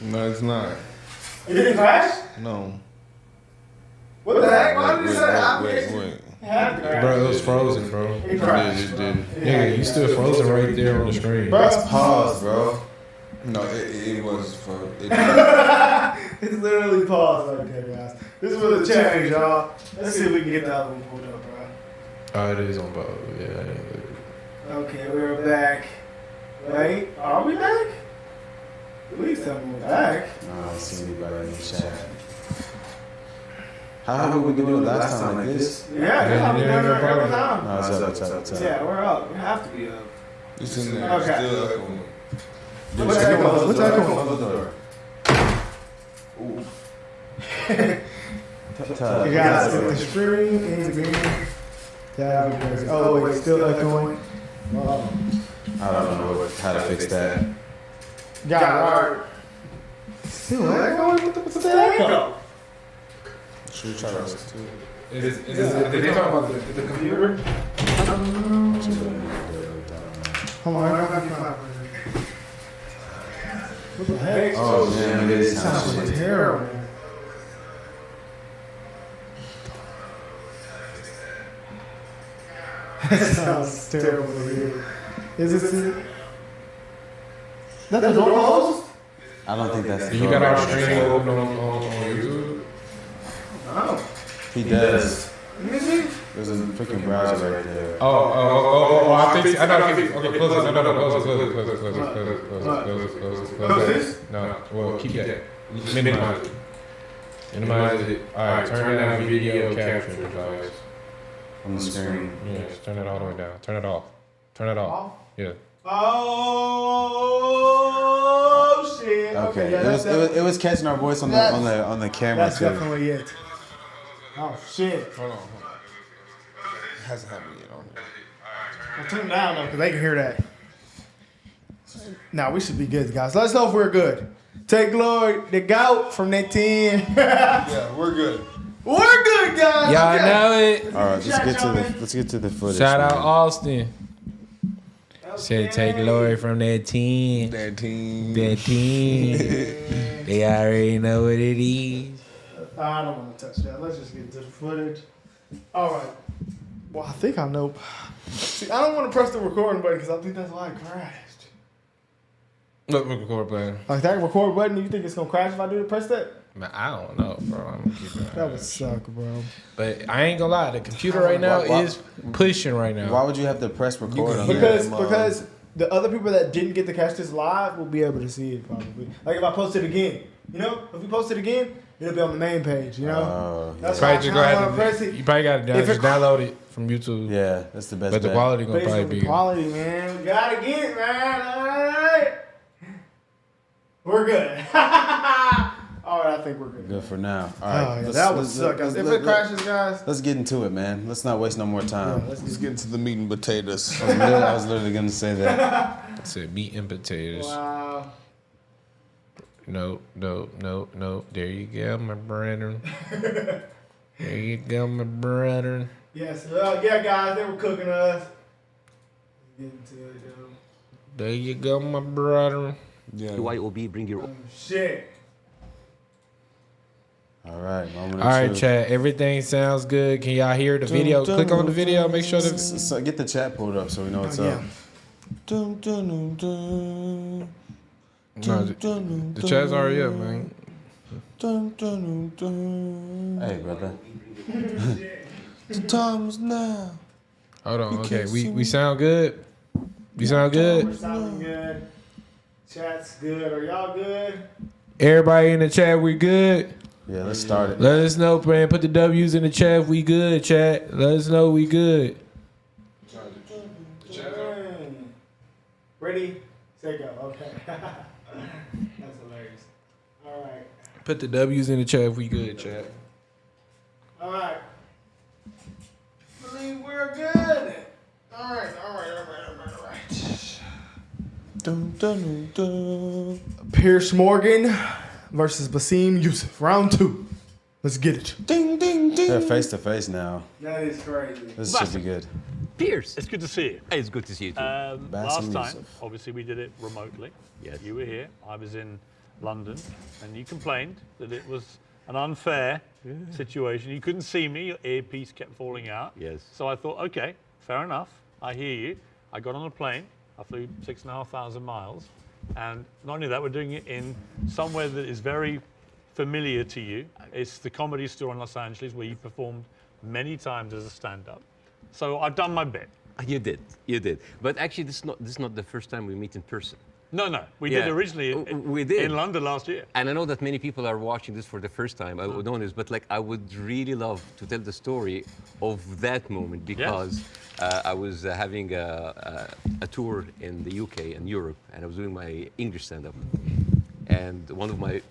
No, it's not. It didn't crash? No. What the heck? Why did you say Wait. Bro, it was frozen, bro. It crashed. It did. Yeah, you still frozen right there on the screen. Bro, Pause, bro. No, it was for. It's literally paused right there, guys. This is for the challenge, y'all. Let's see if we can get the other one pulled up, bro. Oh, it is on pause. Yeah. Okay, we're back. Wait, are we back? Please tell me we're back. I don't see anybody in the chat. How have we been doing last time like this? Yeah, that's how we done it every No, time. it's up. Yeah, we're up. We have to be up. It's in there. Okay. Still echoing. What's that going? What's that going? You guys, the streaming is again. Yeah, oh wait, still echoing. I don't know how to fix that. Got it. Still echoing? What's that echo? Should we try this too? Did they talk about the computer? Hold on, I gotta find it. What the heck? Oh man, it is Sounds terrible. That sounds terrible to hear. Is it? That's the door closed? I don't think that's. You got our stream open on YouTube? Oh. He does. Let me see. There's a freaking browser right there. I think I know. Okay, close it. No, Close this? No, well, keep that. Minimize it. Minimize it. All right, turn down video capture device. On the screen. Yes, turn it all the way down. Turn it off. Turn it off. Yeah. Oh shit. Okay, Yeah, it was catching our voice on the camera that's too. definitely it. Oh shit. Hold on. It hasn't happened yet on there. Well, turn it down though, because they can hear that. Now we should be good, guys. Let us know if we're good. Take glory, the goat from that 10. Yeah, we're good. We're good, guys. Y'all Okay. know it. All right, let's get to the footage. Shout out man. Austin. Said take glory from that 10. That team. That 10. They already know what it is. I don't want to touch that. Let's just get to the footage. All right. Well, I think I know. See, I don't want to press the recording button because I think that's why it crashed. Look, record button. Like that record button, you think it's going to crash if I do press that? Man, I don't know, bro. I'm gonna keep it. That would suck, bro. But I ain't gonna lie, the computer right now is pushing right now. Why would you have to press record on Because that? because the other people that didn't get to catch this live will be able to see it probably. Like if I post it again, you know, if we post it again, it'll be on the main page, you know. That's why I Probably just kinda go wanna press ahead. it. You probably gotta just download it from YouTube. Yeah, that's the best. But the bet. quality gonna Based probably on the be. quality, man. We gotta get it, man. All right. We're good. All right, I think we're good. Good for now. All Oh, right, yeah, that would suck, guys. If it crashes, guys. Let's get into it, man. Let's not waste no more time. Let's get into the meat and potatoes. I was literally gonna say that. I said meat and potatoes. Wow. No. There you go, my brethren. There you go, my brethren. Yes. Yeah, guys, they were cooking us. Get into it, though. There you go, my brethren. Yeah. BYOB, bring your Oh, shit. All right, moment of All right, truth. chat. Everything sounds good. Can y'all hear the video? Click on the video. Make sure that. So get the chat pulled up so we know what's Yeah. up. Dun, dun, dun, dun. No, the chat's already up, man. Dun, dun, dun, dun. Hey, brother. The time is now. Hold on. Okay, can't see we me. sound good. We sound We're good. sounding good. Chat's good. Are y'all good? Everybody in the chat, we good. Yeah, let's start it. Let us know, man. Put the W's in the chat if we good, chat. Let us know we good. Ready? Say go. Okay. That's hilarious. All right. Put the W's in the chat if we good, chat. All right. Believe we're good. All right. Dun, dun, dun. Piers Morgan versus Bassem Youssef. Round 2. Let's get it. Ding, ding, ding. They're face to face now. That is crazy. This should be good. Piers. It's good to see you. It's good to see you too. Last Bassem time, Youssef. obviously, we did it remotely. Yes. You were here. I was in London, and you complained that it was an unfair situation. You couldn't see me, your earpiece kept falling out. Yes. So I thought, okay, fair enough. I hear you. I got on a plane. I flew 6,500 miles. And not only that, we're doing it in somewhere that is very familiar to you. It's the Comedy Store in Los Angeles, where you performed many times as a stand-up. So I've done my bit. You did. But actually, this is not the first time we meet in person. No, we did originally in London last year. And I know that many people are watching this for the first time. I would know this, but like I would really love to tell the story of that moment because I was having a tour in the UK and Europe, and I was doing my English stand-up. And one of my,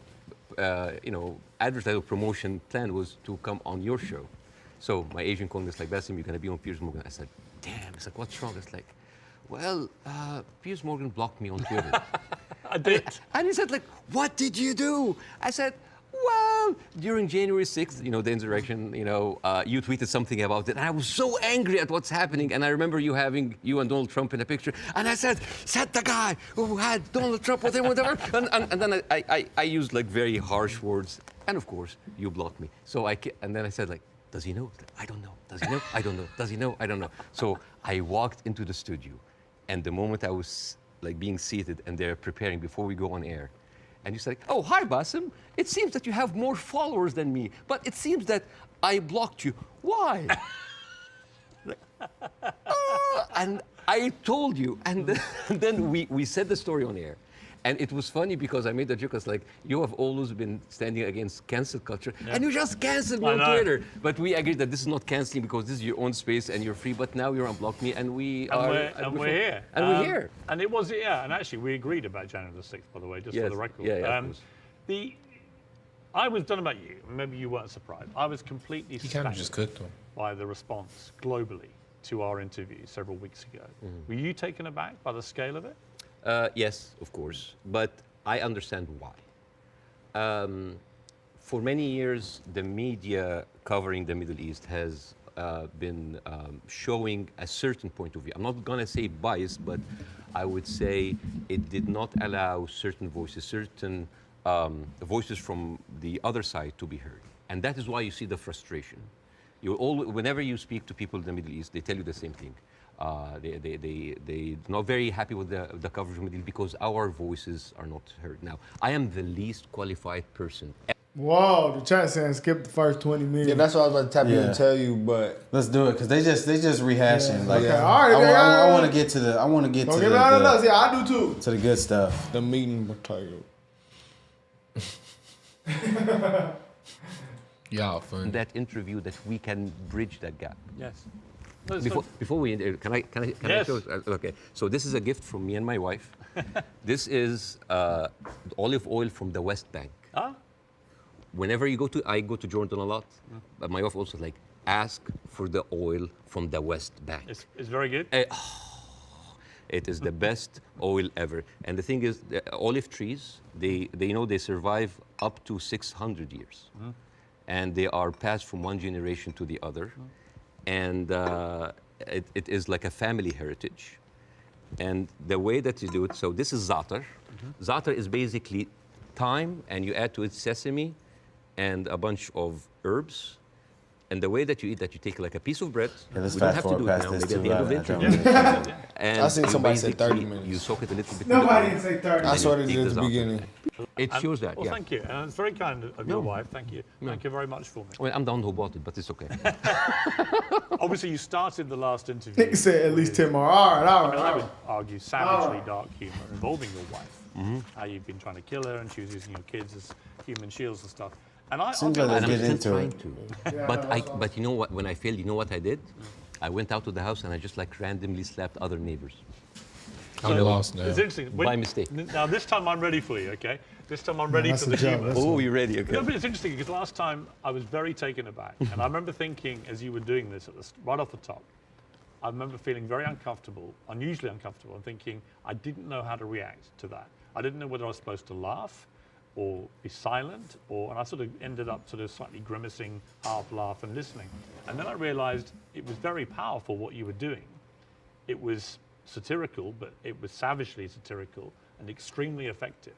advertising promotion plan was to come on your show. So my agent called me, it's like, Bassem, you're gonna be on Piers Morgan. I said, damn. It's like, what's wrong? It's like, well, Piers Morgan blocked me on Twitter. I did. And he said, like, what did you do? I said, well, during January 6th, the insurrection, you tweeted something about it. And I was so angry at what's happening. And I remember you having you and Donald Trump in a picture. And I said the guy who had Donald Trump with him, whatever. And then I used like very harsh words. And of course, you blocked me. And then I said, like, does he know? I don't know. Does he know? I don't know. Does he know? I don't know. So I walked into the studio. And the moment I was like being seated and they're preparing before we go on air, and you said, oh, hi, Bassem. It seems that you have more followers than me, but it seems that I blocked you. Why? And I told you. And then we said the story on air. And it was funny because I made the joke. I was like, you have always been standing against cancel culture, and you just canceled me on Twitter. But we agreed that this is not canceling because this is your own space and you're free. But now you're unblocked me, and we're here. And we're here. And it was, and actually we agreed about January the 6th, by the way, just for the record. Yeah, of course. I was done about you. Maybe you weren't surprised. I was completely staggered by the response globally to our interview several weeks ago. Were you taken aback by the scale of it? Yes, of course, but I understand why. For many years, the media covering the Middle East has been showing a certain point of view. I'm not going to say bias, but I would say it did not allow certain voices, voices from the other side to be heard. And that is why you see the frustration. Whenever you speak to people in the Middle East, they tell you the same thing. They're not very happy with the coverage of Middle East because our voices are not heard. Now, I am the least qualified person. Whoa, the chat saying skip the first 20 minutes. Yeah, that's what I was about to tap in and tell you, but let's do it because they just rehashing. Like, okay, all right. I want to get to the. I want to get Don't to get the. out of us. Yeah, I do too. To the good stuff. the meeting material. Y'all fun. That interview that we can bridge that gap. Yes. Before we can I Yes. show? Okay. So this is a gift from me and my wife. This is olive oil from the West Bank. Ah. Whenever I go to Jordan a lot, but my wife also like ask for the oil from the West Bank. It's very good. It is the best oil ever. And the thing is, the olive trees, they survive up to 600 years. And they are passed from one generation to the other. And it is like a family heritage. And the way that you do it, so this is za'atar. Za'atar is basically thyme, and you add to it sesame and a bunch of herbs. And the way that you eat that, you take like a piece of bread. Yeah, we don't have to do it now, maybe at the end of the interview. And I seen somebody say 30 basically, minutes. You soak it a little bit. Nobody didn't say 30. I saw it take at the the za'atar. beginning. It shows that, Well, yeah. thank you. And it's very kind of your wife. Thank you. Thank you very much for me. Well, I'm the one who bought it, but it's okay. Obviously, you started the last interview. Nigga said at least with- 10 more. All right. I would argue savagely dark humor involving your wife. How you've been trying to kill her and she was using your kids as human shields and stuff. And Seems like And Let's I'm get still into trying it. to. But you know what? When I failed, you know what I did? I went out to the house and I just like randomly slapped other neighbors. I'm lost now. It's interesting. By mistake. Now, this time I'm ready for you, okay? This time I'm ready that's for the the job, humor. that's Oh, you ready? Okay. No, but it's interesting because last time I was very taken aback. And I remember thinking, as you were doing this right off the top, I remember feeling very uncomfortable, unusually uncomfortable, and thinking I didn't know how to react to that. I didn't know whether I was supposed to laugh or be silent, and I sort of ended up sort of slightly grimacing, half laugh and listening. And then I realized it was very powerful what you were doing. It was satirical, but it was savagely satirical and extremely effective.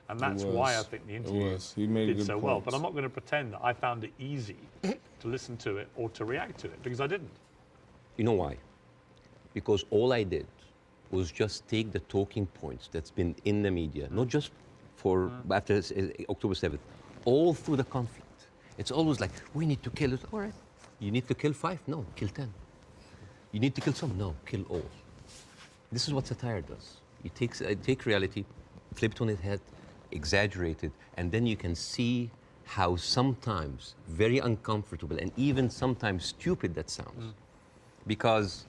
And that's why I think the interview did so well. But I'm not going to pretend that I found it easy to listen to it or to react to it, because I didn't. You know why? Because all I did was just take the talking points that's been in the media, not just for after October 7th, all through the conflict. It's always like, we need to kill it. All right. You need to kill 5? No, kill 10. You need to kill some? No, kill all. This is what satire does. It take reality, flip it on its head, exaggerate it, and then you can see how sometimes very uncomfortable and even sometimes stupid that sounds. Because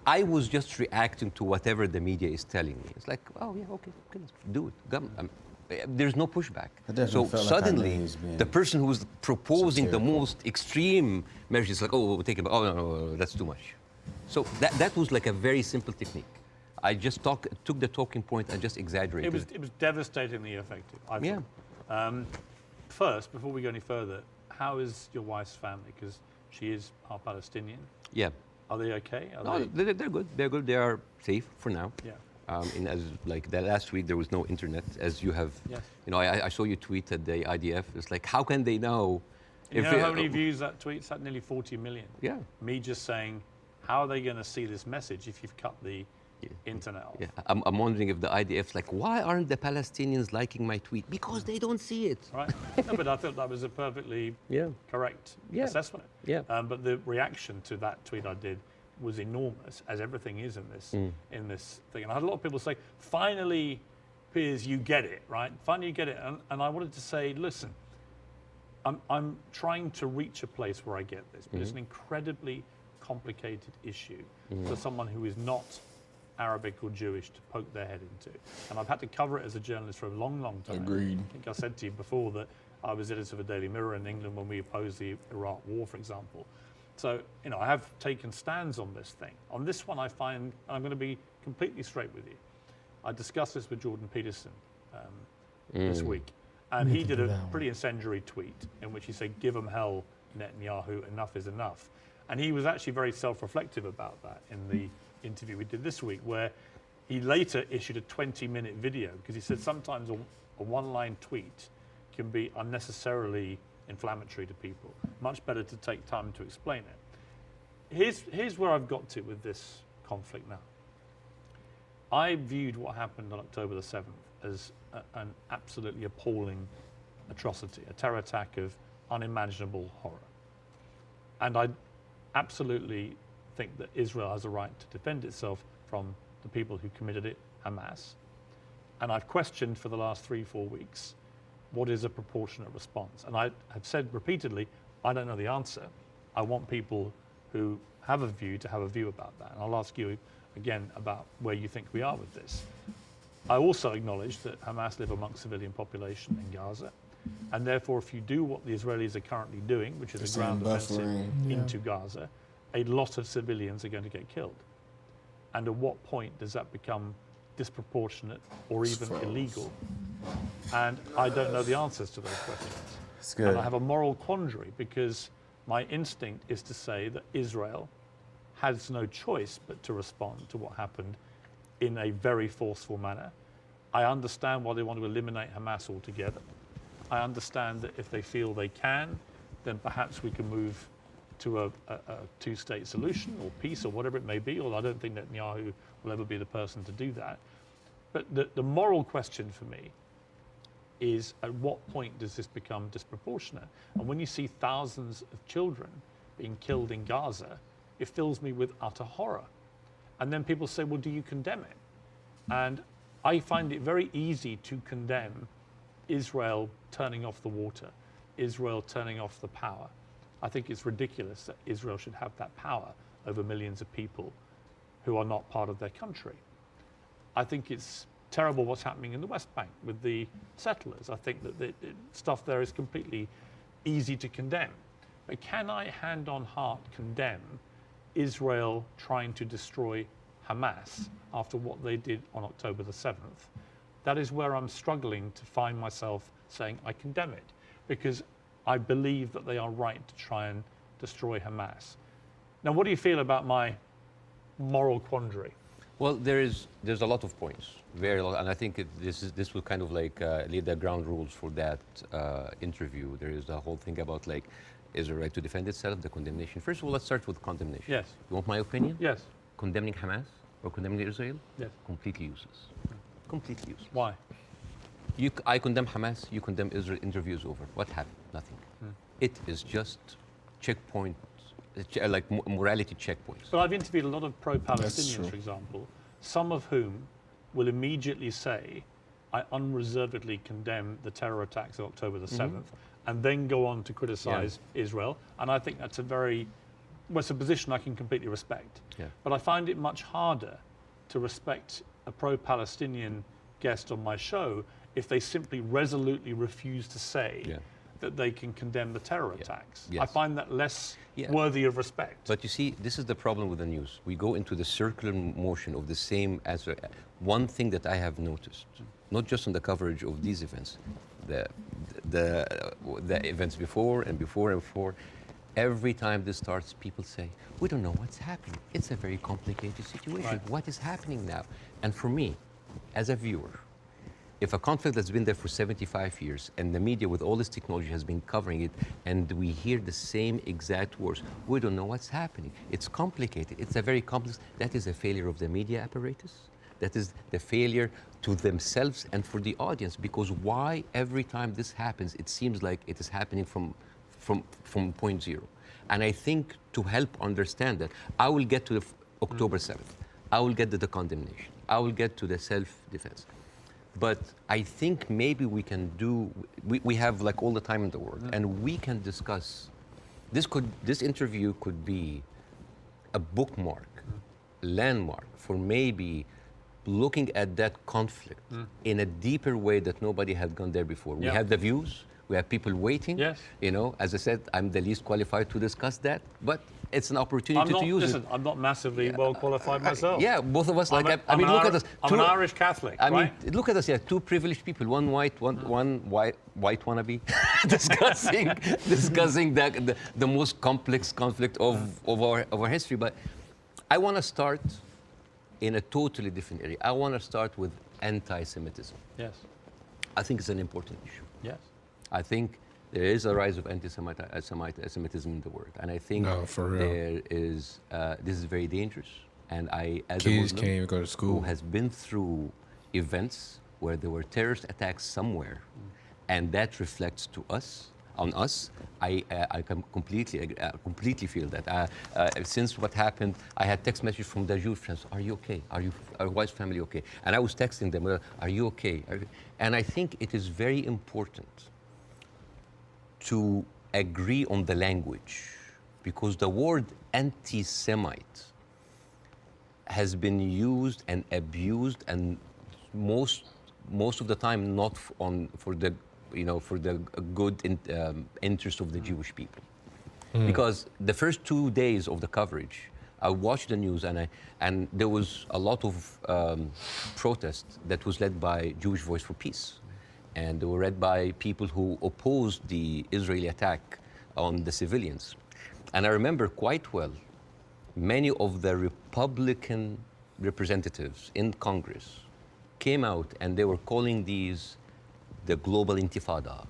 I was just reacting to whatever the media is telling me. It's like, oh yeah, okay, let's do it. There's no pushback. So suddenly, the person who's proposing the most extreme measures is like, oh, we'll take it. Oh no, that's too much. So that was like a very simple technique. I just took the talking point and just exaggerated. It was devastatingly effective, I thought. First, before we go any further, how is your wife's family? Because she is half Palestinian. Yeah. Are they okay? They're good. They're good. They are safe for now. Yeah. As like that last week, there was no internet, as you have. Yes. You know, I saw you tweet at the IDF. It's like, how can they know? You know how many views that tweet's had? Nearly 40 million. Yeah. Me just saying, how are they going to see this message if you've cut the internet off? Yeah. I'm wondering if the IDF's like, why aren't the Palestinians liking my tweet? Because they don't see it. Right. No, but I thought that was a perfectly correct assessment. Yeah. But the reaction to that tweet I did was enormous, as everything is in this thing. And I had a lot of people say, finally, Piers, you get it, right? Finally, you get it. And I wanted to say, listen, I'm trying to reach a place where I get this, but it's an incredibly complicated issue for someone who is not Arabic or Jewish to poke their head into. And I've had to cover it as a journalist for a long, long time. Agreed. I think I said to you before that I was editor of a Daily Mirror in England when we opposed the Iraq War, for example. So, you know, I have taken stands on this thing. On this one, I find, I'm going to be completely straight with you. I discussed this with Jordan Peterson this week, and he did a pretty incendiary tweet in which he said, give them hell, Netanyahu, enough is enough. And he was actually very self-reflective about that in the interview we did this week, where he later issued a 20-minute video, because he said sometimes a one-line tweet can be unnecessarily inflammatory to people. Much better to take time to explain it. Here's where I've got to with this conflict now. I viewed what happened on October the 7th as an absolutely appalling atrocity, a terror attack of unimaginable horror. And I absolutely think that Israel has a right to defend itself from the people who committed it, Hamas. And I've questioned for the last 3-4 weeks, what is a proportionate response? And I have said repeatedly, I don't know the answer. I want people who have a view to have a view about that. And I'll ask you again about where you think we are with this. I also acknowledge that Hamas live amongst civilian population in Gaza. And therefore, if you do what the Israelis are currently doing, which is a ground offensive into Gaza, a lot of civilians are going to get killed. And at what point does that become disproportionate or even illegal? And I don't know the answers to those questions. It's good. And I have a moral quandary, because my instinct is to say that Israel has no choice but to respond to what happened in a very forceful manner. I understand why they want to eliminate Hamas altogether. I understand that if they feel they can, then perhaps we can move to a two-state solution or peace or whatever it may be, although I don't think Netanyahu will ever be the person to do that. But the moral question for me is, at what point does this become disproportionate? And when you see thousands of children being killed in Gaza, it fills me with utter horror. And then people say, well, do you condemn it? And I find it very easy to condemn Israel turning off the water, Israel turning off the power. I think it's ridiculous that Israel should have that power over millions of people who are not part of their country. I think it's terrible what's happening in the West Bank with the settlers. I think that the stuff there is completely easy to condemn. But can I, hand on heart, condemn Israel trying to destroy Hamas after what they did on October the 7th? That is where I'm struggling to find myself saying I condemn it, because I believe that they are right to try and destroy Hamas. Now, what do you feel about my moral quandary? Well, there's a lot of points, very lot, and I think this will kind of like lead the ground rules for that interview. There is a whole thing about like, is the right to defend itself, the condemnation. First of all, let's start with condemnation. Yes. You want my opinion? Yes. Condemning Hamas or condemning Israel? Yes. Completely useless. Completely useless. Why? I condemn Hamas, you condemn Israel, interview is over. What happened? Nothing. It is just checkpoint, like morality checkpoints. But I've interviewed a lot of That's pro-Palestinians, true. for example, some of whom will immediately say, I unreservedly condemn the terror attacks of October the 7th, and then go on to criticize Israel. And I think that's it's a position I can completely respect. Yeah. But I find it much harder to respect a pro-Palestinian guest on my show if they simply resolutely refuse to say that they can condemn the terror attacks. Yes. I find that less Yeah. worthy of respect. But you see, this is the problem with the news. We go into the circular motion of the same answer. One thing that I have noticed, not just on the coverage of these events, the events before and before and before, every time this starts, people say, we don't know what's happening. It's a very complicated situation. Right. What is happening now? And for me, as a viewer, if a conflict that's been there for 75 years and the media with all this technology has been covering it and we hear the same exact words, we don't know what's happening. It's complicated. It's a very complex, that is a failure of the media apparatus. That is the failure to themselves and for the audience, because why every time this happens, it seems like it is happening from point zero. And I think to help understand that, I will get to the October 7th. I will get to the condemnation. I will get to the self-defense. But I think maybe we can do, we have like all the time in the world, and we can discuss, this interview could be a bookmark, landmark for maybe looking at that conflict in a deeper way that nobody had gone there before. We have the views, we have people waiting. Yes. You know, as I said, I'm the least qualified to discuss that, but it's an opportunity to use it. I'm not massively well qualified myself. Yeah, both of us. Like, I'm I mean, look at us. I'm an Irish Catholic, I mean, right? look at us. Yeah, two privileged people. One white, one white wannabe, discussing the most complex conflict of our history. But I want to start in a totally different area. I want to start with anti-Semitism. Yes. I think it's an important issue. Yes. I think there is a rise of anti-Semitism in the world, and I think No, for real. there is. This is very dangerous. And I, as a Kids Muslim can't even go to who school. has been through events where there were terrorist attacks somewhere, and that reflects to us, on us, I can completely feel that. Since what happened, I had text message from the Jewish friends. Are you okay? Are your wife's family okay? And I was texting them. Are you okay? And I think it is very important to agree on the language, because the word anti-Semite has been used and abused, and most of the time not for the good interest of the Jewish people. Because the first 2 days of the coverage, I watched the news and there was a lot of protest that was led by Jewish Voice for Peace. And they were led by people who opposed the Israeli attack on the civilians. And I remember quite well, many of the Republican representatives in Congress came out and they were calling these the global intifada,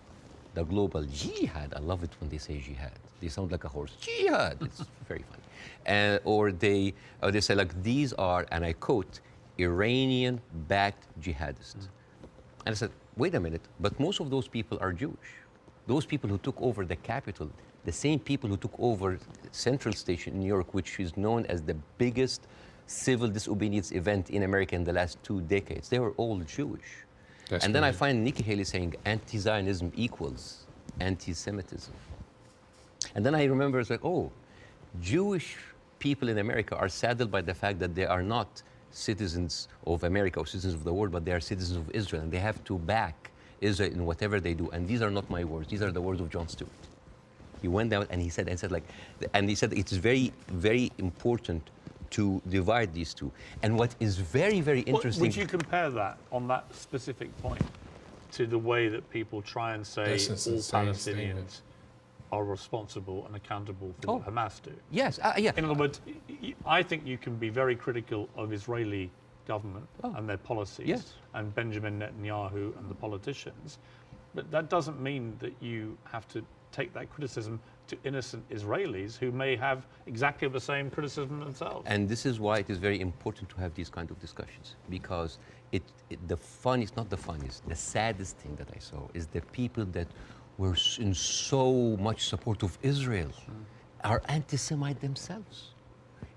the global jihad. I love it when they say jihad. They sound like a horse. Jihad. It's very funny. Or they say like, these are, and I quote, Iranian-backed jihadists. And I said, wait a minute, but most of those people are Jewish. Those people who took over the Capitol, the same people who took over Central Station in New York, which is known as the biggest civil disobedience event in America in the last 2 decades, they were all Jewish. That's and then I crazy. find Nikki Haley saying anti-Zionism equals anti-Semitism. And then I remember it's like, oh, Jewish people in America are saddened by the fact that they are not citizens of America or citizens of the world, but they are citizens of Israel, and they have to back Israel in whatever they do. And these are not my words; these are the words of Jon Stewart. He went down and he said, it's very, very important to divide these two. And what is very, very interesting. Would you compare that on that specific point to the way that people try and say That's all insane Palestinians statement. are responsible and accountable for what Hamas do. Yes, yeah. In other words, I think you can be very critical of Israeli government and their policies and Benjamin Netanyahu and the politicians, but that doesn't mean that you have to take that criticism to innocent Israelis who may have exactly the same criticism themselves. And this is why it is very important to have these kind of discussions, because the saddest thing that I saw is the people that were in so much support of Israel are anti-Semite themselves.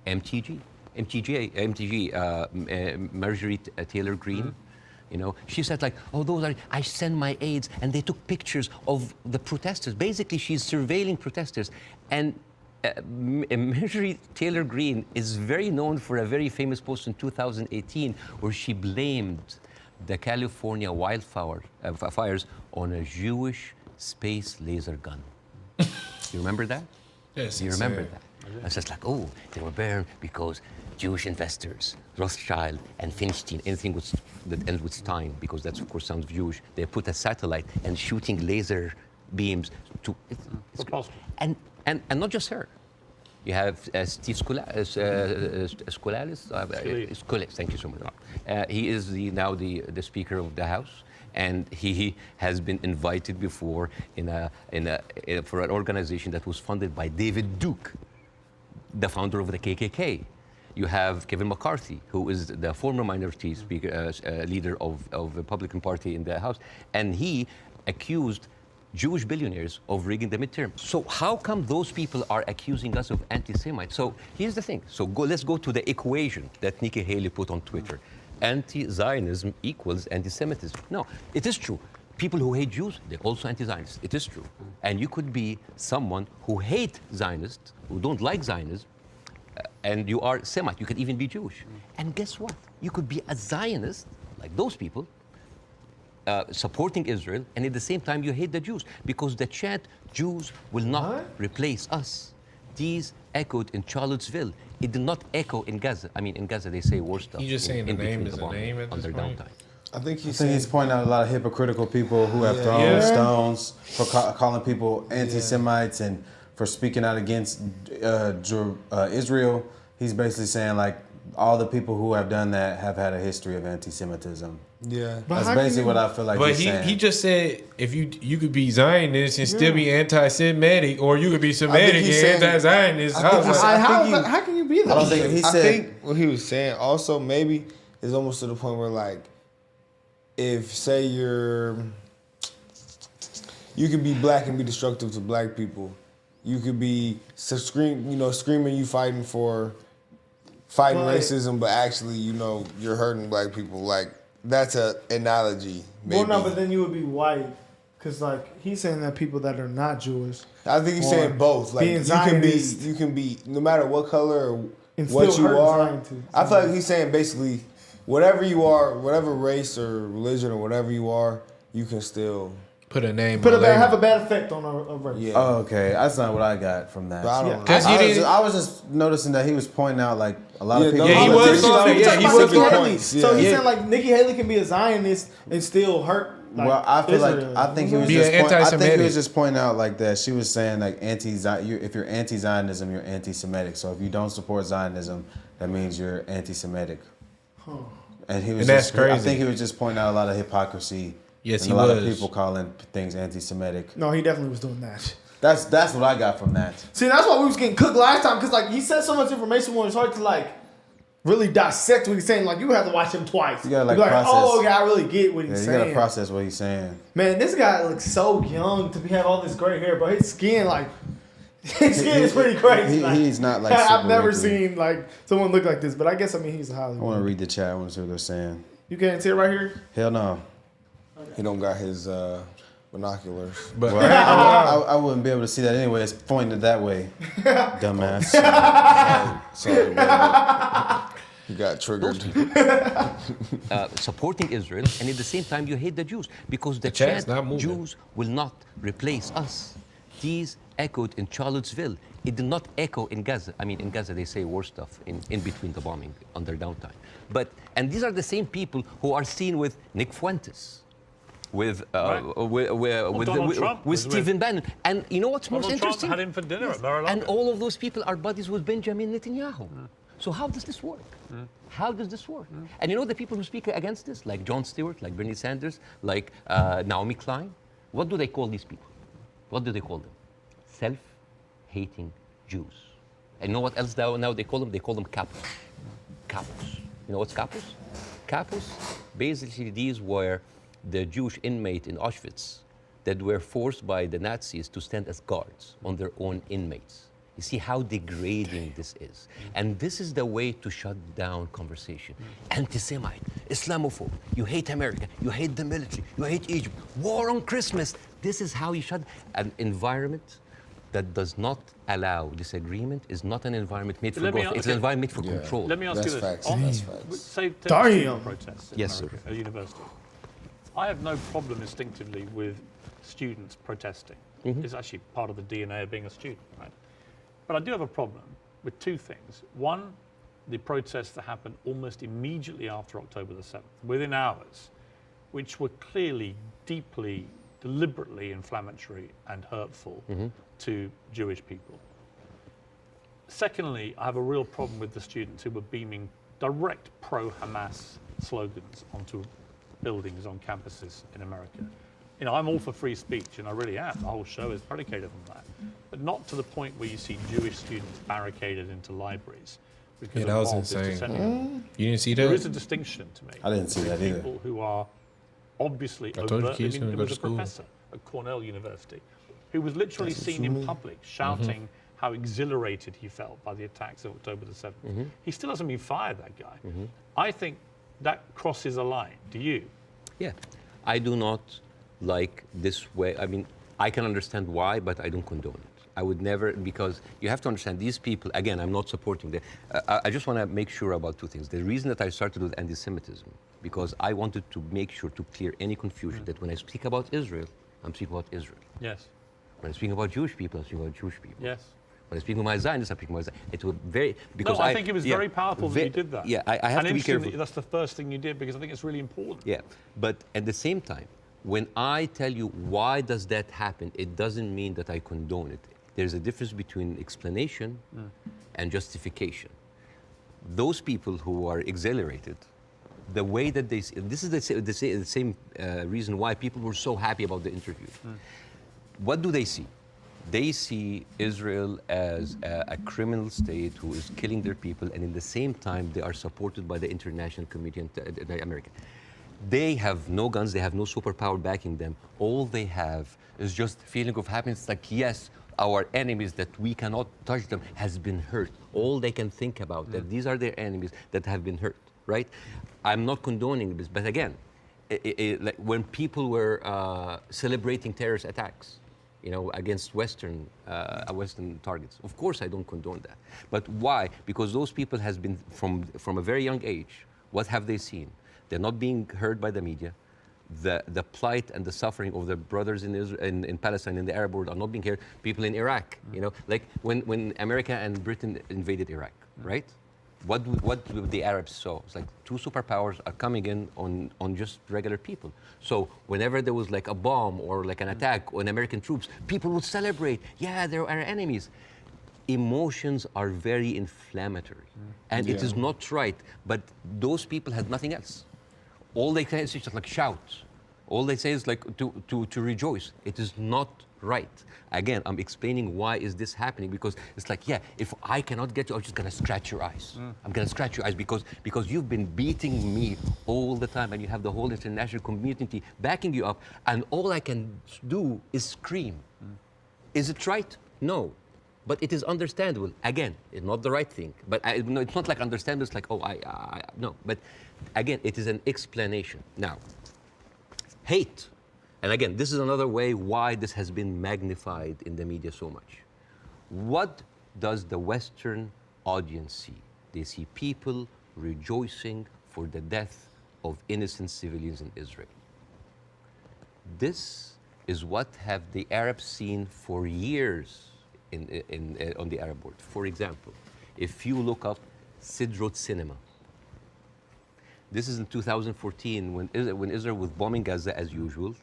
MTG, Marjorie Taylor Greene, you know, she said like, oh, I send my aides, and they took pictures of the protesters. Basically, she's surveilling protesters. And Marjorie Taylor Greene is very known for a very famous post in 2018 where she blamed the California fires on a Jewish space laser gun. You remember that? Yes. You remember that? It's just like, oh, they were burned because Jewish investors, Rothschild and Feinstein, anything that ends with Stein, because that's of course sounds Jewish. They put a satellite and shooting laser beams to. It's possible. And not just her. You have Steve Skoulas. Thank you so much. He is now the Speaker of the House, and he has been invited before for an organization that was funded by David Duke, the founder of the KKK. You have Kevin McCarthy, who is the former minority speaker, leader of the Republican Party in the House, and he accused Jewish billionaires of rigging the midterm. So how come those people are accusing us of anti-Semites? So here's the thing. So let's go to the equation that Nikki Haley put on Twitter. Anti-Zionism equals anti-Semitism. No, it is true. People who hate Jews, they're also anti-Zionists. It is true. And you could be someone who hate Zionists, who don't like Zionism, and you are Semite. You could even be Jewish. And guess what? You could be a Zionist, like those people, supporting Israel, and at the same time you hate the Jews, because the chant, Jews will not replace us. These echoed in Charlottesville. It did not echo in Gaza. I mean, in Gaza they say worse stuff. You just saying the name is a bombing, name at on this their point? downtime. I think he's pointing out a lot of hypocritical people who have thrown stones for calling people anti-Semites and for speaking out against Israel. He's basically saying like all the people who have done that have had a history of anti-Semitism. Yeah, That's basically what I feel like. But he's saying. he just said if you could be Zionist and still be anti-Semitic, or you could be Semitic and anti-Zionist. How can you be that? I don't think he I said. think what he was saying also maybe is almost to the point where like, if say you could be black and be destructive to black people, you could be screaming you fighting racism, but actually you're hurting black people. Like that's an analogy. Maybe. Well, no, but then you would be white, because like he's saying that people that are not Jewish. I think he's saying both. Like you can be no matter what color or what you are. I feel like he's saying basically whatever you are, whatever race or religion or whatever you are, you can still put a name. Have a bad effect on a race. Yeah. Oh, okay. That's not what I got from that. But I don't know. I was just noticing that he was pointing out like a lot of people. he was So he's saying like Nikki Haley can be a Zionist and still hurt. Like, well, I feel Israel. like I think he was just pointing out like that. She was saying like if you're anti-Zionism, you're anti-Semitic. So if you don't support Zionism, that means you're anti-Semitic. Huh. And he was that's crazy. I think he was just pointing out a lot of hypocrisy. Yes, and a lot of people calling things anti-Semitic. No, he definitely was doing that. That's what I got from that. See, that's why we was getting cooked last time, because like he said so much information when it's hard to like really dissect what he's saying. Like you have to watch him twice. You gotta like process. oh, okay, I really get what he's saying. You gotta process what he's saying. Man, this guy looks so young to have all this gray hair, but his skin is pretty crazy. He's not like. I've never seen like someone look like this, but I guess he's a Hollywood. I want to read the chat. I want to see what they're saying. You can't see it right here. Hell no. He don't got his binoculars. But I wouldn't be able to see that anyway. It's pointed that way, dumbass. Sorry, he got triggered. Supporting Israel, and at the same time you hate the Jews, because the chant Jews will not replace us. These echoed in Charlottesville. It did not echo in Gaza. I mean, in Gaza they say worse stuff in between the bombing on their downtime. And these are the same people who are seen with Nick Fuentes, with Donald Trump was Stephen Bannon. And you know what's most Donald Trump interesting? had him for dinner at Mar-a-Lago. And all of those people are buddies with Benjamin Netanyahu. So how does this work? How does this work? And you know the people who speak against this, like Jon Stewart, like Bernie Sanders, like Naomi Klein, what do they call these people? What do they call them? Self-hating Jews. And you know what else now they call them? They call them capos. Capos. You know what's capos? Capos, basically these were the Jewish inmate in Auschwitz that were forced by the Nazis to stand as guards on their own inmates. You see how degrading this is. And this is the way to shut down conversation. Anti-Semite, Islamophobe, you hate America, you hate the military, you hate Egypt, war on Christmas. This is how you shut an environment that does not allow disagreement is not an environment made for growth. It's an environment made for control. Let me ask you this. That's facts. Say, take protests in America, at university. I have no problem instinctively with students protesting. It's actually part of the DNA of being a student, right? But I do have a problem with two things. One, the protests that happened almost immediately after October the 7th, within hours, which were clearly, deeply, deliberately inflammatory and hurtful to Jewish people. Secondly, I have a real problem with the students who were beaming direct pro-Hamas slogans onto buildings on campuses in America. You know, I'm all for free speech, and I really am. The whole show is predicated on that. But not to the point where you see Jewish students barricaded into libraries. Because that was insane. You didn't see that? There is a distinction to me. I didn't see that either. People who are obviously I told you overt. kids I mean, to there go was to a school. professor at Cornell University who was literally seen in public shouting how exhilarated he felt by the attacks of October the 7th. He still hasn't been fired, that guy. I think that crosses a line. Do you? Yeah, I do not like this way. I mean, I can understand why, but I don't condone it. I would never, because you have to understand these people, again, I'm not supporting them. I just want to make sure about two things. The reason that I started with anti-Semitism, because I wanted to make sure to clear any confusion that when I speak about Israel, I'm speaking about Israel. Yes. When I speak about Jewish people, I'm speaking about Jewish people. Yes. When I speak with my Zionists, I'm speaking with my Zionists. It was very, because I think it was very powerful that you did that. Yeah, I have to be careful. That's the first thing you did, because I think it's really important. Yeah, but at the same time, when I tell you why does that happen, it doesn't mean that I condone it. There's a difference between explanation and justification. Those people who are exhilarated, the way that they see, this is the same reason why people were so happy about the interview. What do they see? They see Israel as a criminal state who is killing their people, and in the same time, they are supported by the international community and America. They have no guns, they have no superpower backing them. All they have is just a feeling of happiness, like, yes, our enemies that we cannot touch them has been hurt. All they can think about, that these are their enemies that have been hurt, right? I'm not condoning this, but again, like when people were celebrating terrorist attacks, you know, against Western targets. Of course, I don't condone that. But why? Because those people has been, from a very young age, what have they seen? They're not being heard by the media. The plight and the suffering of the brothers in Israel, in Palestine, in the Arab world are not being heard. People in Iraq, you know, like when America and Britain invaded Iraq, right? What the Arabs saw? It's like two superpowers are coming in on just regular people. So whenever there was like a bomb or like an attack on American troops, people would celebrate. Yeah, they're our enemies. Emotions are very inflammatory, and it is not right. But those people had nothing else. All they can is just like shout. All they say is like to rejoice. It is not right. Again, I'm explaining why is this happening, because it's like, yeah, if I cannot get you, I'm just gonna scratch your eyes. I'm gonna scratch your eyes because you've been beating me all the time, and you have the whole international community backing you up, and all I can do is scream. Is it right? No. But it is understandable. Again, it's not the right thing. But no, it's not like understandable. It's like, oh, no. But again, it is an explanation. Now, hate. And again, this is another way why this has been magnified in the media so much. What does the Western audience see? They see people rejoicing for the death of innocent civilians in Israel. This is what have the Arabs seen for years on the Arab world. For example, if you look up Sidrot cinema, This is in 2014 when Israel was bombing Gaza as usual,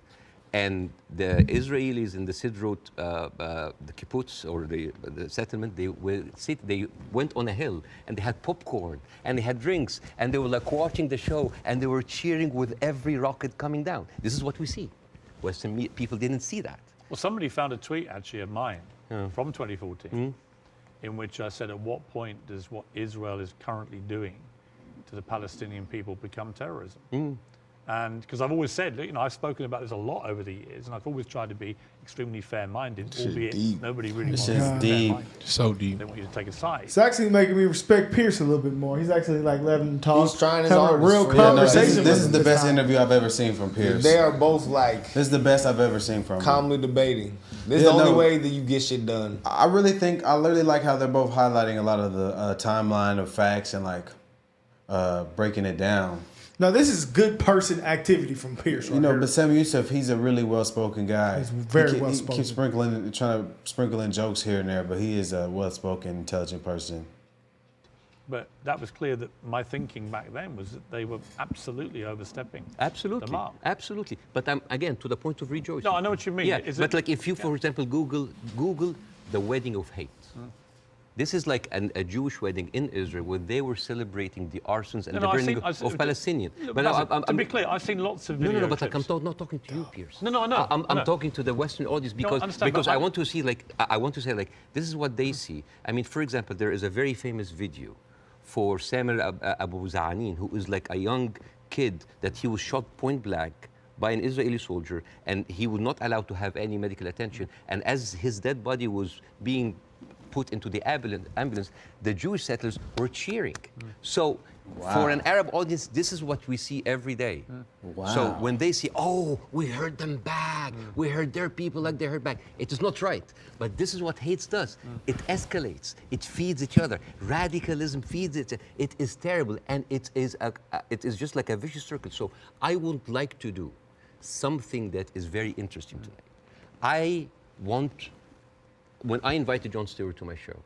and the Israelis in the Sderot, the kibbutz or the settlement, they went on a hill and they had popcorn and they had drinks and they were like watching the show and they were cheering with every rocket coming down. This is what we see. Western people didn't see that. Well, somebody found a tweet actually of mine from 2014 in which I said, at what point does what Israel is currently doing to the Palestinian people become terrorism? And because I've always said, you know, I've spoken about this a lot over the years, and I've always tried to be extremely fair-minded, albeit deep. nobody really wants This to is be deep. fair-minded. So deep. They want you to take a side. It's actually making me respect Piers a little bit more. He's actually like letting him talk. He's trying his having a hardest real for Yeah, no, conversation. this is with the him best time. interview I've ever seen from Piers. They are both like This is the best I've ever seen from him. calmly debating. This is Yeah, the only no. way that you get shit done. I literally like how they're both highlighting a lot of the timeline of facts and like breaking it down. No, this is good person activity from Piers. Right You know, here. Bassem Youssef, he's a really well-spoken guy. He's very He well-spoken. keeps trying to sprinkle in jokes here and there, but he is a well-spoken, intelligent person. But that was clear that my thinking back then was that they were absolutely overstepping Absolutely, the mark. absolutely. But again, to the point of rejoicing. No, I know what you mean. Yeah, Is but it- like if you, for example, Google the wedding of hate. This is like a Jewish wedding in Israel where they were celebrating the arsons and No, the no, I've burning seen- I've seen- of Palestinians. Look, But Bassem, to be clear, I've seen lots of videos. no, but like, I'm not talking to you, Piers. No, I know. I I'm know. talking to the Western audience I because understand, but I I- want to see like I want to say like this is what they see. I mean, for example, there is a very famous video for Samuel Abu Za'anin, who is like a young kid that he was shot point blank by an Israeli soldier, and he was not allowed to have any medical attention. And as his dead body was being put into the ambulance, the Jewish settlers were cheering. So for an Arab audience, this is what we see every day. So when they see, oh, we heard them back, we heard their people like they heard back, it is not right. But this is what hate does. It escalates, it feeds each other. Radicalism feeds it. It is terrible, and it is just like a vicious circle. So I would like to do something that is very interesting today. When I invited Jon Stewart to my show,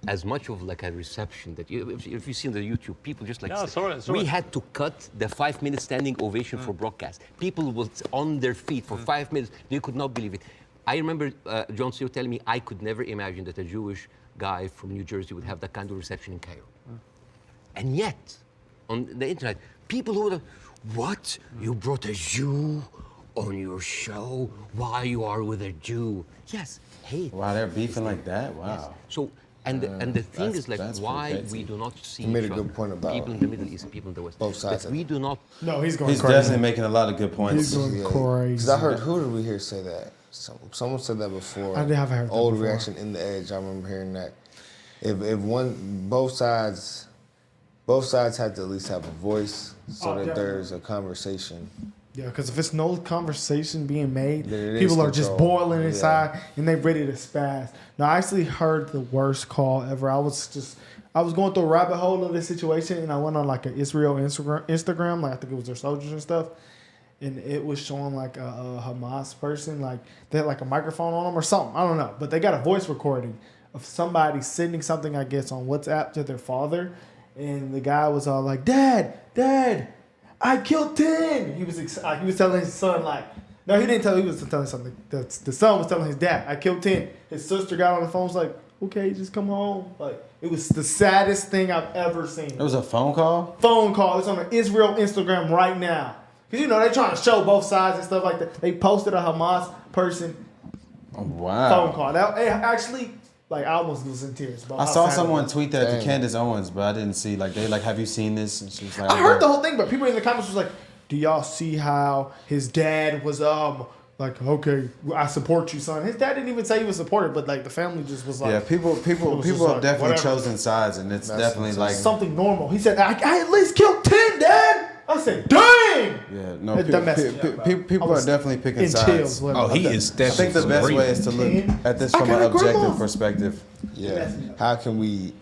as much of like a reception that if you see on the YouTube, people just like Yeah, sorry. we had to cut the 5-minute standing ovation for broadcast. People was on their feet for 5 minutes. They could not believe it. I remember Jon Stewart telling me I could never imagine that a Jewish guy from New Jersey would have that kind of reception in Cairo. And yet, on the internet, people who would have, what? You brought a Jew on your show? Why you are with a Jew? Yes, hate. Wow, they're beefing like that? Wow. So, and the thing is like that's why pretty crazy. we do not see You made each a good other, point about people in the Middle East and people in the West. both sides That of we it. do not. No, he's going He's crazy. definitely making a lot of good points. He's going Because crazy. I heard, who did we hear say that? Someone said that before. I haven't heard that Old before. reaction in the Edge. I remember hearing that. If both sides have to at least have a voice so Oh, that definitely. there's a conversation. Yeah, because if it's no conversation being made, Then it is people are just control. boiling Yeah. inside and they're ready to spaz. Now, I actually heard the worst call ever. I was going through a rabbit hole of this situation, and I went on like an Israel Instagram, like I think it was their soldiers and stuff, and it was showing like a Hamas person, like they had like a microphone on them or something. I don't know, but they got a voice recording of somebody sending something, I guess, on WhatsApp to their father, and the guy was all like, "Dad, I killed 10." He was telling his son like, no, he didn't tell. He was telling something. The son was telling his dad, "I killed 10." His sister got on the phone, was like, "Okay, just come home." Like it was the saddest thing I've ever seen. It was a phone call? Phone call. It's on the Israel Instagram right now. Cause you know they trying to show both sides and stuff like that. They posted a Hamas person Oh, wow. phone call. That actually, like I almost was in tears. About I how saw sad it someone was. tweet that Dang. to Candace Owens, but I didn't see have you seen this? And she was like, I heard the whole thing, but people in the comments was like, "Do y'all see how his dad was like, okay, I support you, son." His dad didn't even say he was supported, but like the family just was like, yeah, people it was just have like, definitely whatever. chosen sides, and it's That's definitely insane. like something normal. He said, I at least killed 10, Dad. I said, dang. yeah, no, That messed me up, bro. people I are was definitely picking in sides. chills. Oh, he is I definitely. think the best way is to look at this I from got an a grandma. objective perspective. Yeah. How can we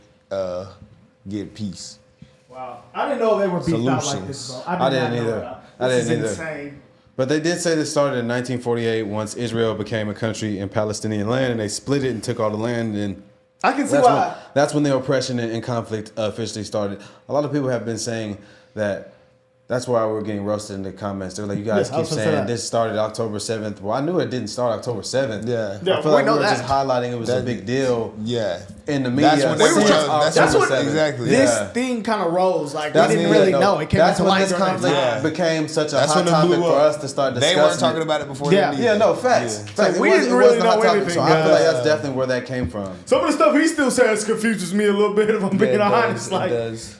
get peace? Wow. I didn't know they were beefed out like this, Solutions. bro. I didn't not know either. that. I This didn't is either. insane. But they did say this started in 1948 once Israel became a country in Palestinian land, and they split it and took all the land. And I can see why. that's when the oppression and conflict officially started. A lot of people have been saying that that's why we're getting roasted in the comments. They're like, you guys keep saying this started October 7th. Well, I knew it didn't start October 7th. Yeah. I feel like we were just highlighting it was a big deal. Yeah. In the media. That's what exactly. This thing kind of rose. Like, we didn't really know. It came into light. This conflict became such a hot topic for us to start discussing. They weren't talking about it before. Yeah, no, facts. Facts. We didn't really know anything. So I feel like that's definitely where that came from. Some of the stuff he still says confuses me a little bit, if I'm being honest. Like,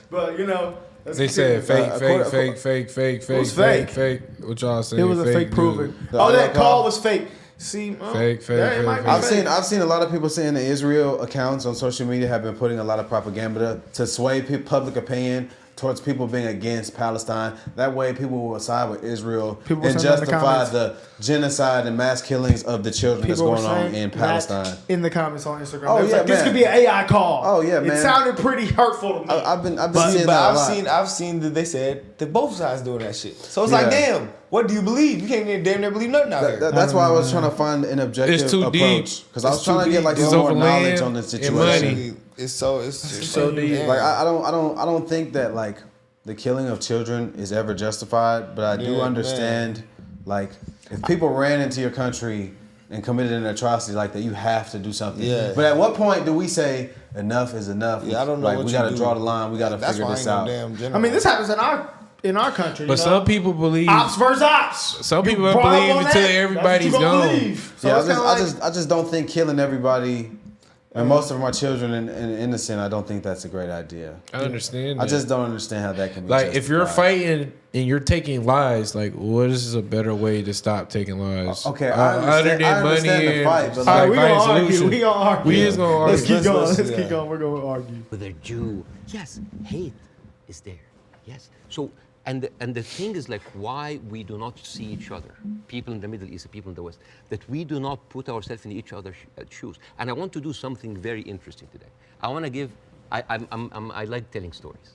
but, you know. They said fake. What's fake? What y'all say? It was a fake proving. Oh, that call was fake. See, fake. I've seen a lot of people saying the Israel accounts on social media have been putting a lot of propaganda to sway public opinion towards people being against Palestine. That way, people will side with Israel and justify the genocide and mass killings of the children that's going on in Palestine. In the comments on Instagram, oh yeah, like, this could be an AI call. Oh yeah, man. It sounded pretty hurtful to me. I've been seeing that a lot. I've seen that they said that both sides doing that shit. So it's like, damn, what do you believe? You can't even damn near believe nothing out here. That's why I was trying to find an objective approach, because I was trying to get like some more knowledge on the situation. It's so deep. Like I don't think that like the killing of children is ever justified, but I do understand like if people ran into your country and committed an atrocity like that, you have to do something. Yeah. But at what point do we say enough is enough? Yeah, I don't know. Like we got to draw the line. We got to figure this out. I mean, this happens in our country. But some people believe ops versus ops. Some people believe until everybody's gone. So I just don't think killing everybody. And most of them are children and innocent. I don't think that's a great idea. I understand. I just don't understand how that can be like justified. if you're fighting and you're taking lives, like what is a better way to stop taking lives? Okay, I understand the fight, but like, we gonna argue. We gonna argue. We is gonna argue. Let's keep going. Let's keep going. We're gonna argue. With a Jew, yes, hate is there. Yes. So and the thing is like why we do not see each other, people in the Middle East, people in the West, that we do not put ourselves in each other's shoes. And I want to do something very interesting today. I want to give. I like telling stories,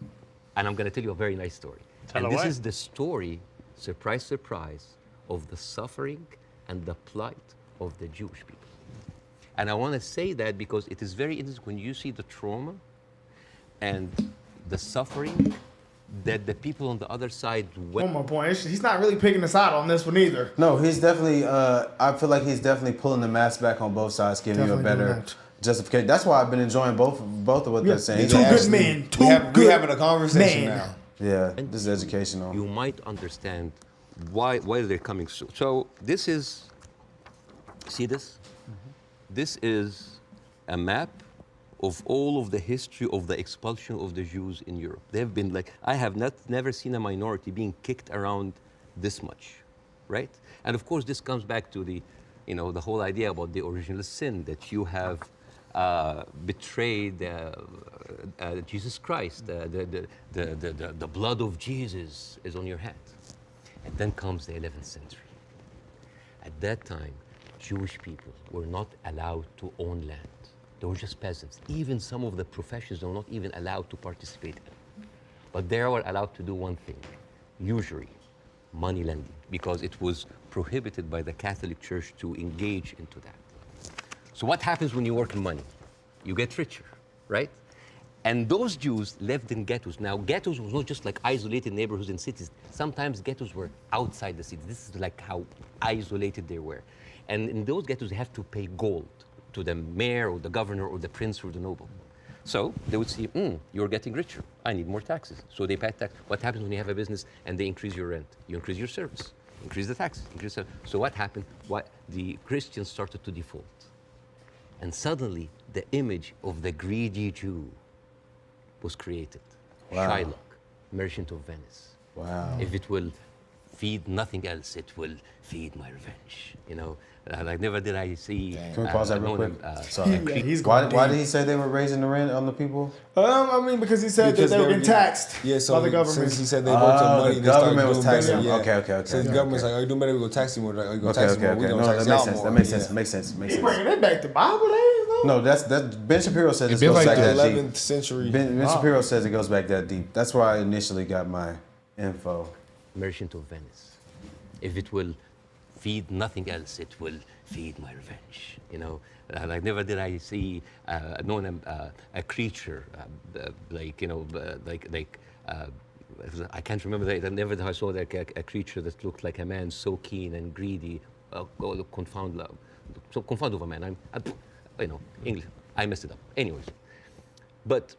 and I'm going to tell you a very nice story. This is the story, surprise, surprise, of the suffering and the plight of the Jewish people. And I want to say that because it is very interesting when you see the trauma and the suffering that the people on the other side One more point. He's not really picking a side on this one either. No, he's definitely. I feel like he's definitely pulling the mask back on both sides, giving you a better justification. That's why I've been enjoying both of what they're saying. Two good men. We having a conversation now. Yeah, this is educational. You might understand why they're coming soon. So this is. See this? This is a map of all of the history of the expulsion of the Jews in Europe. They've been like, I have never seen a minority being kicked around this much, right? And of course, this comes back to the whole idea about the original sin, that you have betrayed Jesus Christ, the blood of Jesus is on your head. And then comes the 11th century. At that time, Jewish people were not allowed to own land. They were just peasants. Even some of the professions they were not even allowed to participate in. But they were allowed to do one thing, usury, money lending, because it was prohibited by the Catholic Church to engage into that. So what happens when you work in money? You get richer, right? And those Jews lived in ghettos. Now, ghettos was not just like isolated neighborhoods in cities. Sometimes ghettos were outside the city. This is like how isolated they were. And in those ghettos, they have to pay gold to the mayor or the governor or the prince or the noble. So they would see, you're getting richer. I need more taxes. So they pay tax. What happens when you have a business and they increase your rent? You increase your service, increase the taxes. So what happened? The Christians started to default. And suddenly, the image of the greedy Jew was created. Wow. Shylock, merchant of Venice. Wow. If it will feed nothing else, it will feed my revenge. Like never did I see. Can we pause that real quick? Sorry. Why did he say they were raising the rent on the people? I mean, because he said that they were getting taxed by the government. Since he said they voted money, the government was taxing. Yeah. Okay. So the government's like, "Are you doing better? We go tax you more. Are you going to tax you more? We No, going to tax you more." that makes sense. He bringing that back to Bible days, though? No, that's Ben Shapiro said it been goes like back the that 11th deep. century. Ben Shapiro says it goes back that deep. That's where I initially got my info. Merchant of Venice. If it will feed nothing else, it will feed my revenge. Like never did I see a creature I can't remember that. I never saw like a creature that looked like a man, so keen and greedy. Confound of a man. English. I messed it up. Anyways, but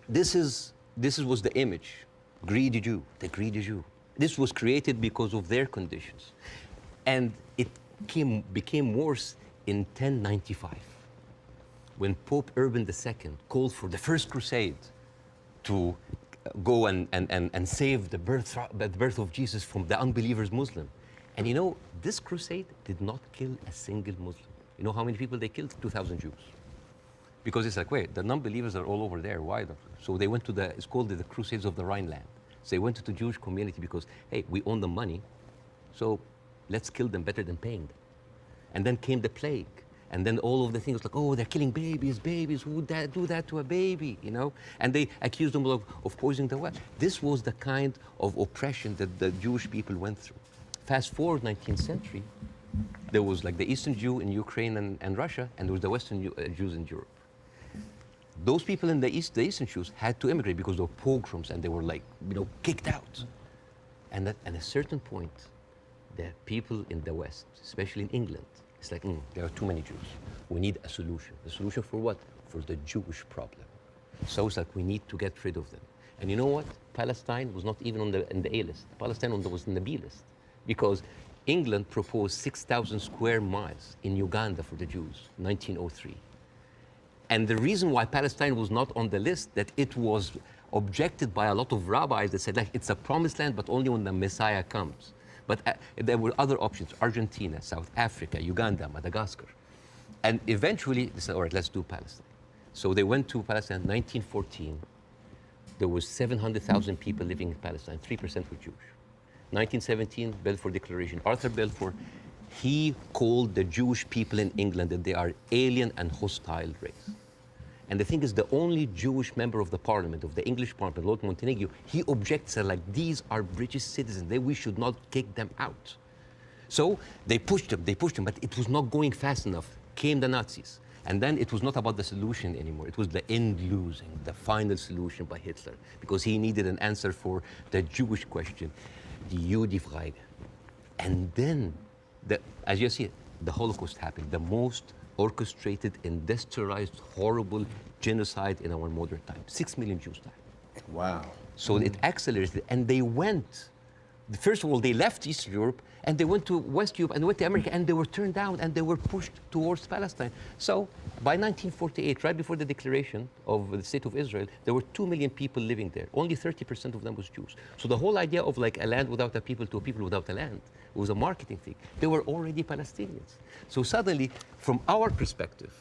this was the image. Greedy Jew, the greedy Jew. This was created because of their conditions, and it became worse in 1095, when Pope Urban II called for the first crusade to go and save the birth of Jesus from the unbelievers Muslim. And this crusade did not kill a single Muslim. You know how many people they killed? 2,000 Jews. Because it's like, wait, the non-believers are all over there. Why not? So they went to it's called the Crusades of the Rhineland. So they went to the Jewish community because, hey, we own the money, so let's kill them better than paying them. And then came the plague. And then all of the things like, oh, they're killing babies, who would do that to a baby, And they accused them of poisoning the well. This was the kind of oppression that the Jewish people went through. Fast forward 19th century, there was like the Eastern Jew in Ukraine and Russia, and there was the Western Jews in Europe. Those people in the Eastern Jews had to immigrate because of pogroms, and they were like, kicked out. And at a certain point, the people in the West, especially in England, it's like, there are too many Jews. We need a solution. A solution for what? For the Jewish problem. So it's like we need to get rid of them. And you know what? Palestine was not even in the A list. Palestine was in the B list, because England proposed 6,000 square miles in Uganda for the Jews, 1903. And the reason why Palestine was not on the list, that it was objected by a lot of rabbis that said, like, it's a promised land, but only when the Messiah comes. But there were other options: Argentina, South Africa, Uganda, Madagascar. And eventually they said, all right, let's do Palestine. So they went to Palestine in 1914. There was 700,000 people living in Palestine, 3% were Jewish. 1917, Balfour Declaration. Arthur Balfour, he called the Jewish people in England that they are alien and hostile race. And the thing is, the only Jewish member of the parliament, of the English parliament, Lord Montague, he objects, said, like, these are British citizens, we should not kick them out. So they pushed them, but it was not going fast enough. Came the Nazis. And then it was not about the solution anymore. It was the end losing, the final solution by Hitler, because he needed an answer for the Jewish question, the Judefrage. And then, as you see, the Holocaust happened, the most orchestrated, industrialized, horrible genocide in our modern time. 6 million Jews died. Wow. So it accelerated, and they went. First of all, they left Eastern Europe, and they went to West Europe, and they went to America, and they were turned down, and they were pushed towards Palestine. So by 1948, right before the declaration of the State of Israel, there were 2 million people living there. Only 30% of them was Jews. So the whole idea of like a land without a people to a people without a land, it was a marketing thing. They were already Palestinians. So suddenly, from our perspective,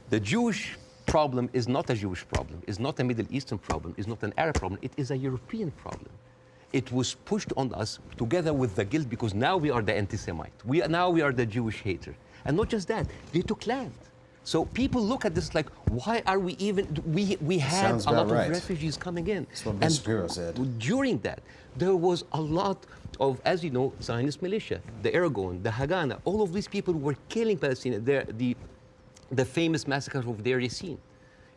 the Jewish problem is not a Jewish problem, is not a Middle Eastern problem, is not an Arab problem, it is a European problem. It was pushed on us together with the guilt, because now we are the anti-Semite. Now we are the Jewish hater. And not just that, they took land. So people look at this like, why are we even, we had a lot of refugees coming in. That's what Ben Shapiro said. During that, there was a lot of, as you know, Zionist militia, the Aragon, the Haganah, all of these people were killing Palestinians. The famous massacre of Deir Yassin.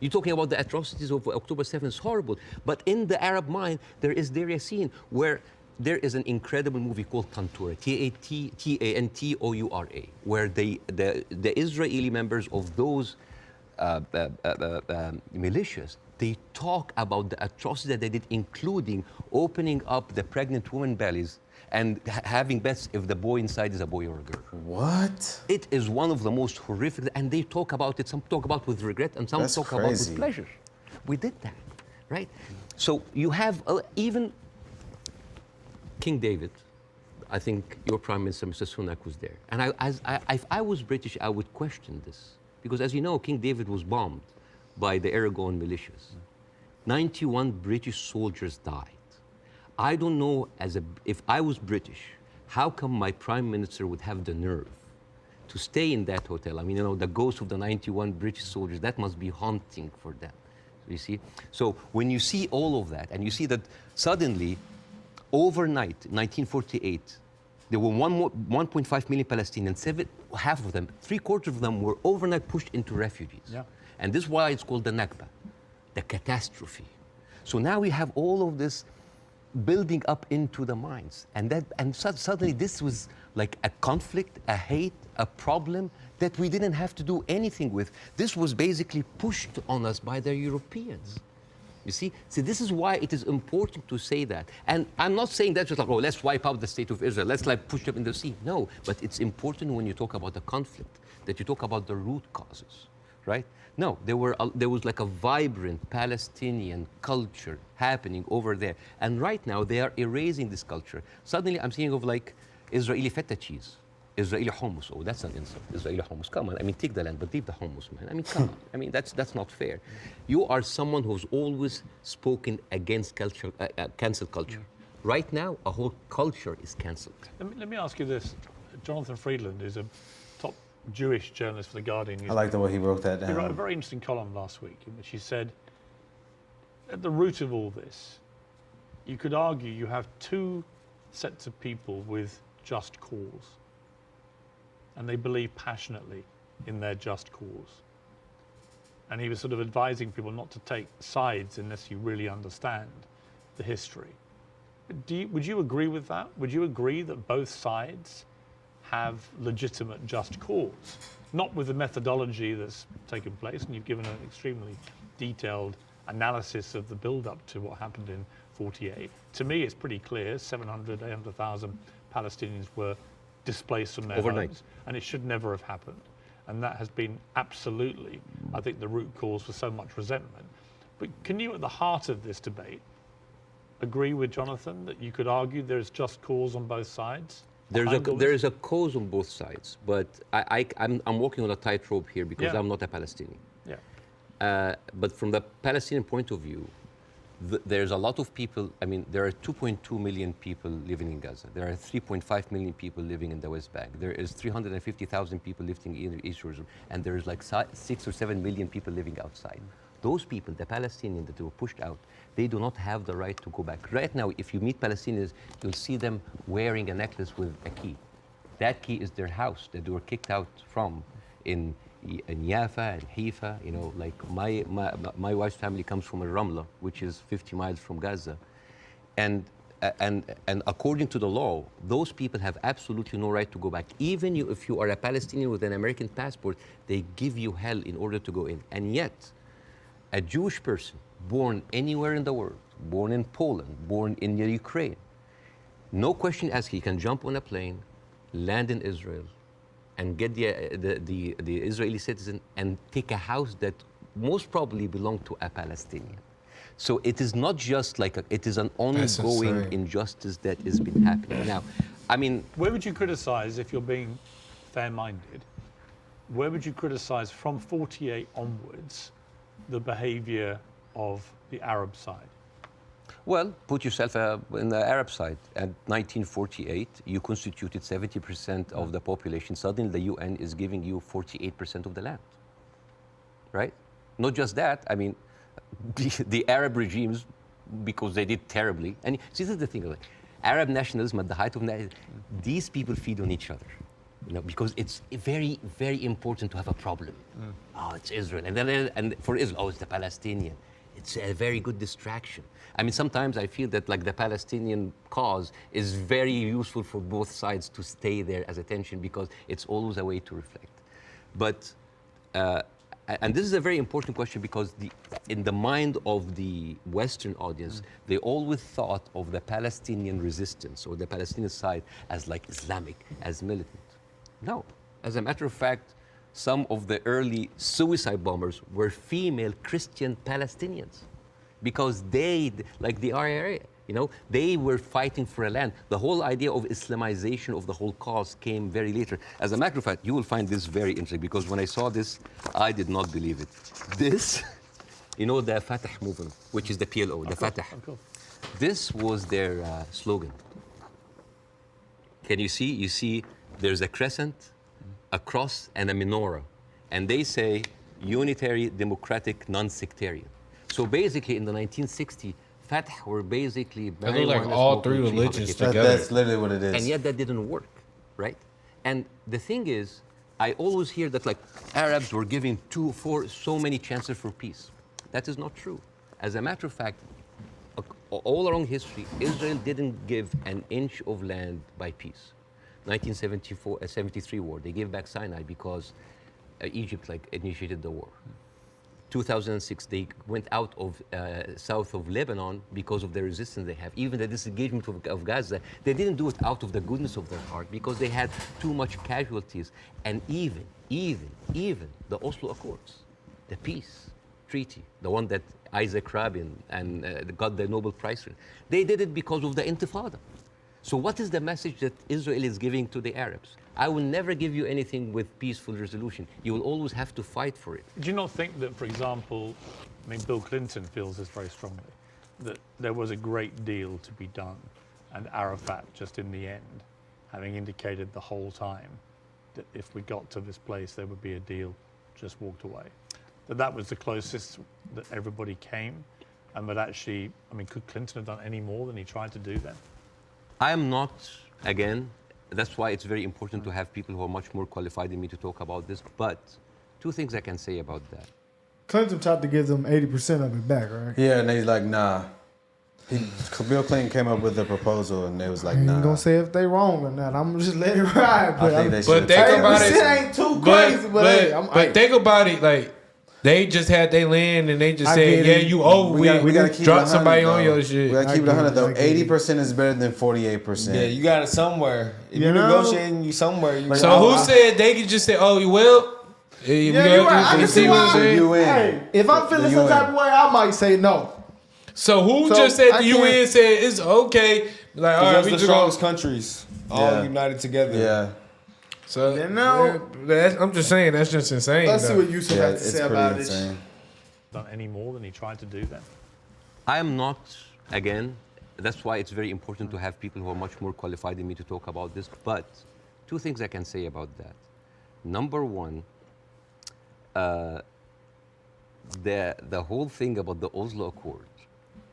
You're talking about the atrocities of October 7th, it's horrible. But in the Arab mind, there is Deir Yassin, where there is an incredible movie called Tantoura, Tantoura, where the Israeli members of those militias, they talk about the atrocities that they did, including opening up the pregnant women's bellies and having bets if the boy inside is a boy or a girl. What? It is one of the most horrific, and they talk about it, some talk about with regret, and some talk about with pleasure. We did that, right? So you have even King David. I think your Prime Minister, Mr. Sunak, was there. And if I was British, I would question this. Because as you know, King David was bombed by the Aragon militias. 91 British soldiers died. I don't know, if I was British, how come my Prime Minister would have the nerve to stay in that hotel? I mean, the ghost of the 91 British soldiers, that must be haunting for them, you see? So when you see all of that, and you see that suddenly, overnight, 1948, there were 1.5 million Palestinians, half of them, 3/4 of them were overnight pushed into refugees. Yeah. And this is why it's called the Nakba, the catastrophe. So now we have all of this building up into the minds. And suddenly this was like a conflict, a hate, a problem that we didn't have to do anything with. This was basically pushed on us by the Europeans. You see? So this is why it is important to say that. And I'm not saying that just like, oh, let's wipe out the state of Israel. Let's like push them in the sea. No, but it's important when you talk about the conflict that you talk about the root causes, right? No, there was like a vibrant Palestinian culture happening over there. And right now they are erasing this culture. Suddenly I'm thinking of like Israeli feta cheese. Israeli hummus. Oh, that's an insult. Israeli hummus. Come on. I mean, take the land, but leave the hummus, man. I mean, come on. I mean, that's not fair. You are someone who's always spoken against culture, cancel culture. Right now, a whole culture is cancelled. Let me ask you this. Jonathan Friedland is a top Jewish journalist for The Guardian. I like the way he broke that down. He wrote a very interesting column last week in which he said, at the root of all this, you could argue you have two sets of people with just cause. And they believe passionately in their just cause. And he was sort of advising people not to take sides unless you really understand the history. Would you agree with that? Would you agree that both sides have legitimate just cause? Not with the methodology that's taken place, and you've given an extremely detailed analysis of the build-up to what happened in 48. To me, it's pretty clear, 700, 800,000 Palestinians were displaced from their homes, and it should never have happened. And that has been absolutely, I think, the root cause for so much resentment. But can you, at the heart of this debate, agree with Jonathan that you could argue there's just cause on both sides? There is a cause on both sides, but I'm walking on a tightrope here because I'm not a Palestinian. Yeah. But from the Palestinian point of view, there's a lot of people. I mean, there are 2.2 million people living in Gaza. There are 3.5 million people living in the West Bank. There is 350,000 people living in East Jerusalem, and there is like 6 or 7 million people living outside. Those people, the Palestinians that were pushed out, they do not have the right to go back. Right now, if you meet Palestinians, you'll see them wearing a necklace with a key. That key is their house that they were kicked out from in Yafa and Haifa. You know, like my wife's family comes from Ramla, which is 50 miles from Gaza. And according to the law, those people have absolutely no right to go back. Even if you are a Palestinian with an American passport, they give you hell in order to go in. And yet, a Jewish person born anywhere in the world, born in Poland, born in Ukraine, no question asked, he can jump on a plane, land in Israel, and get the Israeli citizen and take a house that most probably belonged to a Palestinian. So it is not just like it is an ongoing injustice that has been happening. Now, I mean, where would you criticize, if you're being fair-minded, where would you criticize from 48 onwards the behavior of the Arab side? Well, put yourself in the Arab side. At 1948, you constituted 70% of the population. Suddenly, the UN is giving you 48% of the land, right? Not just that. I mean, the Arab regimes, because they did terribly. And see, this is the thing. Like, Arab nationalism at the height of these people feed on each other. You know, because it's very, very important to have a problem. Oh, it's Israel, and for Israel, oh, it's the Palestinian. It's a very good distraction. I mean, sometimes I feel that like the Palestinian cause is very useful for both sides to stay there as attention because it's always a way to reflect. But, and this is a very important question because in the mind of the Western audience, they always thought of the Palestinian resistance or the Palestinian side as like Islamic, as militant. No, as a matter of fact, some of the early suicide bombers were female Christian Palestinians because they, like the RIA, you know, they were fighting for a land. The whole idea of Islamization of the whole cause came very later. As a matter of fact, you will find this very interesting because when I saw this, I did not believe it. This, you know, the Fatah movement, which is the PLO, the Fatah. This was their slogan. Can you see? You see there's a crescent, a cross, and a menorah. And they say unitary, democratic, non-sectarian. So basically in the 1960s, Fatah were basically they look like all three religions together. That's literally what it is. And yet that didn't work, right? And the thing is, I always hear that like Arabs were giving so many chances for peace. That is not true. As a matter of fact, all along history, Israel didn't give an inch of land by peace. 73 war, they gave back Sinai because Egypt initiated the war. 2006, they went out of south of Lebanon because of the resistance they have. Even the disengagement of Gaza, they didn't do it out of the goodness of their heart because they had too much casualties. And even the Oslo Accords, the peace treaty, the one that Isaac Rabin and got the Nobel Prize for, they did it because of the Intifada. So what is the message that Israel is giving to the Arabs? I will never give you anything with peaceful resolution. You will always have to fight for it. Do you not think that, for example, I mean, Bill Clinton feels this very strongly, that there was a great deal to be done, and Arafat, just in the end, having indicated the whole time that if we got to this place, there would be a deal, just walked away. That was the closest that everybody came, and that actually, I mean, could Clinton have done any more than he tried to do then? I am not, again, that's why it's very important to have people who are much more qualified than me to talk about this. But two things I can say about that. Clinton tried to give them 80% of it back, right? Yeah, and he's like, nah. Bill Clinton came up with the proposal, and they was like, I ain't nah. gonna say if they wrong or not. I'm gonna just let it ride. I think they should. But think about it. Ain't too crazy, but think about it, like they just had their land and they just I said, get yeah, it. you over We with. gotta keep Drop it 100, somebody on though. your shit. We gotta keep it 100 though. I get it. 80% is better than 48%. Yeah, you got it somewhere. If You you're know? negotiating, you somewhere. You So who said they could just say, oh, you will? Yeah, you're right. I can see what I'm why. saying? UN. Hey, if I'm feeling some UN. type of way, I might say no. So who So, just said I the UN can't- said it's okay? Like, all right, Those we the just strongest go. countries, all Yeah. united together. Yeah. So You know? I'm just saying that's just insane. Let's see though. what Youssef Yeah, has to it's say pretty about it. insane. Done any more than he tried to do then? I am not, again, that's why it's very important to have people who are much more qualified than me to talk about this. But two things I can say about that. Number one, the whole thing about the Oslo Accord,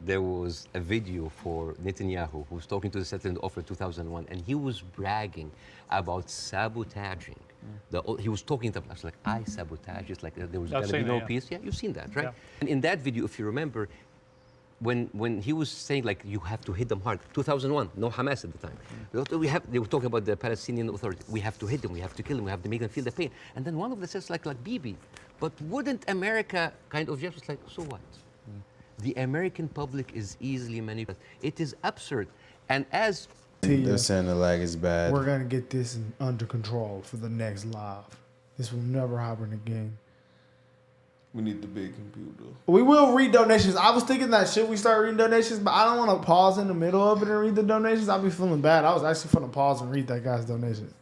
there was a video for Netanyahu who was talking to the settlement offer 2001, and he was bragging about sabotaging. He was talking to us like, I sabotage. It's like there was going to be no peace. Yeah, you've seen that, right? Yeah. And in that video, if you remember, when he was saying like you have to hit them hard, 2001, no Hamas at the time. They were talking about the Palestinian Authority. We have to hit them, we have to kill them, we have to make them feel the pain. And then one of them says like Bibi, but wouldn't America kind of just like, so what? The American public is easily manipulated. It is absurd. And as They're saying the lag is bad. We're gonna get this under control for the next live. This will never happen again. We need the big computer. We will read donations. I was thinking that should we start reading donations, but I don't want to pause in the middle of it and read the donations. I'll be feeling bad. I was actually going to pause and read that guy's donations.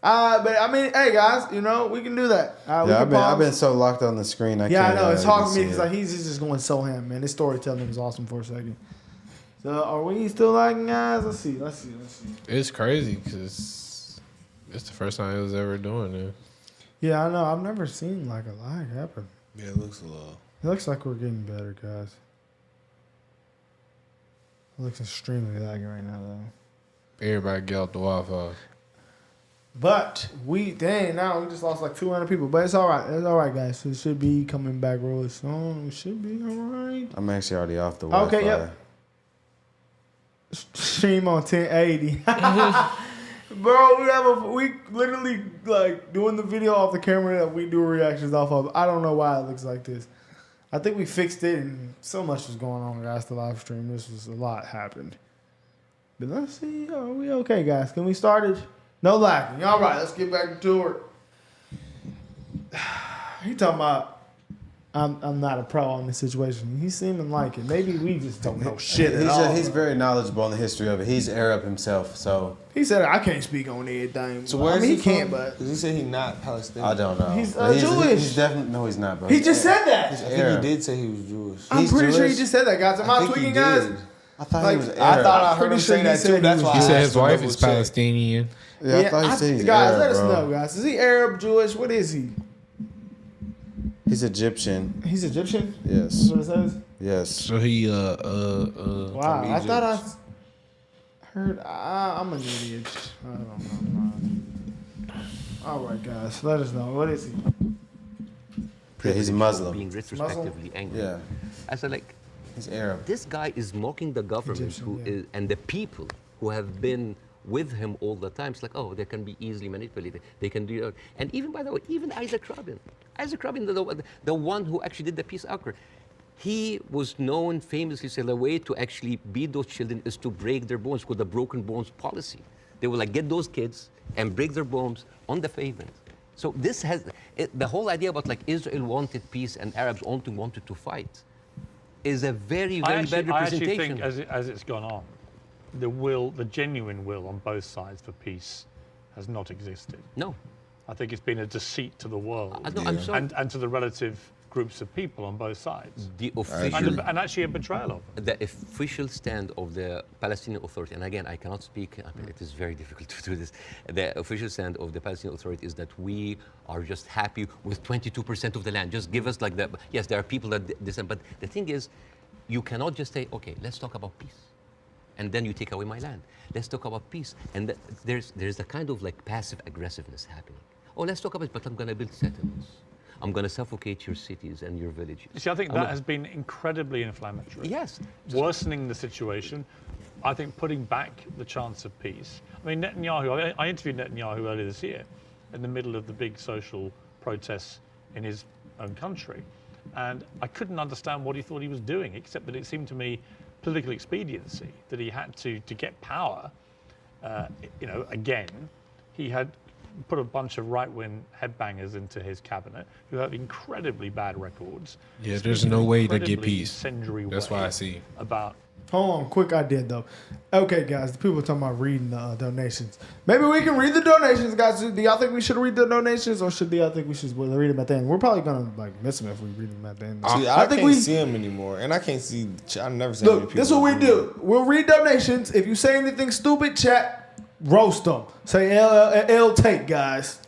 But I mean, hey guys, you know we can do that. Yeah, I've been so locked on the screen. I Yeah, can't, I know it's hard for me see because it. like he's just going so ham, man. His storytelling was awesome for a second. So are we still lagging, guys? Let's see. It's crazy because it's the first time it was ever doing it. Yeah, I know. I've never seen like a lag happen. Yeah, it looks a little. It looks like we're getting better, guys. It looks extremely laggy right now, though. Everybody get off the Wi-Fi. But now we just lost like 200 people. But it's all right. It's all right, guys. It should be coming back really soon. It should be all right. I'm actually already off the Wi-Fi. Okay, yep. Stream on 1080. Bro, we literally like doing the video off the camera that we do reactions off of. I don't know why it looks like this. I think we fixed it and so much was going on, guys, the live stream. This was a lot happened. But let's see. Are we okay, guys? Can we start it? No lagging. All right, let's get back to it. He talking about I'm not a pro on this situation. He's seeming like it. Maybe we just don't know shit at all. He's very knowledgeable on the history of it. He's Arab himself, so He said I can't speak on anything. So where I mean, is he from? can't, but Because he said he's not Palestinian. I don't know. He's, But Jewish. He's definitely no, he's not, bro. he just said that. I think Arab. he did say he was Jewish. I'm He's pretty sure he Jewish? just said that, guys. Am I think he tweaking, did. guys? I thought Like, he was I Arab. thought I I'm heard pretty him sure say he that said too. he That's was why He I said asked his to wife double is check. Palestinian. Yeah, I thought he said he's guys, Arab, let us bro. know, guys. Is he Arab, Jewish? What is he? He's Egyptian. He's Egyptian? Yes. That's what it says? Yes. So he Wow, From I thought I Egypt. heard. I'm an idiot. I don't know. All right, guys, let us know. What is he? Yeah, he's Muslim. being retrospectively angry. Yeah. I said, like, He's Arab. This guy is mocking the government Egyptian, and the people who have been with him all the time. It's like, oh, they can be easily manipulated. They can do it. And even, by the way, even Isaac Rabin, the one who actually did the peace accord, he was known famously, say, the way to actually beat those children is to break their bones, called the broken bones policy. They will like get those kids and break their bones on the pavement. So this has, the whole idea about like Israel wanted peace and Arabs only wanted to fight is a very, very bad representation. I actually think as it's gone on, the genuine will on both sides for peace has not existed. No. I think it's been a deceit to the world No, I'm sorry. and to the relative groups of people on both sides. The official, And actually a betrayal of them. the official stand of the Palestinian Authority, and again, I cannot speak, I mean, it is very difficult to do this. The official stand of the Palestinian Authority is that we are just happy with 22% of the land. Just give us like that. Yes, there are people that dissent, but the thing is, you cannot just say, okay, let's talk about peace. And then you take away my land. Let's talk about peace. And there's a kind of like passive aggressiveness happening. Oh, let's talk about it, but I'm going to build settlements. I'm going to suffocate your cities and your villages. You see, I think that has been incredibly inflammatory. Yes. Worsening the situation. I think putting back the chance of peace. I mean, Netanyahu, I interviewed Netanyahu earlier this year in the middle of the big social protests in his own country. And I couldn't understand what he thought he was doing, except that it seemed to me political expediency, that he had to get power. Again, he had put a bunch of right-wing headbangers into his cabinet who have incredibly bad records. Yeah, there's no way to get Incredibly peace. incendiary That's way why I see. about. Hold on, quick idea though. Okay, guys, the people talking about reading the donations. Maybe we can read the donations, guys. Do y'all think we should read the donations, or should y'all think we should read them at the end? We're probably gonna like miss them if we read them at the end. See, I think can't see them anymore, and I can't see. I never seen. Look, this is what we do. We'll read donations. If you say anything stupid, chat, roast them. Say L take, guys.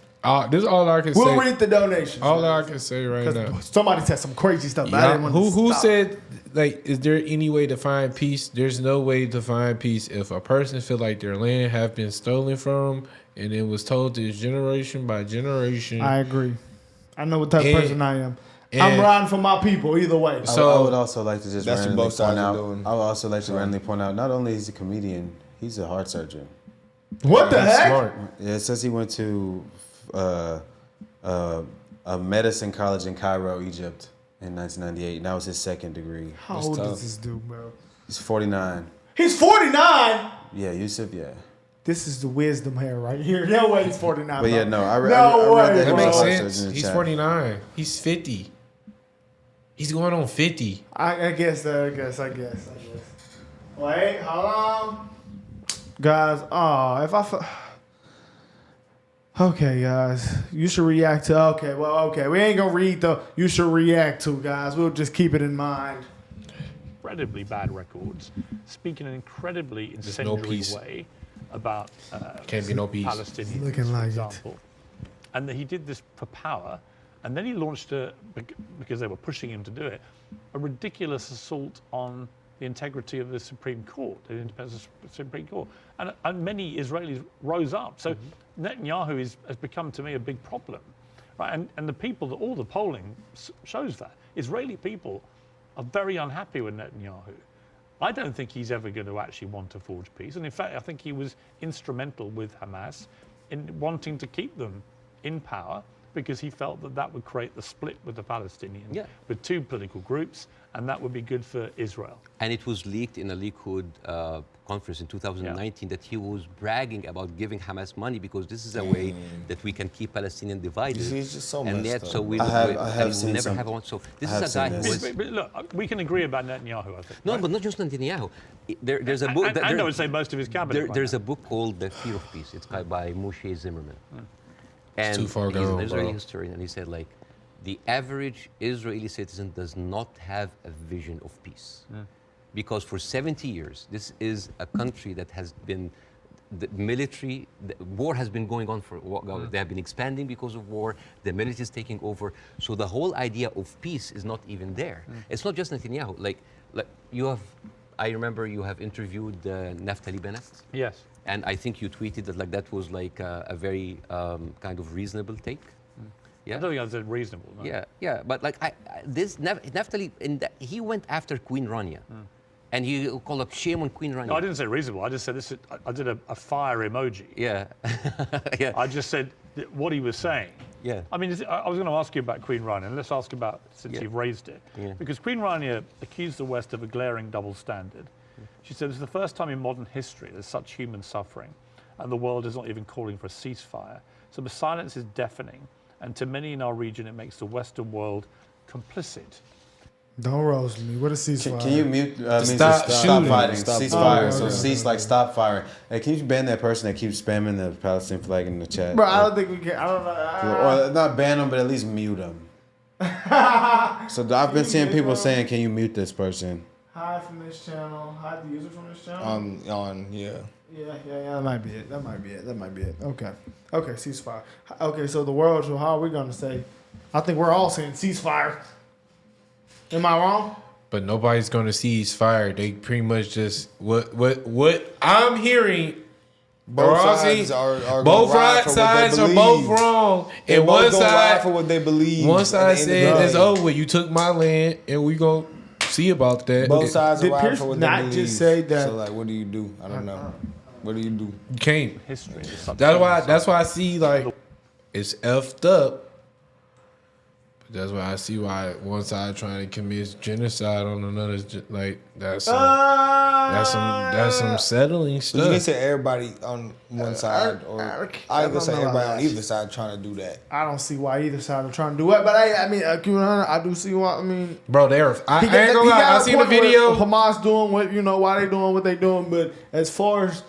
This is all I can say. We'll read the donations. All I can say right now. Somebody said some crazy stuff. But I didn't want to Who stop. said, like, is there any way to find peace? There's no way to find peace if a person feel like their land have been stolen from and it was told to generation by generation. I agree. I know what type of person I am. I'm riding for my people either way. So I would also like to just That's what randomly both sides point are out. doing. I would also like to randomly point out. Not only is he a comedian, he's a heart surgeon. What the heck? Smart. Yeah, it says he went to a medicine college in Cairo, Egypt, in 1998. And that was his second degree. How old is this dude, bro? He's 49. He's 49. Yeah, Youssef. Yeah. This is the wisdom hair right here. No way he's 49. But yeah, bro. no, I read way, that. That makes bro. sense. He's 49. He's 50. He's going on 50. I guess. Wait, hold on. Guys, okay, guys. You should react to... Okay. We ain't gonna read the... You should react to, guys. We'll just keep it in mind. Incredibly bad records, speak in an incredibly incendiary way about Can't be no peace. Palestinians, Looking for like it. example. And that he did this for power, and then he launched because they were pushing him to do it, a ridiculous assault on the integrity of the Supreme Court, the independence of the Supreme Court. And many Israelis rose up. So Netanyahu has become, to me, a big problem. Right? And the people, all the polling shows that. Israeli people are very unhappy with Netanyahu. I don't think he's ever going to actually want to forge peace. And in fact, I think he was instrumental with Hamas in wanting to keep them in power because he felt that that would create the split with the Palestinians, with two political groups, and that would be good for Israel. And it was leaked in a Likud conference in 2019 that he was bragging about giving Hamas money because this is a way that we can keep Palestinians divided. It's just so and messed yet, up. so we I have seen never some- have one. So this I is a have guy seen who this. is. But look, we can agree about Netanyahu, I think. No, right? but not just Netanyahu. There's a book. And I would say most of his cabinet. There's a book called The Fear of Peace. It's by Moshe Zimmerman. And too far he's gone, an Israeli bro. historian, and he said, like, the average Israeli citizen does not have a vision of peace. Because for 70 years, this is a country that has been, the war has been going on for, they have been expanding because of war, the military is taking over. So the whole idea of peace is not even there. It's not just Netanyahu. Like you have, I remember you have interviewed Naftali Bennett. Yes. And I think you tweeted that that was like a very kind of reasonable take. Yeah. I don't think I said reasonable. No. Yeah. But like Naftali, he went after Queen Rania, and he called up shame on Queen Rania. No, I didn't say reasonable. I just said this. I did a fire emoji. Yeah. Yeah. I just said what he was saying. Yeah. I mean, I was going to ask you about Queen Rania, and let's ask about, since you've raised it. Yeah. Because Queen Rania accused the West of a glaring double standard. She said, it's the first time in modern history there's such human suffering, and the world is not even calling for a ceasefire. So the silence is deafening, and to many in our region, it makes the Western world complicit. Don't roast me. What a ceasefire? Can you mute? Stop shooting. Fighting. Stop Cease fighting. fire. So cease like stop firing. Hey, can you ban that person that keeps spamming the Palestinian flag in the chat? Bro, I don't think we can. I don't know. Or not ban them, but at least mute them. So I've been seeing people saying, "Can you mute this person?" Hide from this channel. Hide the user from this channel. Yeah. Yeah. That might be it. Okay, ceasefire. Okay, so the world. So how are we gonna say? I think we're all saying ceasefire. Am I wrong? But nobody's gonna cease fire. They pretty much just what I'm hearing. Both sides are both ride for what they sides are believe. both wrong, They and both one gonna ride side for what they believe. one at side the end of said the it's day. over. You took my land, and we gonna see about that. Both sides Did are ride Piers for what not they believe. just say that- So like, what do you do? I don't know. What do you do? You can't. History is such That's why I see like it's effed up. But that's why I see why one side trying to commit genocide on another. Like that's some settling So you can stuff. say everybody on one side, or I ain't gonna say everybody on either side trying to do that. I don't see why either side are trying to do it, but I mean, I do see why. I mean, Bro, I ain't gonna he lie. got I a seen the point where video. Hamas doing why they doing what they doing, but as far as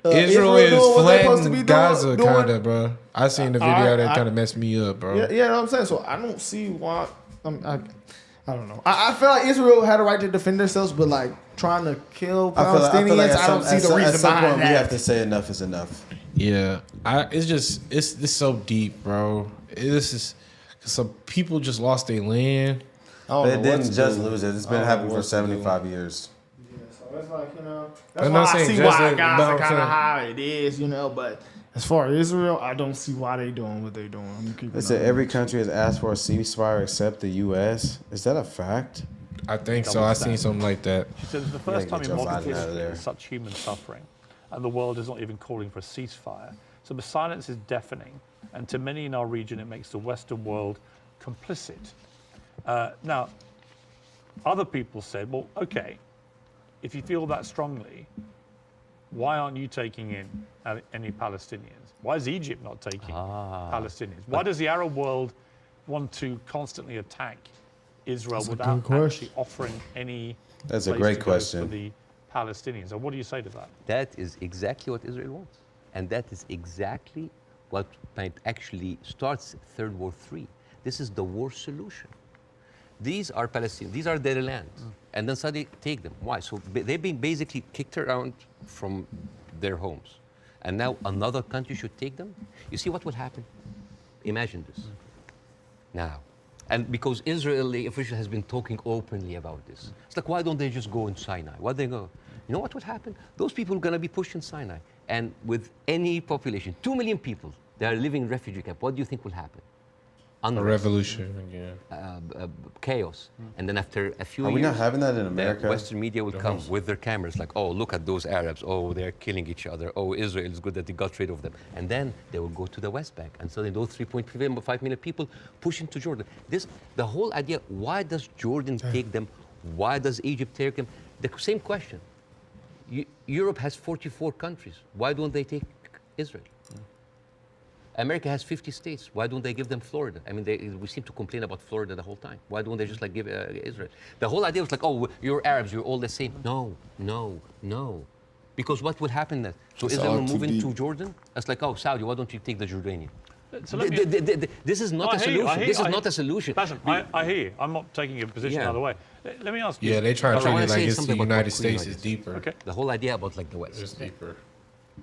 Israel doing what they is supposed to be flattening Gaza, doing, kind of, bro. I seen the video that kind of messed me up, bro. Yeah, you know what I'm saying. So I don't see why. I don't know. I feel like Israel had a right to defend themselves, but like trying to kill Palestinians, I don't see the reason at some point behind we have that. to say enough is enough. Yeah, it's so deep, bro. This is some people just lost their land. I don't But it know what didn't to just do. lose it. It's I been don't happening know for what to 75 years. Yeah, so it's like, that's I'm why not I saying see just why like- Gaza but I'm kind of saying- how it is, but as far as Israel, I don't see why they doing what they doing. I'm gonna keep They it said on. every country has asked for a ceasefire except the U.S. Is that a fact? I think so. I seen something like that. She said it's the first gotta time get in Joe modern Biden out of history there. there's such human suffering, and the world is not even calling for a ceasefire. So the silence is deafening, and to many in our region, it makes the Western world complicit. Now, other people said, well, okay, if you feel that strongly, why aren't you taking in any Palestinians? Why is Egypt not taking Palestinians? Why does the Arab world want to constantly attack Israel without actually offering any That's a place great to go question. for the Palestinians? And what do you say to that? That is exactly what Israel wants. And that is exactly what might actually starts Third War III. This is the war solution. These are Palestinians. These are their lands. And then suddenly take them. Why? So they've been basically kicked around from their homes. And now another country should take them? You see what will happen? Imagine this. Now. And because Israeli official has been talking openly about this. It's like, why don't they just go in Sinai? Why they go? You know what would happen? Those people are going to be pushed in Sinai. And with any population, 2 million people, they are living in refugee camp. What do you think will happen? A Unrest, revolution again. chaos. And then after a few Are years, we not having that in the America? Western media will come with their cameras like, oh, look at those Arabs. Oh, they're killing each other. Oh, Israel is good that they got rid of them. And then they will go to the West Bank. And suddenly those 3.5 million people push into Jordan. The whole idea, why does Jordan take them? Why does Egypt take them? The same question. Europe has 44 countries. Why don't they take Israel? America has 50 states. Why don't they give them Florida? I mean, we seem to complain about Florida the whole time. Why don't they just like give Israel? The whole idea was like, oh, you're Arabs, you're all the same. No. Because what will happen then? So It's Israel all will too move into deep. Jordan? That's like, oh, Saudi, why don't you take the Jordanian? So let me, This is not I a hear you, I solution. hear This you, is I not hear- a solution. Bassem, I hear you. I'm not taking a position Yeah. either way. Let me ask you. Yeah, they try to I treat wanna it like say it's the something about United what Queen States Mother is said. deeper. Okay. The whole idea about like the West. It's deeper.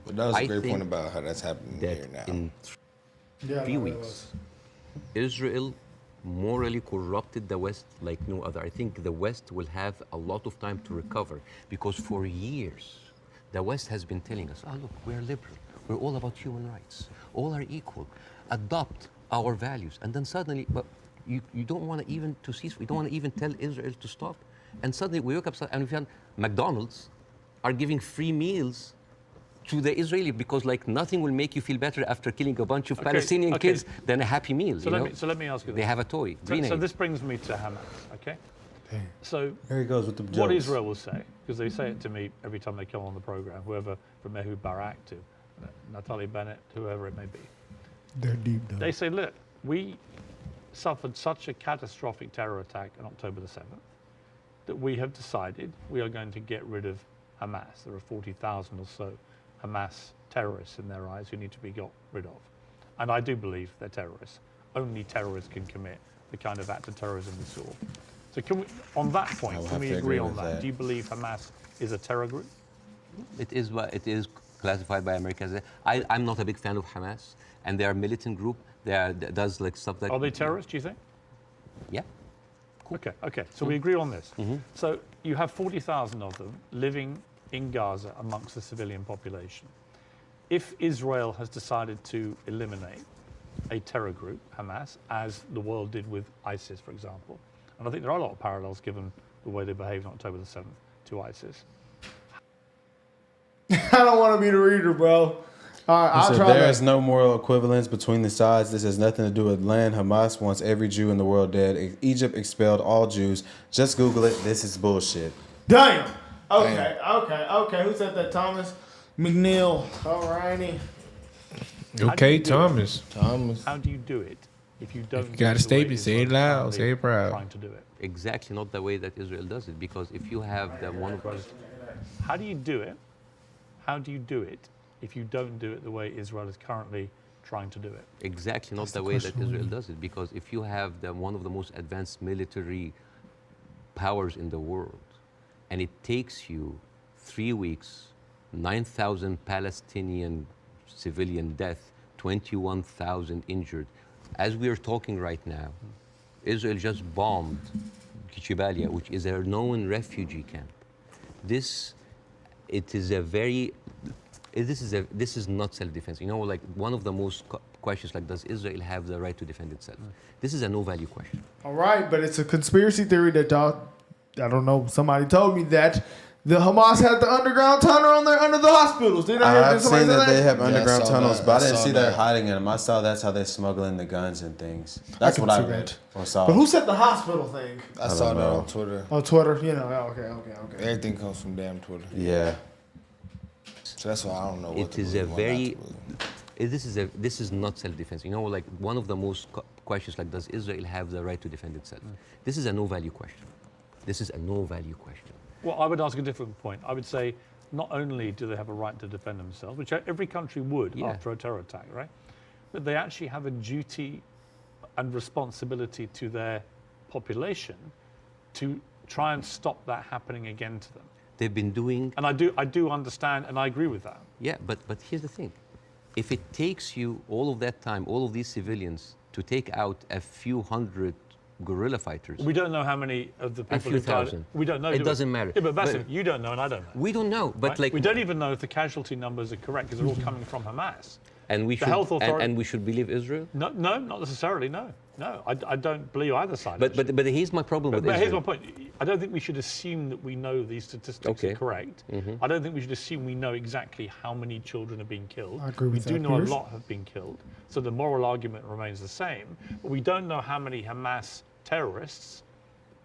But that was a I great think point about how that's happening that here now. in Yeah, few no, it weeks, was. Israel morally corrupted the West like no other. I think the West will have a lot of time to recover because for years, the West has been telling us, oh, look, we're liberal. We're all about human rights. All are equal. Adopt our values. And then suddenly, but you don't want to even to cease. We don't want to even tell Israel to stop. And suddenly we woke up and we found McDonald's are giving free meals to the Israeli because like nothing will make you feel better after killing a bunch of Palestinian kids than a Happy Meal. So let me ask you this. They have a toy. So this brings me to Hamas, okay? Damn. So There he goes with the jokes. what Israel will say, because they say it to me every time they come on the program, whoever from Ehud Barak to Natalie Bennett, whoever it may be. They're deep though. They say, look, we suffered such a catastrophic terror attack on October the 7th that we have decided we are going to get rid of Hamas. There are 40,000 or so Hamas terrorists in their eyes who need to be got rid of. And I do believe they're terrorists. Only terrorists can commit the kind of act of terrorism we saw. So can we, on that point, can we agree on that? Do you believe Hamas is a terror group? It is classified by America as I'm not a big fan of Hamas, and they are a militant group. That does like stuff like. Are they terrorists, do you think? Yeah. Okay. So we agree on this. So you have 40,000 of them living in Gaza amongst the civilian population. If Israel has decided to eliminate a terror group, Hamas, as the world did with ISIS, for example, and I think there are a lot of parallels given the way they behaved on October the 7th to ISIS. I don't want to be the reader, bro. All right, I'll try There that. is no moral equivalence between the sides. This has nothing to do with land. Hamas wants every Jew in the world dead. Egypt expelled all Jews. Just Google it. This is bullshit. Damn. Okay. Who said that? Thomas McNeil. All righty. Okay, Thomas. How do you do it if you don't? You got a statement. Say it loud. Say it proud. Trying to do it. Exactly not the way that Israel does it, because if you have the one of those. How do you do it? How do you do it if you don't do it the way Israel is currently trying to do it? Exactly not the way that Israel does it, because if you have one of the most advanced military powers in the world, and it takes you 3 weeks, 9,000 Palestinian civilian death, 21,000 injured. As we are talking right now, Israel just bombed Jabalia, which is a known refugee camp. This is not self-defense. You know, like one of the most questions, like, does Israel have the right to defend itself? This is a no-value question. All right, but it's a conspiracy theory that I don't know. Somebody told me that the Hamas had the underground tunnel under the hospitals. Didn't I hear I've somebody seen say that they have I underground saw tunnels, that. but I I didn't saw see they're that. hiding in them. I saw that's how they smuggle in the guns and things. That's can what I see read that. or saw. But who said the hospital thing? I saw that know. on Twitter. On Twitter, you know. Okay. Everything comes from damn Twitter. Yeah. So that's why I don't know what It to is believe, a what not very. to believe. This is not self-defense. You know, like one of the most questions, like, does Israel have the right to defend itself? This is a no-value question. This is a no-value question. Well, I would ask a different point. I would say not only do they have a right to defend themselves, which every country would after a terror attack, right? But they actually have a duty and responsibility to their population to try and stop that happening again to them. They've been doing. And I do understand, and I agree with that. Yeah, but here's the thing. If it takes you all of that time, all of these civilians, to take out a few hundred guerrilla fighters. We don't know how many of the people few who died. thousand. We don't know. It do we? doesn't matter. Yeah, but Bassem, But- you don't know, and I don't know. We don't know, but right? like we don't even know if the casualty numbers are correct because they're all coming from Hamas. and we the should health authority- and we should believe Israel. No, not necessarily. No, I don't believe either side. But actually. but here's my problem with But here's Israel. my point. I don't think we should assume that we know these statistics Okay. are correct. I don't think we should assume we know exactly how many children are being killed. I agree with we do that, know Piers. a lot have been killed. So the moral argument remains the same. But we don't know how many Hamas terrorists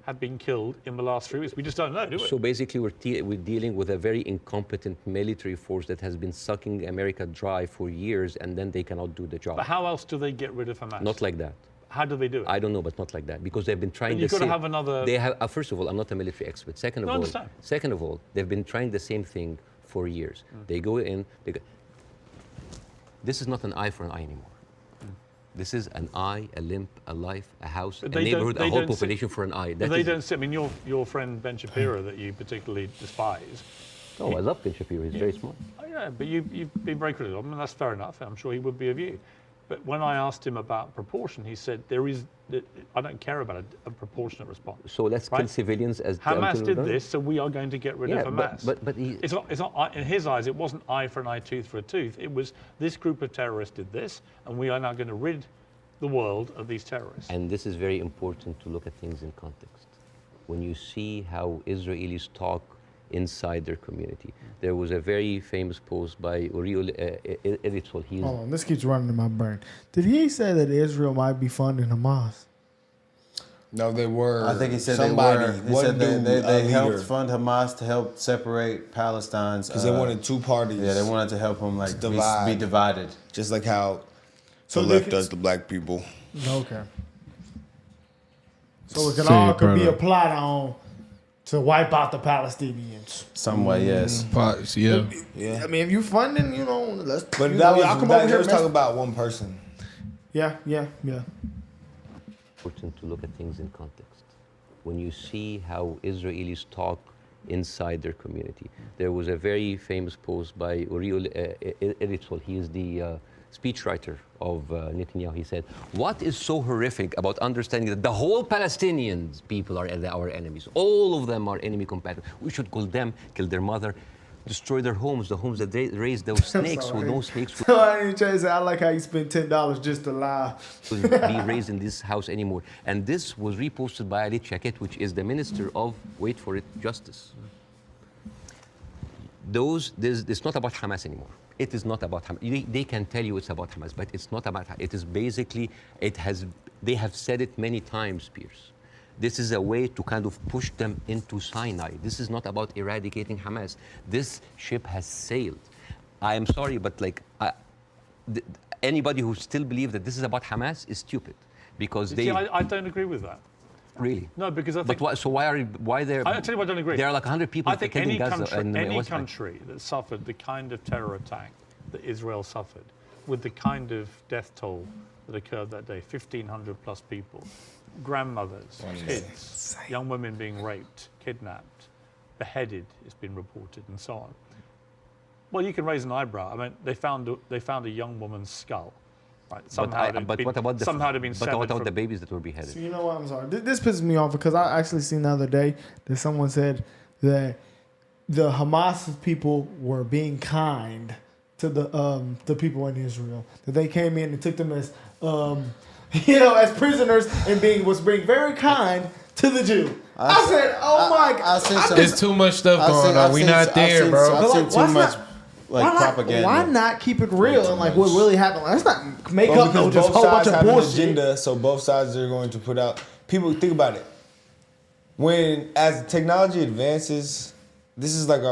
have been killed in the last 3 weeks. We just don't know, do we? So basically, we're dealing with a very incompetent military force that has been sucking America dry for years, and then they cannot do the job. But how else do they get rid of Hamas? Not like that. How do they do it? I don't know, but not like that, because they've been trying. But you've the got to same- have another- They have. First of all, I'm not a military expert. Second of No, I all, understand. they've been trying the same thing for years. They go in. This is not an eye for an eye anymore. This is an eye, a limb, a life, a house, a But they neighborhood, don't- a they whole don't see- population for an eye. But That they is- don't see. I mean, your friend Ben Shapiro that you particularly despise. Oh, I love Ben Shapiro. He's very smart. Oh, yeah, but you've been very critical. I mean, that's fair enough. I'm sure he would be of you. But when I asked him about proportion, he said I don't care about a proportionate response. So let's kill Right. civilians as Hamas until did we're done. this, so we are going to get rid Yeah, of Hamas. but he- it's not in his eyes. It wasn't eye for an eye, tooth for a tooth. It was this group of terrorists did this, and we are now going to rid the world of these terrorists. And this is very important to look at things in context. When you see how Israelis talk inside their community. There was a very famous post by Uriel Eritol. Hold on, this keeps running in my brain. Did he say that Israel might be funding Hamas? No, they were. I think he said somebody, they were. He one said dude, they a helped leader. fund Hamas to help separate Palestine's. Because they wanted two parties. Yeah, they wanted to help them like divide. be divided. Just like how So the they left can- does the black people. Okay. So it can Say all it, could be brother. applied on to wipe out the Palestinians. Some way, yes. Pots, yeah. Yeah. I mean, if you funding, you know, let's. But you that know, was, y'all come that, over they here. was mess- talking about one person. Yeah. Important to look at things in context. When you see how Israelis talk inside their community. There was a very famous post by Uriel Eritol. He is the speechwriter of Netanyahu. He said, "What is so horrific about understanding that the whole Palestinians people are our enemies? All of them are enemy combatants. We should kill them, kill their mother, destroy their homes, the homes that they raised those snakes, who no snakes So I didn't try to say, I like how you spent $10 just to lie. would be raised in this house anymore." And this was reposted by Ali Chaket, which is the Minister of, wait for it, Justice. It's not about Hamas anymore. It is not about Hamas. They can tell you it's about Hamas, but it's not about. It is basically. They have said it many times, Piers. This is a way to kind of push them into Sinai. This is not about eradicating Hamas. This ship has sailed. I am sorry, but anybody who still believes that this is about Hamas is stupid, because You they see, I don't agree with that. really. No, because I think. But why they're? I tell you what I don't agree. There are like 100 people I think killed any in Gaza country, and any West Bank. country that suffered the kind of terror attack that Israel suffered, with the kind of death toll that occurred that day, 1,500 plus people, grandmothers, kids, young women being raped, kidnapped, beheaded, it's been reported, and so on. Well, you can raise an eyebrow. I mean, they found a young woman's skull. Right, But what about the somehow it had been but severed what about from- the babies that were beheaded? So you know what? I'm sorry. This pisses me off because I actually seen the other day that someone said that the Hamas people were being kind to the people in Israel. That they came in and took them as as prisoners and was being very kind to the Jew. I said, "Oh my God!" There's too much stuff going on. We not there, bro. I've seen But, too like, much why propaganda. Why not keep it real and like what really happened? Let's not make Well, up no because just a both whole bunch sides of have an bullshit. agenda, so both sides are going to put out. People think about it. As technology advances, this is like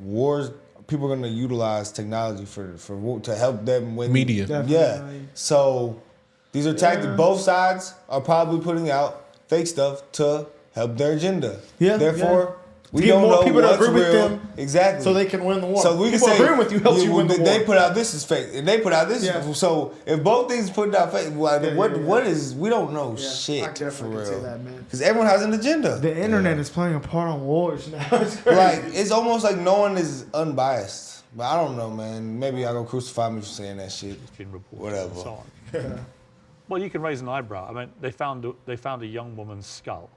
wars. People are going to utilize technology to help them win. Media. Definitely. Yeah. So these are tactics. Both sides are probably putting out fake stuff to help their agenda. Yeah, Therefore, we To get don't more know people to what's agree with real. them Exactly. so they can win the war. So we can People say agreeing with you helps you win the war. They put out this is fake, and they put out this. Yeah. So if both things put out fake, what yeah. is we don't know Yeah, I shit definitely for can see real. that, man. Because everyone has an agenda. The internet is playing a part on wars now. It's crazy. Like it's almost like no one is unbiased. But I don't know, man. Maybe I go crucify me for saying that shit. It's been reported Whatever. and so on. Well, you can raise an eyebrow. I mean, they found a young woman's skull.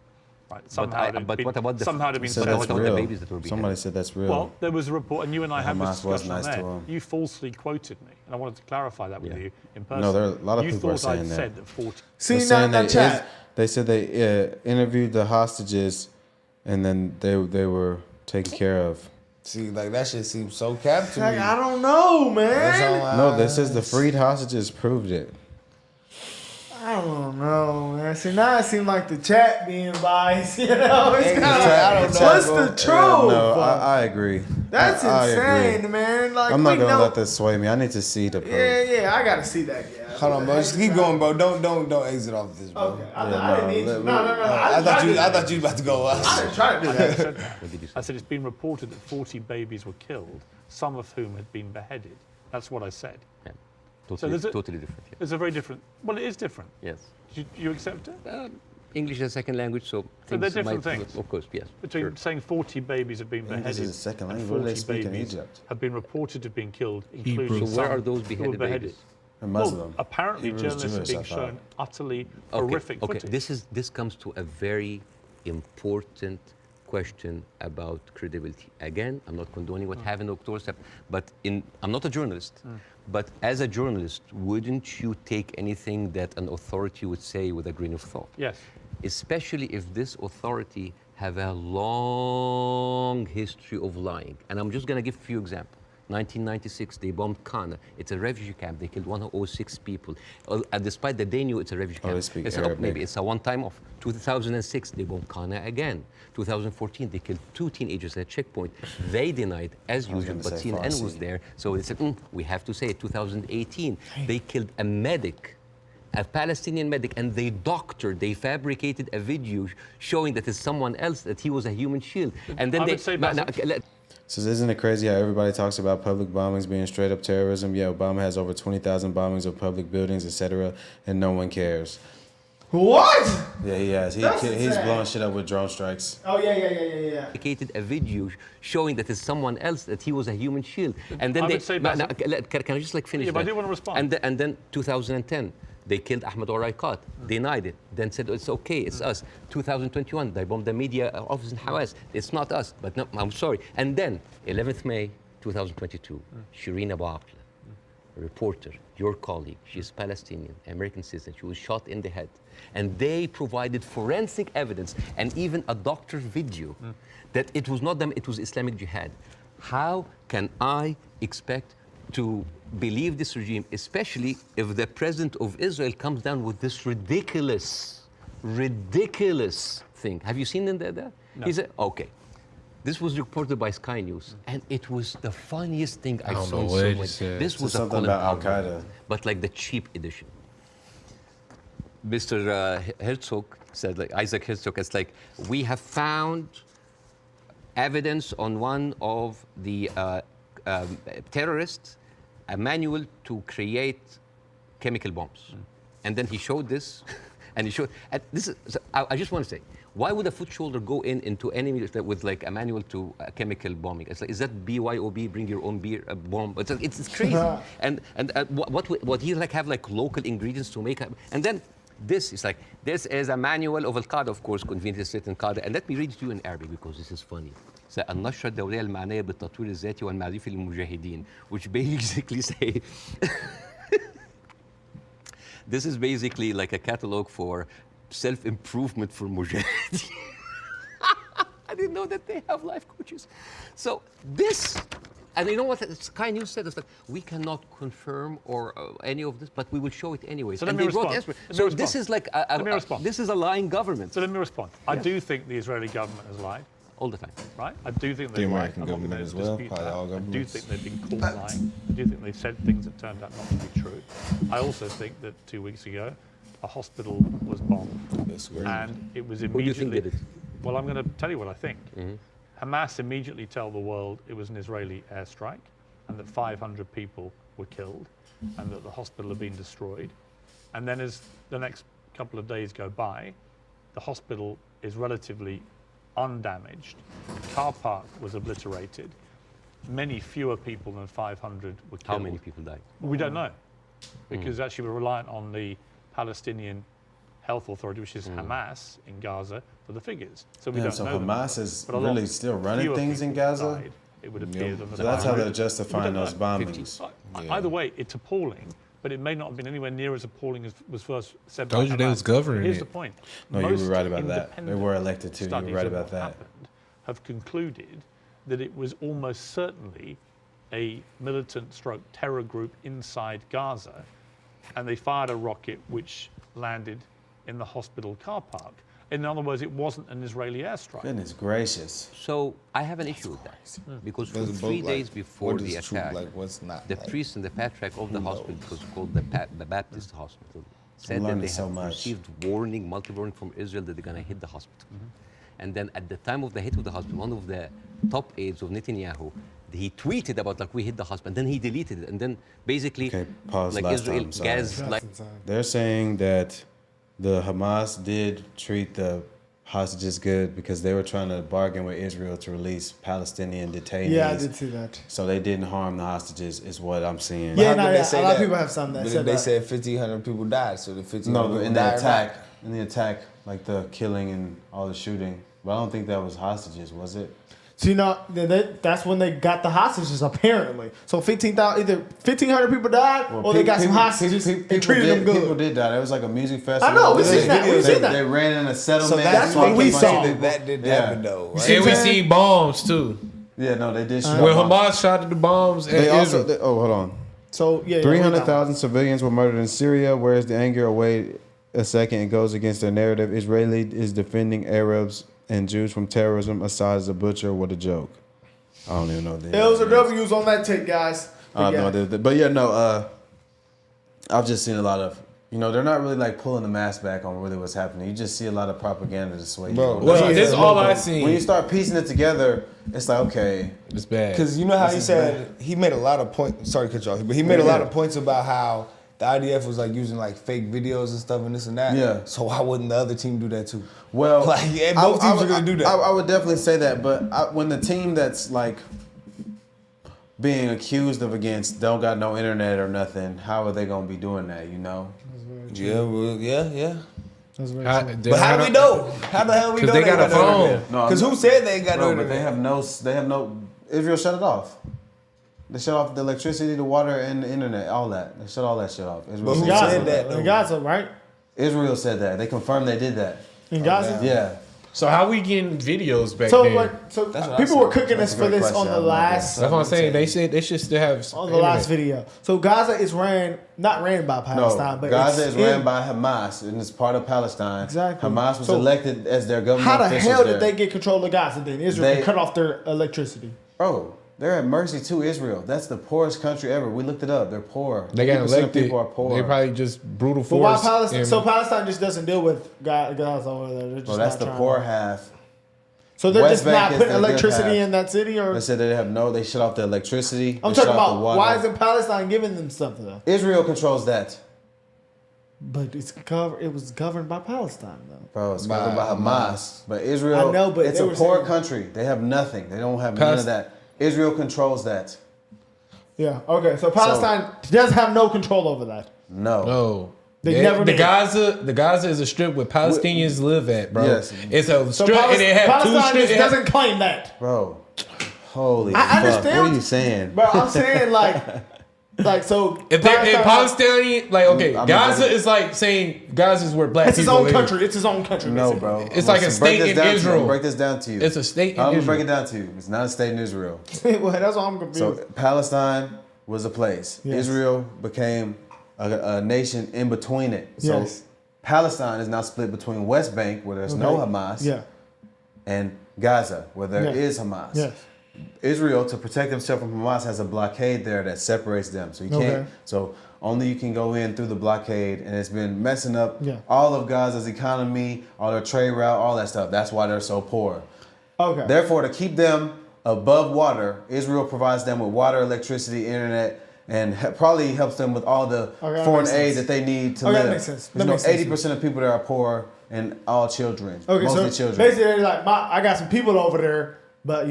Right. Somehow it had But been- what about the somehow it had been So But severed what that's about from- the real. babies that were beheaded? Somebody said that's real. Well, there was a report, and you and I had this Hamas was discussion nice on to there. him. You falsely quoted me, and I wanted to clarify that with Yeah. you in person. No, there are a lot of you people are thought I saying that. said that 40. See They're now, saying now they chat. they said they interviewed the hostages, and then they were taken care of. See, like that shit seems so cap to Like, me. I don't know, That's man. all No, this is the freed hostages proved it. I don't know, man. See, now it seems like the chat being biased. You know, it's Ain't kind the of chat- I don't know, what's bro. the truth? No, I agree. That's I insane, agree. man. Like I'm not we gonna know. let this sway me. I need to see the proof. Yeah, I gotta see that. Yeah. Hold on, bro. Just keep going, bro. Don't exit off this, bro. Okay. I Yeah, didn't need no, to. No. I thought you was about to go. I didn't try to do I that. said that. What did you say? I said it's been reported that 40 babies were killed, some of whom had been beheaded. That's what I said. Yeah. there's a- Totally different. Yeah. It's a very different. Well, it is different. Yes. You accept it? English is a second language, so they're things different might, things. Of course, yes. Between Sure. saying 40 babies have been English beheaded is a second and language. What do they 40 speak in babies Egypt? have been reported to have been killed, Hebrew. including So where some are those who were beheaded beheaded. babies? A Well, Muslim. apparently Hebrews, journalists are Jewish, being I thought. shown utterly horrific Okay. footage. This comes to a very important question about credibility. Again, I'm not condoning what happened on October 7th, but I'm not a journalist. But as a journalist, wouldn't you take anything that an authority would say with a grain of salt? Yes. Especially if this authority have a long history of lying. And I'm just going to give a few examples. 1996, they bombed Kana. It's a refugee camp. They killed 106 people. Despite that they knew it's a refugee camp. They speak They said, Arabic. maybe it's a one-time off. 2006, they bombed Kana again. 2014, they killed 2 teenagers at a checkpoint. They denied, as usual, but say CNN was Farsi. there. So they said, we have to say it. 2018, they killed a medic, a Palestinian medic, and they fabricated a video showing that it's someone else, that he was a human shield. And then I they would say, Bassem, So isn't it crazy how everybody talks about public bombings being straight up terrorism? Yeah, Obama has over 20,000 bombings of public buildings, etc., and no one cares. What? Yeah, he has. He's insane. blowing shit up with drone strikes. Oh yeah. fabricated a video showing that it's someone else, that he was a human shield. And then I they would say, Bassem, can I just like finish yeah, but I that? do want to respond. And then 2010. They killed Ahmed Oraikat, denied it, then said it's okay, it's us. 2021, they bombed the media office in Hawass, it's not us, but no, I'm sorry. And then 11th May 2022, Shireen Abu Akleh, a reporter, your colleague, she's Palestinian, American citizen, she was shot in the head. And they provided forensic evidence and even a doctor's video that it was not them, it was Islamic Jihad. How can I expect to believe this regime, especially if the president of Israel comes down with this ridiculous thing? Have you seen that? No. He said, okay. This was reported by Sky News, and it was the funniest thing I saw in so much. This was something about Al Qaeda, but like the cheap edition. Mr. Herzog said, like Isaac Herzog, it's like, we have found evidence on one of the terrorists, a manual to create chemical bombs. And then he showed this, and he showed, and this is, so I just want to say, why would a foot soldier go into enemy with like a manual to chemical bombing? It's like, is that BYOB, bring your own beer, bomb? It's crazy. and what he like have like local ingredients to make, and then this is like, this is a manual of Al-Qaeda, of course, conveniently written Qaeda. And let me read it to you in Arabic because this is funny. النشرة الدولية المعنية بالتطوير الذاتي والمعرفي للمجاهدين, which basically say this is basically like a catalog for self-improvement for mujahideen. I didn't know that they have life coaches. So this, and you know what Sky News said? It's like, we cannot confirm or any of this, but we will show it anyway. So let me respond. So this is like this is a lying government. So let me respond. I do think the Israeli government has lied. All the time. Right? I do think The they've lied. American I'm not government gonna as well, dispute probably that. all I do governments. think they've been caught lying. I do think they've said things that turned out not to be true. I also think that 2 weeks ago, a hospital was bombed. That's great. And it was Who do you immediately... think did it? Well, I'm going to tell you what I think. Hamas immediately tell the world it was an Israeli airstrike and that 500 people were killed and that the hospital had been destroyed. And then as the next couple of days go by, the hospital is relatively undamaged. The car park was obliterated. Many fewer people than 500 were killed. How many people died? We don't know, because actually we're reliant on the Palestinian Health Authority, which is Hamas in Gaza, for the figures. So we don't so know. Hamas is But a lot really still running fewer things in people Gaza? died, it would appear than the So that's how 500. they're justifying We don't those know. bombings. Either way, it's appalling, but it may not have been anywhere near as appalling as was first said Told by you they Hamas. was governing Here's it. the point. No, you were Most right about that. They independent were elected too. You were studies right of about what that. happened have concluded that it was almost certainly a militant stroke terror group inside Gaza, and they fired a rocket which landed in the hospital car park. In other words, it wasn't an Israeli airstrike. Goodness gracious. So I have an issue with that because for There's 3 both, days like, before what the is true, attack, like what's not. the like, priest and the patriarch of the hospital, which was called the Baptist Hospital, said that learning they so have much. received multiple warning from Israel that they're going to hit the hospital. And then at the time of the hit of the hospital, one of the top aides of Netanyahu, he tweeted about like we hit the hospital, and then he deleted it, and then basically Okay, pause like last Israel time, sorry. gas That's like insane. They're saying that the Hamas did treat the hostages good because they were trying to bargain with Israel to release Palestinian detainees. Yeah, I did see that. So they didn't harm the hostages, is what I'm seeing. Yeah, How no, could they yeah, say a lot of that? people have some that But said they that. said 1,500 people died, so the 1,500 No, people in died the or not? attack, like the killing and all the shooting, But I don't think that was hostages, was it? So that's when they got the hostages apparently. So 1,500 people died, or they got some hostages and treated them good. People did die. There was like a music festival. I know, we've seen that. They ran in a settlement. So that's what we saw. That didn't happen though. Right? And we seen bombs too. Yeah, no, they did shoot. When Hamas shot the bombs at Israel. Hold on. So 300,000 civilians were murdered in Syria. Whereas the anger away a second and goes against their narrative. Israeli is defending Arabs and Jews from terrorism. Assad is a butcher. What a joke. I don't even know. L's or W's on that tape, guys. But I've just seen a lot of, they're not really like pulling the mask back on really what's happening. You just see a lot of propaganda to sway you. Bro, well, this is all I seen. When you start piecing it together, it's like, okay. It's bad. Because you know how he said, he made a lot of points, sorry to cut you off, but he made a lot of points about how the IDF was like using like fake videos and stuff and this and that. Yeah. So why wouldn't the other team do that too? Well, like both teams are gonna do that. I would definitely say that, but when the team that's like being accused of against don't got no internet or nothing, how are they gonna be doing that? Yeah, well, yeah. That's very true. But how do we know? How the hell we know? Because they got a phone. Because who said they ain't got no But internet? they have no. Israel shut it off. They shut off the electricity, the water, and the internet. All that. They shut all that shit off. Israel But who Gaza, said that? in Gaza, right? Israel said that. They confirmed they did that. In Gaza. Yeah. So how we getting videos back So then? That's what I people said. were cooking us That's a for great this on question. the last That's what I'm saying. They said they should still have on the last video. So Gaza is not ran by Palestine, No, but Gaza it's is ran by Hamas, and it's part of Palestine. Exactly. Hamas was So elected as their government how the officials hell there. did they get control of Gaza then? Israel cut off their electricity. Bro, they're at mercy to Israel. That's the poorest country ever. We looked it up. They're poor. They got 50% of elected. people are poor. They probably just brutal But why force. Palestine? So Palestine just doesn't deal with Gaza over there. They're just Well, that's not the trying poor to- half. So they're West just Bank not is putting the good electricity half. in that city, or They said they shut off the electricity. I'm they talking shut off about the water. why isn't Palestine giving them stuff though? Israel controls that. But it was governed by Palestine though. Bro, it's governed by Hamas. But Israel, I know, but it's they a were poor saying- country. They have nothing. They don't have none of that. Israel controls that. Yeah. Okay. So Palestine does have no control over that. No. They never did. The Gaza is a strip where Palestinians live at, bro. Yes. It's a So strip and it have two Palestine strips. just doesn't claim that. Bro, holy I fuck. understand. What are you saying? Bro, I'm saying like so. If Palestinian, like, okay, I'm Gaza gonna- is like saying Gaza is where black It's his people own live. country. It's his own country. No, basically. bro. It's like a state in Israel. Break this down to you. It's a state in I'm gonna Israel. break it down to you. It's not a state in Israel. Well, that's why I'm confused. So Palestine was a place. Yes. Israel became a nation in between it. So Yes. Palestine is now split between West Bank, where there's no Okay. Hamas, Yeah. and Gaza, where there Yeah. is Hamas. Yes. Israel, to protect themselves from Hamas, has a blockade there that separates them. So you can't. Okay. So only you can go in through the blockade, and it's been messing up Yeah. all of Gaza's economy, all their trade route, all that stuff. That's why they're so poor. Okay. Therefore, to keep them above water, Israel provides them with water, electricity, internet, and probably helps them with all the Okay, that foreign makes aid sense. that they need to Okay, live. that makes sense. That You know, makes sense. 80% of people there are poor and all children. Okay. Mostly So children. basically, they're like, I got some people over there, but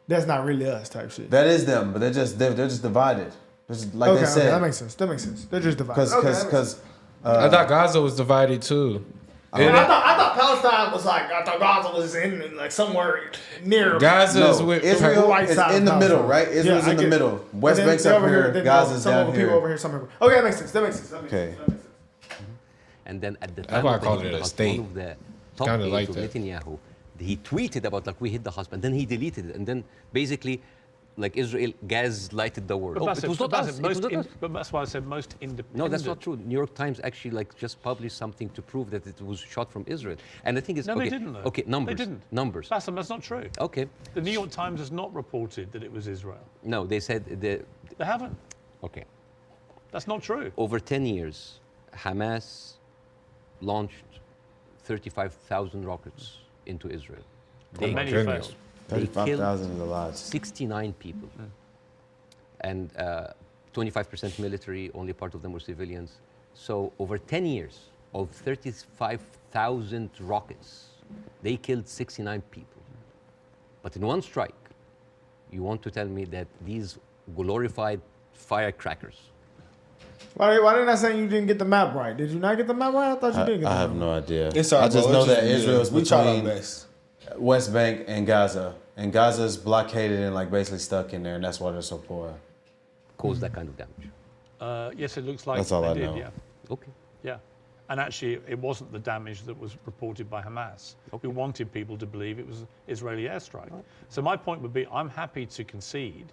that's not really us type shit. That is them, but they're just divided. Just like okay, they said. that makes sense. That makes sense. They're just divided. Because I thought Gaza was divided too. I thought Palestine was I thought Gaza was in like somewhere near. Gaza is with Israel white is side in the of middle, Palestine. right? Israel's Yeah, I in the get it. middle. West And then Bank's they're up over here, then Gaza's some down other here. people over here, some people. Okay, that makes sense. That makes sense. Okay. And then at the That's time why I of the called hit it a the state. hospital, one of the top Kinda aides like of that. Netanyahu, he tweeted about like we hit the hospital, and then he deleted it, and then basically, like Israel gaslighted the world. But Oh, it was not us. It was not us. but that's why I said most independent. No, that's not true. New York Times actually like just published something to prove that it was shot from Israel. And the thing is, No, okay, they didn't. Though. okay, numbers. They didn't. Numbers. Bassem, that's not true. Okay. The New York Times has not reported that it was Israel. No, they said They haven't. okay. That's not true. Over 10 years, Hamas launched 35,000 rockets into Israel. But many goodness. failed. They killed 35,000 is a lot. 69 people. And 25% military, only part of them were civilians. So over 10 years of 35,000 rockets, they killed 69 people. But in one strike, you want to tell me that these glorified firecrackers. Why didn't I say you didn't get the map right? Did you not get the map right? I thought you did get the I map have no idea. It's all I just right, know bro. that Israel's we try our between best. West Bank and Gaza. And Gaza's blockaded and like basically stuck in there, and that's why they're so poor. Cause that kind of damage. Yes, it looks like That's all they I did, know. yeah. Okay. Yeah. And actually, it wasn't the damage that was reported by Hamas, who wanted people to believe it was Israeli airstrike. So my point would be, I'm happy to concede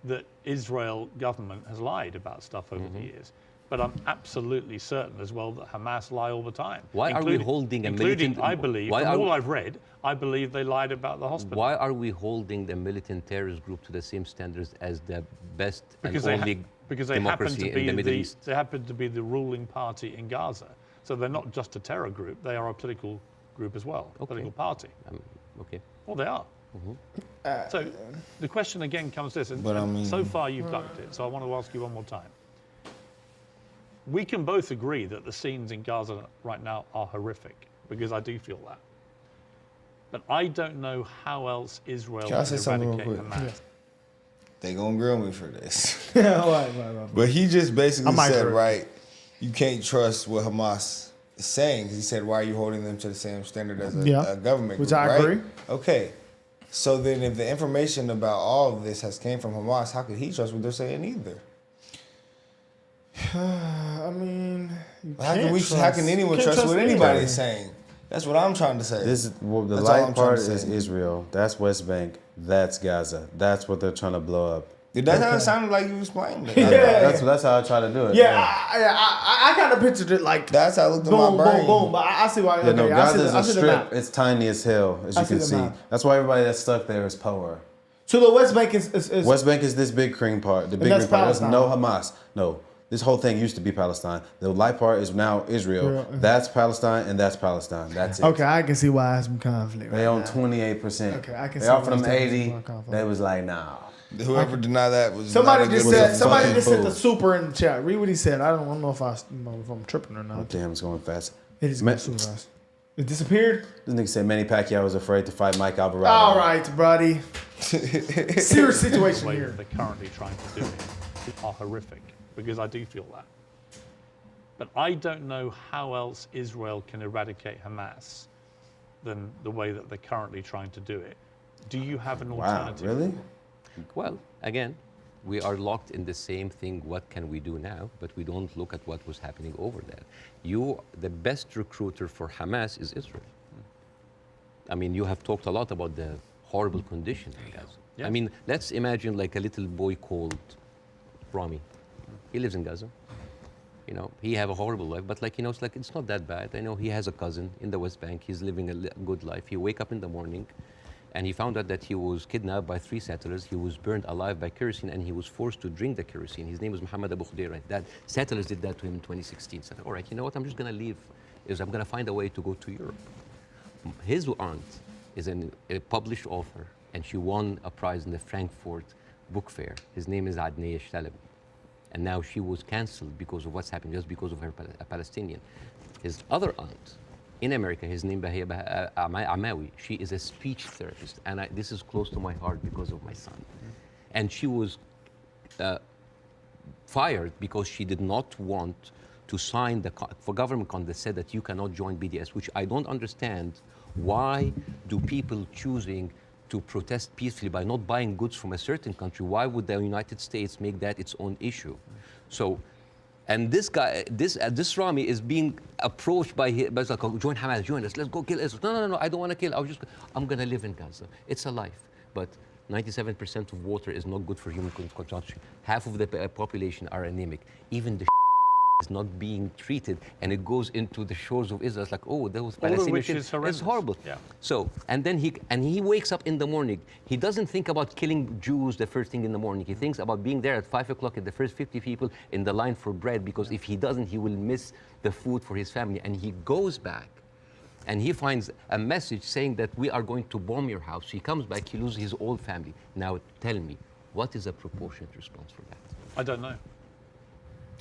that Israel government has lied about stuff over the years. But I'm absolutely certain as well that Hamas lie all the time. Why are we holding a militant? I believe, from all I've read, I believe they lied about the hospital. Why are we holding the militant terrorist group to the same standards as the best Because and only they happen democracy to be in the Middle East? they happen to be the ruling party in Gaza. So they're not just a terror group; they are a political group as well, a political party. Okay. Well, they are. So the question again comes this, and, But I mean- so far you've ducked it. So I want to ask you one more time. We can both agree that the scenes in Gaza right now are horrific, because I do feel that. But I don't know how else Israel Can I say can something real eradicate quick? Hamas. They gonna grill me for this. Right. But he just basically I might said, correct. right, you can't trust what Hamas is saying. 'Cause he said, why are you holding them to the same standard as a government Which group, I right? agree. Okay. So then if the information about all of this has came from Hamas, how could he trust what they're saying either? I mean, How can anyone trust what anybody's saying? That's what I'm trying to say. This is well, the That's all light I'm trying part to is say. Israel. That's West Bank. That's Gaza. That's what they're trying to blow up. That's how it sounded like you explained it. That's how I try to do it. I kind of pictured it like That's how it looked in boom, my brain. boom, boom. But I see why. Yeah, no, okay, Gaza is I a see the strip. map. It's tiny as hell, as I you see can the see. map. That's why everybody that's stuck there is poor. So the West Bank is West Bank is this big cream part. The big that's green part. There's no Palestine. Hamas. No. This whole thing used to be Palestine. The light part is now Israel. Yeah. That's Palestine and that's Palestine. That's it. Okay, I can see why I have some conflict. They right own now. 28%. Okay, I can They see offered why them there's 80. more conflict. They was like, nah. Whoever denied that was Somebody not a just good said. was a Somebody fucking just said the fool. super in the chat. Read what he said. I don't know if I'm tripping or Oh, not. damn, it's going fast. It is Ma- going super fast. It disappeared. This nigga said Manny Pacquiao was afraid to fight Mike Alvarado. All right, buddy. Serious The situation way here. that they're currently trying to do it are horrific, because I do feel that. But I don't know how else Israel can eradicate Hamas than the way that they're currently trying to do it. Do you have an Wow, alternative? really? Well, again, we are locked in the same thing. What can we do now? But we don't look at what was happening over there. The best recruiter for Hamas is Israel. I mean, you have talked a lot about the horrible conditions in Gaza. Yeah. I mean, let's imagine like a little boy called Rami. He lives in Gaza. You know, he have a horrible life, but like, you know, it's not that bad. I know he has a cousin in the West Bank. He's living a good life. He wake up in the morning and he found out that he was kidnapped by 3 settlers. He was burned alive by kerosene and he was forced to drink the kerosene. His name was Muhammad Abu Khudaira. That settlers did that to him in 2016. So I thought, all right, you know what? I'm just going to leave. I'm going to find a way to go to Europe. His aunt is a published author and she won a prize in the Frankfurt Book Fair. His name is Adnaya Shtaleb. And now she was canceled because of what's happened, just because of her Palestinian. His other aunt in America, his name is Amawi. She is a speech therapist, and this is close to my heart because of my son. And she was fired because she did not want to sign for government contract that said that you cannot join BDS, which I don't understand. Why do people choosing to protest peacefully by not buying goods from a certain country? Why would the United States make that its own issue? So, and this guy, this Rami is being approached by like, oh, join Hamas, join us, let's go kill Israel. No, I don't want to kill. I'm going to live in Gaza. It's a life. But 97% of water is not good for human consumption. Half of the population are anemic. Even the is not being treated, and it goes into the shores of Israel. It's like, oh, those Palestinians. Which is horrendous. It's horrible. Yeah. So, and then he wakes up in the morning. He doesn't think about killing Jews the first thing in the morning. He thinks about being there at 5 o'clock at the first 50 people in the line for bread, because if he doesn't, he will miss the food for his family. And he goes back, and he finds a message saying that we are going to bomb your house. He comes back, he loses his whole family. Now, tell me, what is a proportionate response for that? I don't know.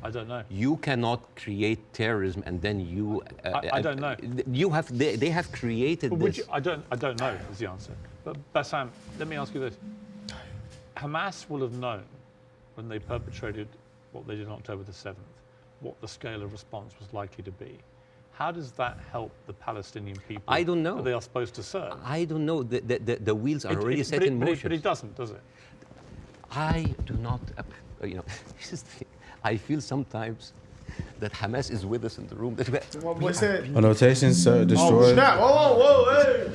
I don't know. You cannot create terrorism and then you. I don't know. You have. They have created this. I don't know is the answer. But Bassem, let me ask you this: Hamas will have known when they perpetrated what they did on October the 7th, what the scale of response was likely to be. how does that help the Palestinian people? I don't know. That they are supposed to serve. I don't know. The wheels are already set in motion. But it doesn't, does it? I do not, this is the thing. I feel sometimes that Hamas is with us in the room. What's that? Annotations destroyed. Snap! Whoa, hey!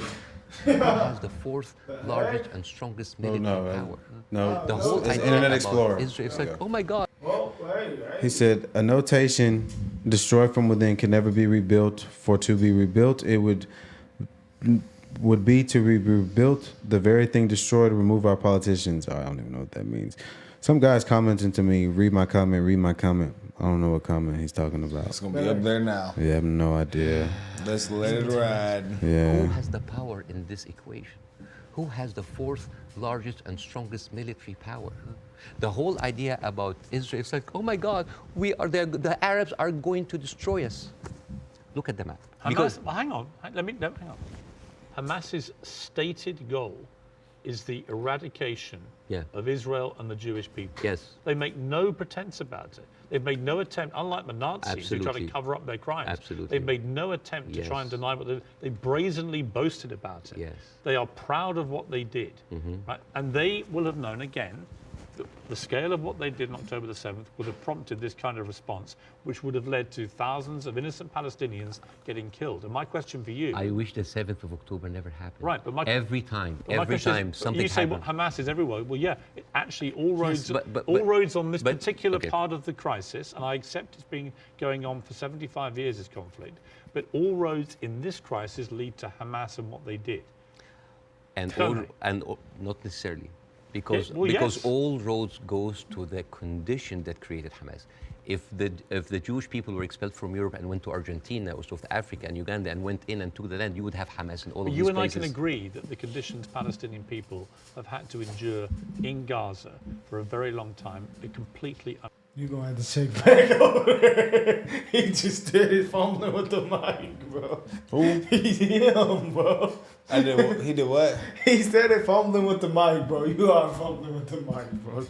We have the fourth largest and strongest military power. No, The whole it's idea Internet about Explorer. Israel, it's like, oh my God. He said, a notation destroyed from within can never be rebuilt. For to be rebuilt, it would be to be rebuilt. The very thing destroyed, remove our politicians. I don't even know what that means. Some guy's commenting to me, read my comment. I don't know what comment he's talking about. It's going to be up there now. Yeah, I have no idea. Let's let it ride. Yeah. Who has the power in this equation? Who has the fourth largest and strongest military power? The whole idea about Israel, it's like, oh my God, the Arabs are going to destroy us. Look at the map. Hang on. Hamas's stated goal is the eradication of Israel and the Jewish people. Yes. They make no pretense about it. They've made no attempt, unlike the Nazis who try to cover up their crimes. Absolutely. They've made no attempt to try and deny what they brazenly boasted about it. Yes. They are proud of what they did. Right? And they will have known, again, the scale of what they did on October the 7th would have prompted this kind of response, which would have led to thousands of innocent Palestinians getting killed. And my question for you... I wish the 7th of October never happened. Right, but every time something happened. You say Hamas is everywhere. Well, yeah, actually all roads, all roads on this particular part of the crisis, and I accept it's been going on for 75 years, this conflict, but all roads in this crisis lead to Hamas and what they did. And not necessarily. Because all roads goes to the condition that created Hamas. If the Jewish people were expelled from Europe and went to Argentina or South Africa and Uganda and went in and took the land, you would have Hamas in all of these places. You and I can agree that the conditions Palestinian people have had to endure in Gaza for a very long time are completely... You're going to have to shake back over. He just did it fumbling with the mic, bro. Who? Him, bro. He did what? He said it fumbling with the mic, bro. You are fumbling with the mic, bro.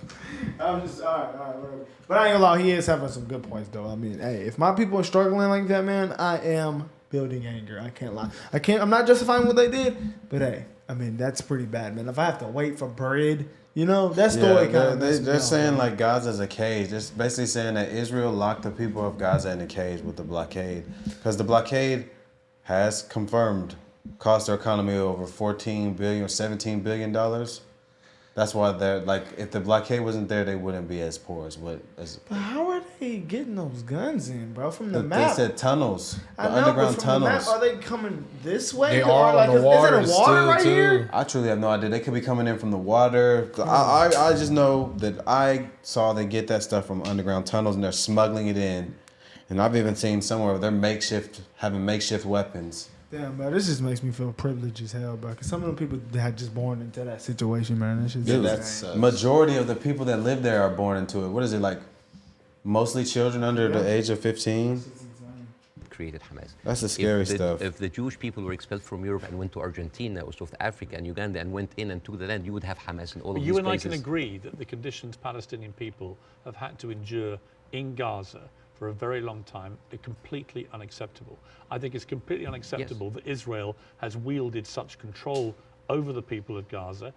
I'm just, all right, whatever. But I ain't gonna lie, he is having some good points, though. I mean, hey, if my people are struggling like that, man, I am building anger. I can't lie. I'm not justifying what they did, but hey, I mean, that's pretty bad, man. If I have to wait for bread... You know, that story kind of... They're saying like Gaza's a cage. It's basically saying that Israel locked the people of Gaza in a cage with the blockade. Because the blockade has confirmed cost their economy over $14 billion or $17 billion. That's why they're like, if the blockade wasn't there, they wouldn't be as poor as what. But how are they getting those guns in, bro? From the map, they said tunnels, I know, underground but from tunnels. The map, are they coming this way? They are on the water is it a water still, right too. here? I truly have no idea. They could be coming in from the water. I just know that I saw they get that stuff from underground tunnels and they're smuggling it in. And I've even seen somewhere where they're having makeshift weapons. Damn, bro, this just makes me feel privileged as hell, bro. Because some of them people that had just born into that situation, man. That's just That's majority of the people that live there are born into it. What is it like? Mostly children under the age of 15. Created Hamas. That's the scary stuff. If the Jewish people were expelled from Europe and went to Argentina or South Africa and Uganda and went in and took the land, you would have Hamas in all of these places. You and I can agree that the conditions Palestinian people have had to endure in Gaza for a very long time are completely unacceptable. I think it's completely unacceptable that Israel has wielded such control over the people of Gaza,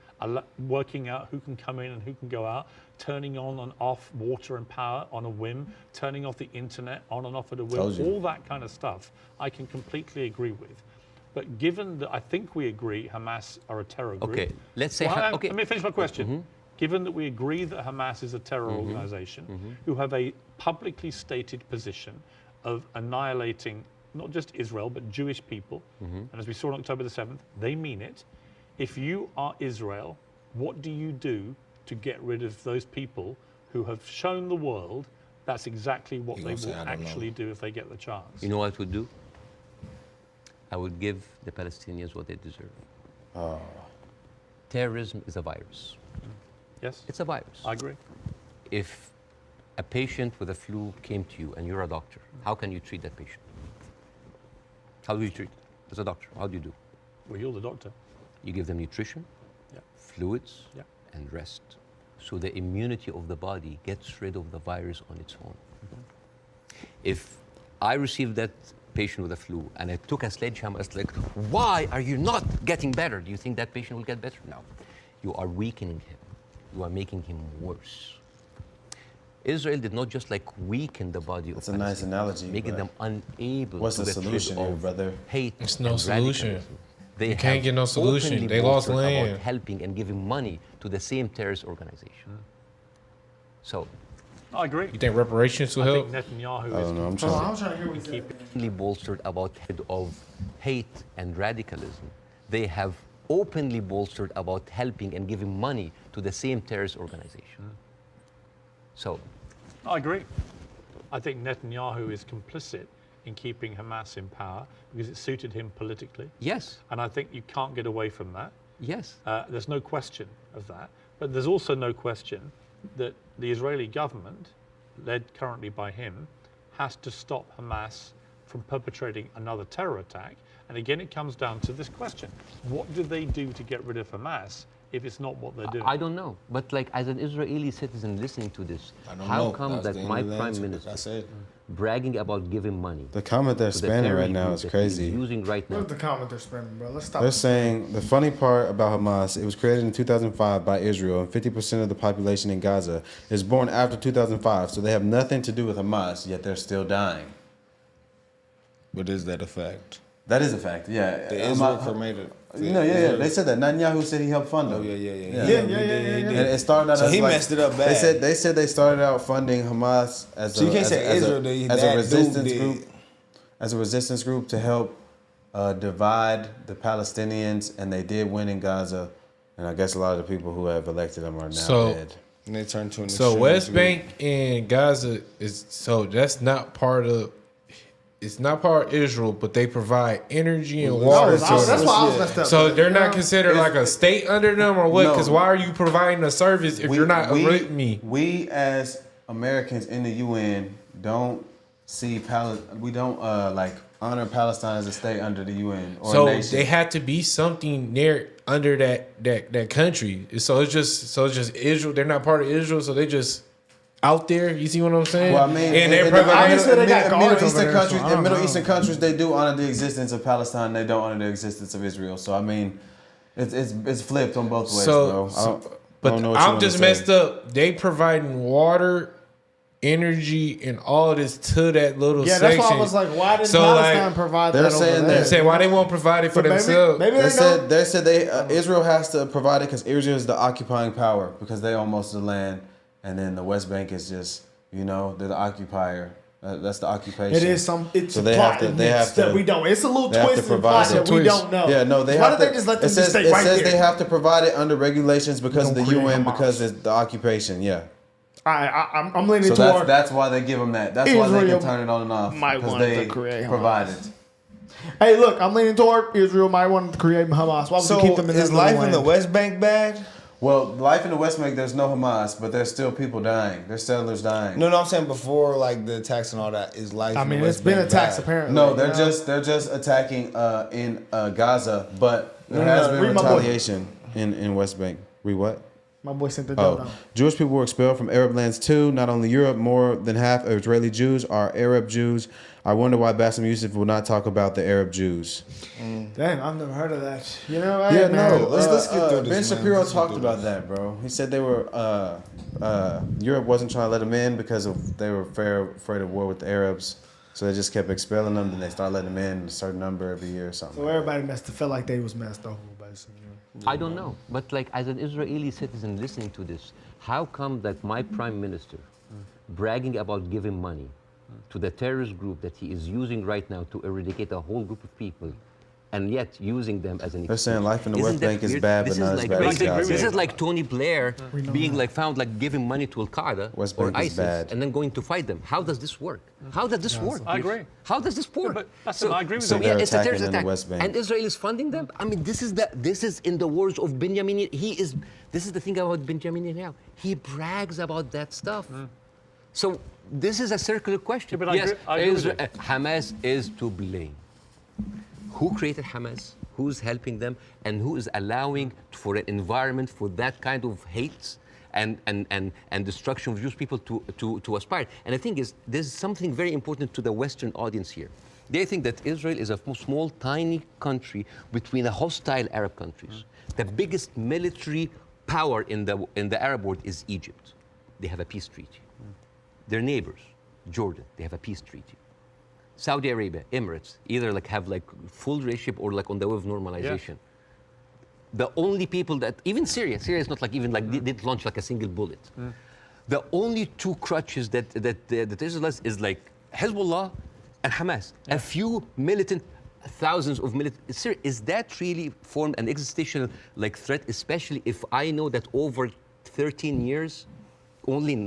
working out who can come in and who can go out, turning on and off water and power on a whim, turning off the internet on and off at a whim, all that kind of stuff I can completely agree with. But given that I think we agree Hamas are a terror group. Okay, let's say... Let me finish my question. Given that we agree that Hamas is a terror organization who have a publicly stated position of annihilating not just Israel, but Jewish people, and as we saw on October the 7th, they mean it. If you are Israel, what do you do to get rid of those people who have shown the world that's exactly what they will actually do if they get the chance? You know what I would do? I would give the Palestinians what they deserve. Terrorism is a virus. Yes? It's a virus. I agree. If a patient with a flu came to you and you're a doctor, how can you treat that patient? How do you treat as a doctor? How do you do? Well, you're the doctor. You give them nutrition, fluids, and rest. So the immunity of the body gets rid of the virus on its own. If I receive that patient with a flu and I took a sledgehammer, it's like, why are you not getting better? Do you think that patient will get better? No. You are weakening him. You are making him worse. Israel did not just like weaken the body of That's a nice analogy. making them unable what's to the get rid solution here, of brother? hate. It's no and solution. radicalism. They You can't have get no solution. openly They lost boasted land. about helping and giving money to the same terrorist organization. So, I agree. You think reparations will I help? think Netanyahu I is don't know. I'm Hold on, I trying. was trying to hear what he said. openly bolstered about head of hate and radicalism. They have openly bolstered about helping and giving money to the same terrorist organization. So, I agree. I think Netanyahu is complicit in keeping Hamas in power because it suited him politically. yes, And I think you can't get away from that. yes. There's no question of that. But there's also no question that the Israeli government, led currently by him, has to stop Hamas from perpetrating another terror attack. And again, it comes down to this question. What do they do to get rid of Hamas if it's not what they're doing? I don't know. But like as an Israeli citizen listening to this, I don't how know. come That's that the end my of the prime answer, like minister I said. bragging about giving money The comment they're to the spanning right terrorist now group is that he crazy. using right now? What's the comment they're spending, bro? Let's stop. They're saying the funny part about Hamas, it was created in 2005 by Israel, and 50% of the population in Gaza is born after 2005, so they have nothing to do with Hamas, yet they're still dying. But is that a fact? That is a fact, yeah. The Israel made it. No, yeah. They said that. Netanyahu said he helped fund Oh, them. yeah. And it started out So as he like, messed it up bad. They said they started out funding Hamas as So you can't as say as Israel did, as that a dude resistance did. group, as a resistance group to help divide the Palestinians, and they did win in Gaza. And I guess a lot of the people who have elected them are now So- dead. And they turned to an So extremist West group. Bank and Gaza that's not part of. It's not part of Israel, but they provide energy and water to That's them. why I was messed up. So they're You not know? considered like a state under them or what? No. Because why are you providing a service if you're not with me? We as Americans in the UN don't see we don't like honor Palestine as a state under the UN or So a nation. they had to be something near under that country. So it's just Israel. They're not part of Israel, so they just out there. You see what I'm saying? Well, I mean, and they're in providing. obviously they got Middle guards over Eastern there, countries, so I in don't Middle know. Eastern countries, they do honor the existence of Palestine. They don't honor the existence of Israel. So I mean, it's flipped on both ways, bro. But I don't know what you I'm wanna just say. messed up. They providing water, energy, and all this to that little Yeah, section. that's why I was like, why didn't So, Palestine like, provide they're that saying over that- there? They say why they won't provide it for But themselves. maybe They they know. said Israel has to provide it because Israel is the occupying power because they own most of the land, and then the West Bank is just they're the occupier. That's the occupation. It is some. It's So a they plot have to- in they this have to- that we don't. It's a little they have to twist and provide plot it. that we don't know. Yeah, no, they Why have did to. they just let it them says, just stay it right says there? they have to provide it under regulations because of the Don't create UN Hamas. because it's the occupation. Yeah. I'm leaning So toward. that's why they give them that. That's why they Israel can turn it on and off might because want to they create Hamas. provide it. Hey, look, I'm leaning toward Israel might want to create Hamas. Why would So you keep them in is that life little in the land? West Bank bad? Well, life in the West Bank, there's no Hamas, but there's still people dying. There's settlers dying. No, I'm saying before like the attacks and all that. Is life? I in mean, the it's West been Bank attacks bad? apparently. No, you they're know? just attacking in Gaza, but there No, has no, been read my book. retaliation in West Bank. Read what? My boy sent the dough Oh, down. Jewish people were expelled from Arab lands too. Not only Europe, more than half of Israeli Jews are Arab Jews. I wonder why Bassem Youssef will not talk about the Arab Jews. Damn, I've never heard of that. You know, Yeah, hey, man, no. let's get through this, Ben man. Shapiro Let's get talked through about this. that, bro. He said they were Europe wasn't trying to let them in because they were afraid of war with the Arabs. So they just kept expelling them, and they started letting them in a certain number every year or something. So everybody must have felt like they was messed over, basically. I don't know. But like as an Israeli citizen listening to this, how come that my prime minister bragging about giving money to the terrorist group that he is using right now to eradicate a whole group of people and yet using them as an They're saying life in the Isn't West that Bank is weird? bad, This but is not as like bad as basic Gaza. This is like Tony Blair know being that. like found like giving money to Al Qaeda West or Bank is ISIS bad. and then going to fight them. How does this work? How does this work? I agree. How does this work? but listen, I agree with so you. yeah, They're it's a terrorist attacking in the attack, West Bank. and Israel is funding them. I mean, this is in the words of Benjamin. This is the thing about Benjamin Netanyahu. He brags about that stuff. So this is a circular question. Yeah, but yes, I agree with you. Hamas is to blame. Who created Hamas? Who's helping them? And who is allowing for an environment for that kind of hate and destruction of Jewish people to aspire? And the thing is, there's something very important to the Western audience here. They think that Israel is a small, tiny country between a hostile Arab countries. The biggest military power in the Arab world is Egypt. They have a peace treaty. Their neighbors, Jordan, they have a peace treaty. Saudi Arabia, Emirates, either have full relationship or on the way of normalization. The only people that, even Syria is not they didn't launch a single bullet. The only two crutches that Israel has is Hezbollah and Hamas. A few militant, thousands of militant. Is that really formed an existential threat, especially if I know that over 13 years, only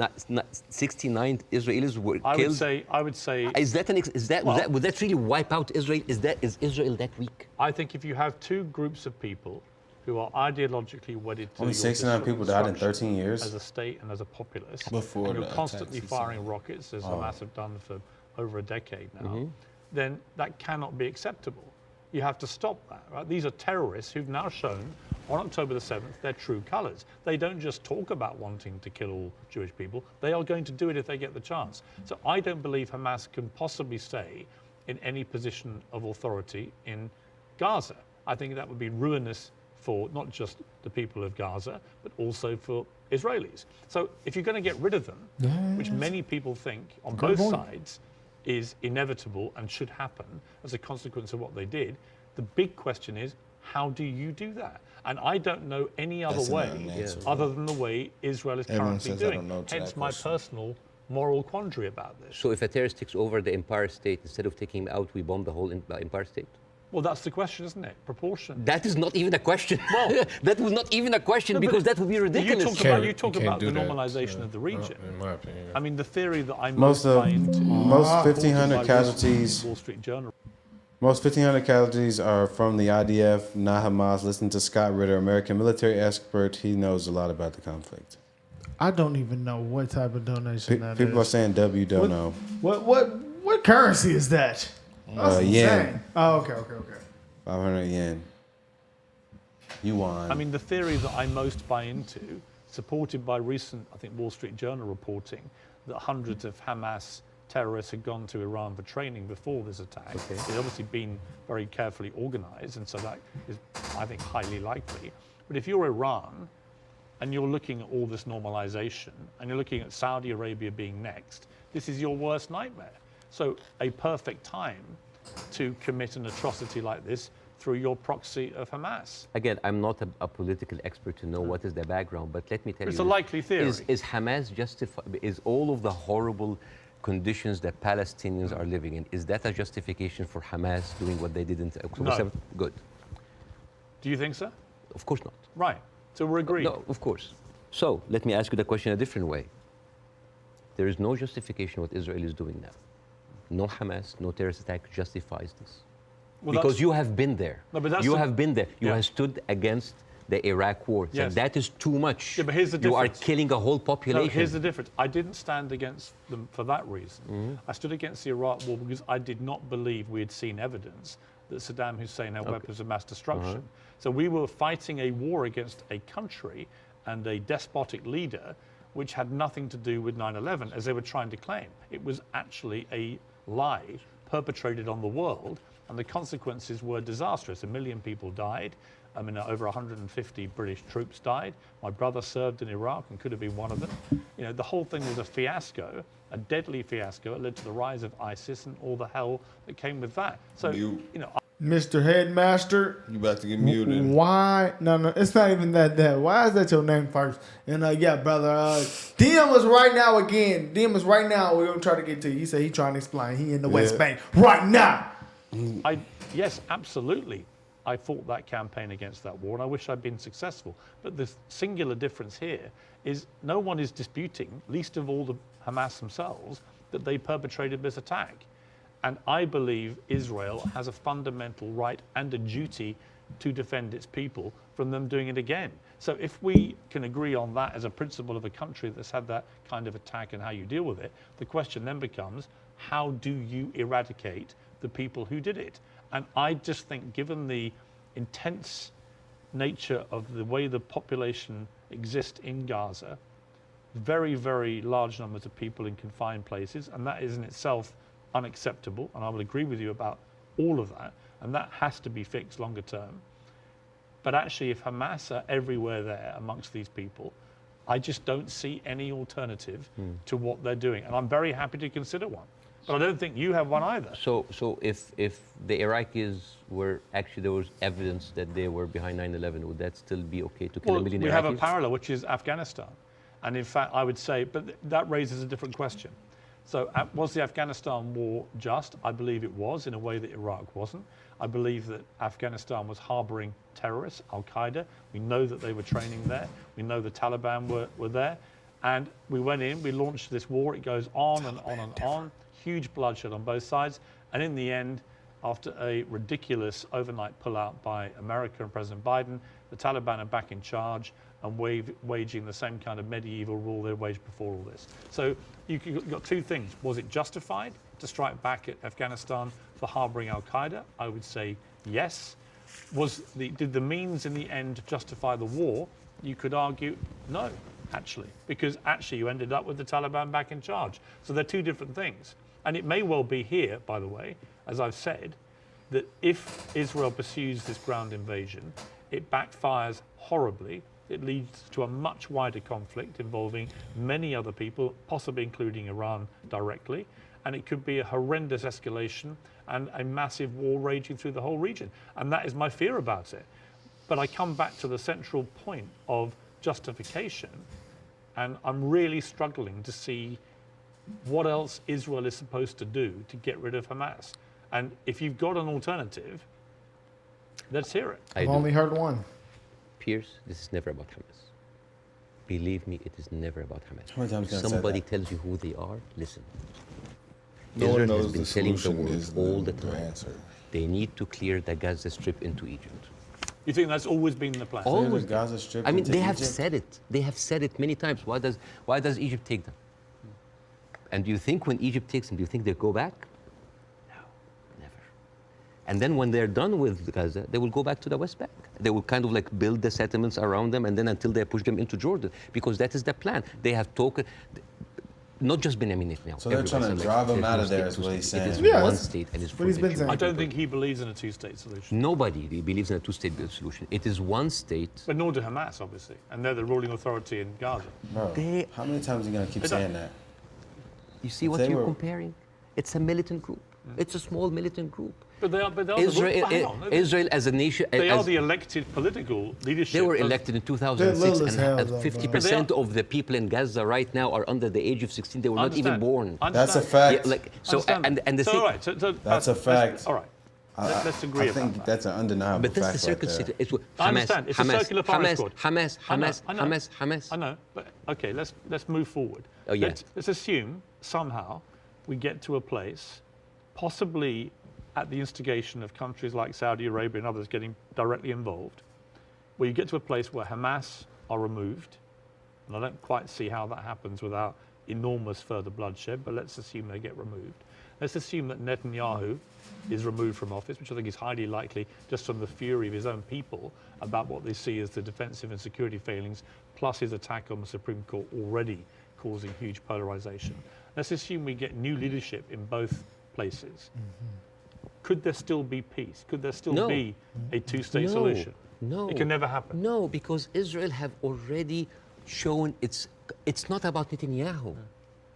69 Israelis were killed? I would say. Would that really wipe out Israel? Is Israel that weak? I think if you have two groups of people who are ideologically wedded to only 69 people died in 13 years as a state and as a populace, Before and you're the constantly attacks, firing rockets, as Hamas have done for over a decade now, then that cannot be acceptable. You have to stop that. Right? These are terrorists who've now shown on October the 7th their true colors. They don't just talk about wanting to kill all Jewish people. They are going to do it if they get the chance. So I don't believe Hamas can possibly stay in any position of authority in Gaza. I think that would be ruinous for not just the people of Gaza, but also for Israelis. So if you're going to get rid of them, which many people think on both sides is inevitable and should happen as a consequence of what they did, the big question is, how do you do that? And I don't know any other way other than the way Israel is currently doing. Hence my personal moral quandary about this. So if a terrorist takes over the Empire State, instead of taking him out, we bomb the whole Empire State? Well, that's the question, isn't it? Proportion. That is not even a question. Well, that was not even a question because that would be ridiculous. You talk about the normalization of the region. In my opinion. I mean, the theory that I'm most 1,500 casualties. Wall Street Journal. Most 1,500 casualties are from the IDF, not Hamas. Listen to Scott Ritter, American military expert. He knows a lot about the conflict. I don't even know what type of donation that is. People are saying W don't know. What currency is that? Yen. Oh, okay. 500 yen. Yuan. I mean, the theory that I most buy into, supported by recent, I think, Wall Street Journal reporting, that hundreds of Hamas terrorists had gone to Iran for training before this attack. It's obviously been very carefully organized, and so that is, I think, highly likely. But if you're Iran, and you're looking at all this normalization, and you're looking at Saudi Arabia being next, this is your worst nightmare. So a perfect time to commit an atrocity like this through your proxy of Hamas. Again, I'm not a political expert to know what is the background, but let me tell you. It's a likely theory. Is Hamas justified? Is all of the horrible conditions that Palestinians are living in, is that a justification for Hamas doing what they did in October 7th? Good. Do you think so? Of course not. Right. So we're agreed. No, of course. So let me ask you the question a different way. There is no justification what Israel is doing now. No Hamas, no terrorist attack justifies this. Well, because you have been there. No, but you have been there. You have stood against the Iraq war. Yes. And that is too much. Yeah, but here's the difference. You are killing a whole population. No, here's the difference. I didn't stand against them for that reason. I stood against the Iraq war because I did not believe we had seen evidence that Saddam Hussein had weapons of mass destruction. So we were fighting a war against a country and a despotic leader which had nothing to do with 9/11, as they were trying to claim. It was actually a lie perpetrated on the world, and the consequences were disastrous. 1 million people died. I mean, over 150 British troops died. My brother served in Iraq and could have been one of them. You know, the whole thing was a fiasco, a deadly fiasco. It led to the rise of ISIS and all the hell that came with that. So, you know, Mr. Headmaster, you about to get muted. Why? No, it's not even that. Why is that your name first? And yeah, brother, DM us right now again. DM us right now. We're gonna try to get to you. He said he trying to explain. He in the West Bank right now. Yes, absolutely. I fought that campaign against that war, and I wish I'd been successful. But the singular difference here is no one is disputing, least of all the Hamas themselves, that they perpetrated this attack. And I believe Israel has a fundamental right and a duty to defend its people from them doing it again. So if we can agree on that as a principle of a country that's had that kind of attack and how you deal with it, the question then becomes, how do you eradicate the people who did it? And I just think, given the intense nature of the way the population exists in Gaza, very, very large numbers of people in confined places, and that is in itself unacceptable, and I would agree with you about all of that, and that has to be fixed longer term. But actually, if Hamas are everywhere there amongst these people, I just don't see any alternative to what they're doing. And I'm very happy to consider one. But I don't think you have one either. So if the Iraqis were actually, there was evidence that they were behind 9/11, would that still be okay to kill a million Iraqis? We have a parallel, which is Afghanistan. And in fact, I would say, but that raises a different question. So was the Afghanistan war just? I believe it was, in a way that Iraq wasn't. I believe that Afghanistan was harboring terrorists, Al-Qaeda. We know that they were training there. We know the Taliban were there. And we went in, we launched this war. It goes on and on and on. Huge bloodshed on both sides. And in the end, after a ridiculous overnight pullout by America and President Biden, the Taliban are back in charge and waging the same kind of medieval rule they waged before all this. So you've got two things. Was it justified to strike back at Afghanistan for harboring Al-Qaeda? I would say yes. Did the means in the end justify the war? You could argue no, actually, because actually you ended up with the Taliban back in charge. So they're two different things. And it may well be here, by the way, as I've said, that if Israel pursues this ground invasion, it backfires horribly. It leads to a much wider conflict involving many other people, possibly including Iran directly. And it could be a horrendous escalation and a massive war raging through the whole region. And that is my fear about it. But I come back to the central point of justification, and I'm really struggling to see what else Israel is supposed to do to get rid of Hamas. And if you've got an alternative, let's hear it. I've only heard one. Piers, this is never about Hamas. Believe me, it is never about Hamas. How many times can I say Somebody that? tells you who they are, listen. No one Israel has knows been the telling the solution world is all the the time. answer. They need to clear the Gaza Strip into Egypt. You think that's always been the plan? Always. the Gaza Strip I mean, into they have Egypt? said it. They have said it many times. Why does Egypt take them? And do you think when Egypt takes them, do you think they'll go back? No, never. And then when they're done with Gaza, they will go back to the West Bank. They will kind of like build the settlements around them, and then until they push them into Jordan, because that is the plan. They have talked, not just Benjamin Netanyahu. So they're trying to drive them out of there, is what he's saying. It is Yeah, one that's state, and it's what he's been for saying. I don't think he believes in a two-state solution. Nobody believes in a two-state solution. It is one state. But nor do Hamas, obviously. And they're the ruling authority in Gaza. Bro, They- how many times are you going to keep saying that? You see what They you're were- comparing? It's a militant group. It's a small militant group. But they are Israel, hang on, Israel as a nation, they are as- the elected political leadership. they were of- elected in They're 2006, little as hell, and though, 50% bro. of the people in Gaza right now are under the age of 16. They were I not even understand. born. I That's a understand. fact. Yeah, like so, Understand. and the so, thing, all right, so That's a fact. All right. Let's agree I about think that. that's an undeniable but that's fact the circle right there. city. It's what- I understand. It's a circular firing Hamas, squad. Hamas, I know, Hamas, I know. Hamas, Hamas. I know, but okay, let's move forward. Oh, yeah. Let's assume somehow we get to a place, possibly at the instigation of countries like Saudi Arabia and others getting directly involved, where you get to a place where Hamas are removed, and I don't quite see how that happens without enormous further bloodshed, but let's assume they get removed. Let's assume that Netanyahu is removed from office, which I think is highly likely just from the fury of his own people about what they see as the defensive and security failings, plus his attack on the Supreme Court already causing huge polarization. Let's assume we get new leadership in both places. Could there still be peace? Could there still No. be a two-state No. solution? No. It can never happen. No, because Israel have already shown it's not about Netanyahu.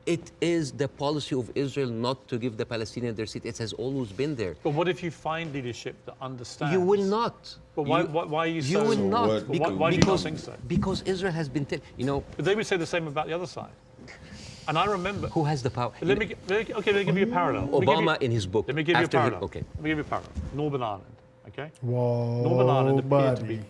It is the policy of Israel not to give the Palestinians their seat. It has always been there. But what if you find leadership that understands? You will not. But why are you You so... will not. what- But why do you not think so? Because Israel has been, But they would say the same about the other side. And I remember... who has the power? Let me give you a parallel. Let me give Obama you- in his book. Let me give you a after he- parallel. okay. Let me give you a parallel. Northern Ireland, okay? Whoa, Northern Ireland appeared to buddy. be...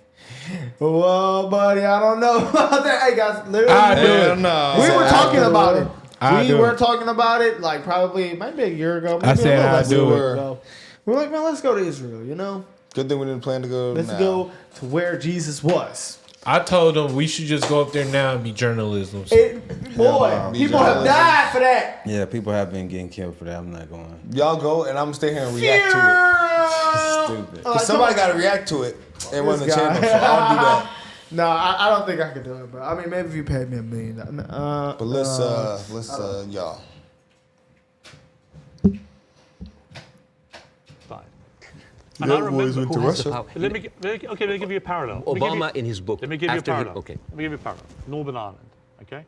Whoa, buddy, I don't know about that. Hey, guys, literally, I do Hell it. no. we were talking about it. I We do were it. talking about it like probably maybe a year ago. Maybe I said a little I less do than a it. year ago. We're like, man, let's go to Israel. You know, Good thing we didn't plan to go let's now. go to where Jesus was. I told them we should just go up there now and be journalism. Boy, no. people have died for that. Yeah, people have been getting killed for that. I'm not going. Y'all go, and I'm gonna stay here and react to it. Stupid. Cause somebody got to react to it and run the This guy. channel. So I'll do that. No, I don't think I could do it, bro. I mean, maybe if you paid me $1 million. But let's y'all. And I The remember boys went to who has the Russia. power? Let me give you a parallel. Let me give you- Obama in his book. Let me give you a after he- parallel. okay. Let me give you a parallel. Northern Ireland, okay?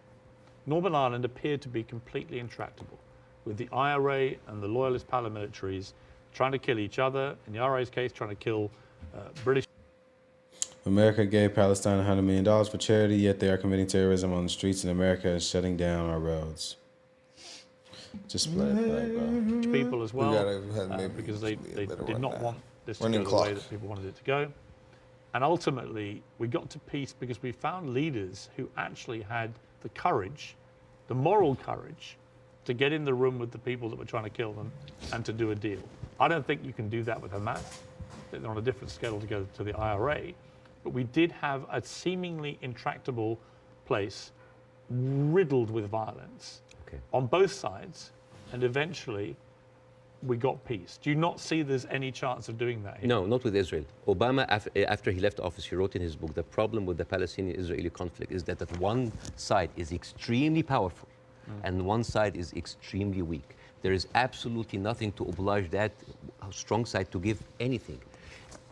Northern Ireland appeared to be completely intractable, with the IRA and the loyalist paramilitaries trying to kill each other. In the IRA's case, trying to kill British. America gave Palestine $100 million for charity, yet they are committing terrorism on the streets in America and shutting down our roads. Just play it, bro. people as well, we had maybe because they better did run not that. want this to Running go the clock. way that people wanted it to go. And ultimately, we got to peace because we found leaders who actually had the courage, the moral courage, to get in the room with the people that were trying to kill them and to do a deal. I don't think you can do that with Hamas. They're on a different scale to go to the IRA. But we did have a seemingly intractable place riddled with violence on both sides, and eventually we got peace. Do you not see there's any chance of doing that here? No, not with Israel. Obama, after he left office, he wrote in his book, the problem with the Palestinian-Israeli conflict is that one side is extremely powerful and one side is extremely weak. There is absolutely nothing to oblige that strong side to give anything.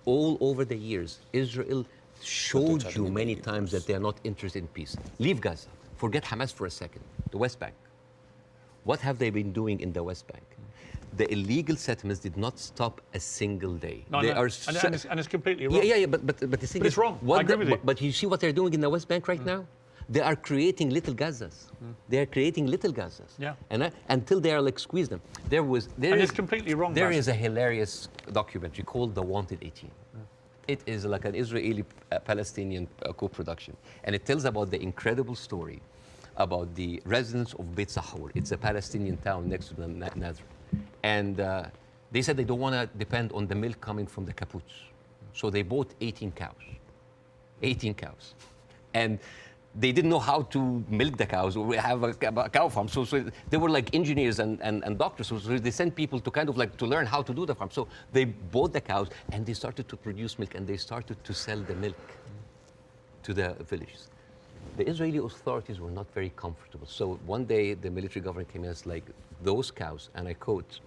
All over the years, Israel showed you many times that they are not interested in peace. Leave Gaza. Forget Hamas for a second. The West Bank. What have they been doing in the West Bank? The illegal settlements did not stop a single day. No, they no. are And it's completely wrong. yeah, but the thing But is, it's wrong. what I agree with you. But you see what they're doing in the West Bank right now? They are creating little Gazas. They are creating little Gazas. Yeah. And until they are like squeeze them. It's completely wrong. There Bassem. is a hilarious documentary called The Wanted 18. It is like an Israeli-Palestinian co-production. And it tells about the incredible story about the residents of Beit Sahur. It's a Palestinian town next to the Nazareth. And they said they don't want to depend on the milk coming from the kibbutz. So they bought 18 cows. 18 cows. And they didn't know how to milk the cows or have a cow farm. So they were like engineers and doctors. So they sent people to kind of like to learn how to do the farm. So they bought the cows and they started to produce milk and they started to sell the milk to the villages. The Israeli authorities were not very comfortable. So one day the military government came in and said, like, those cows, and I quote,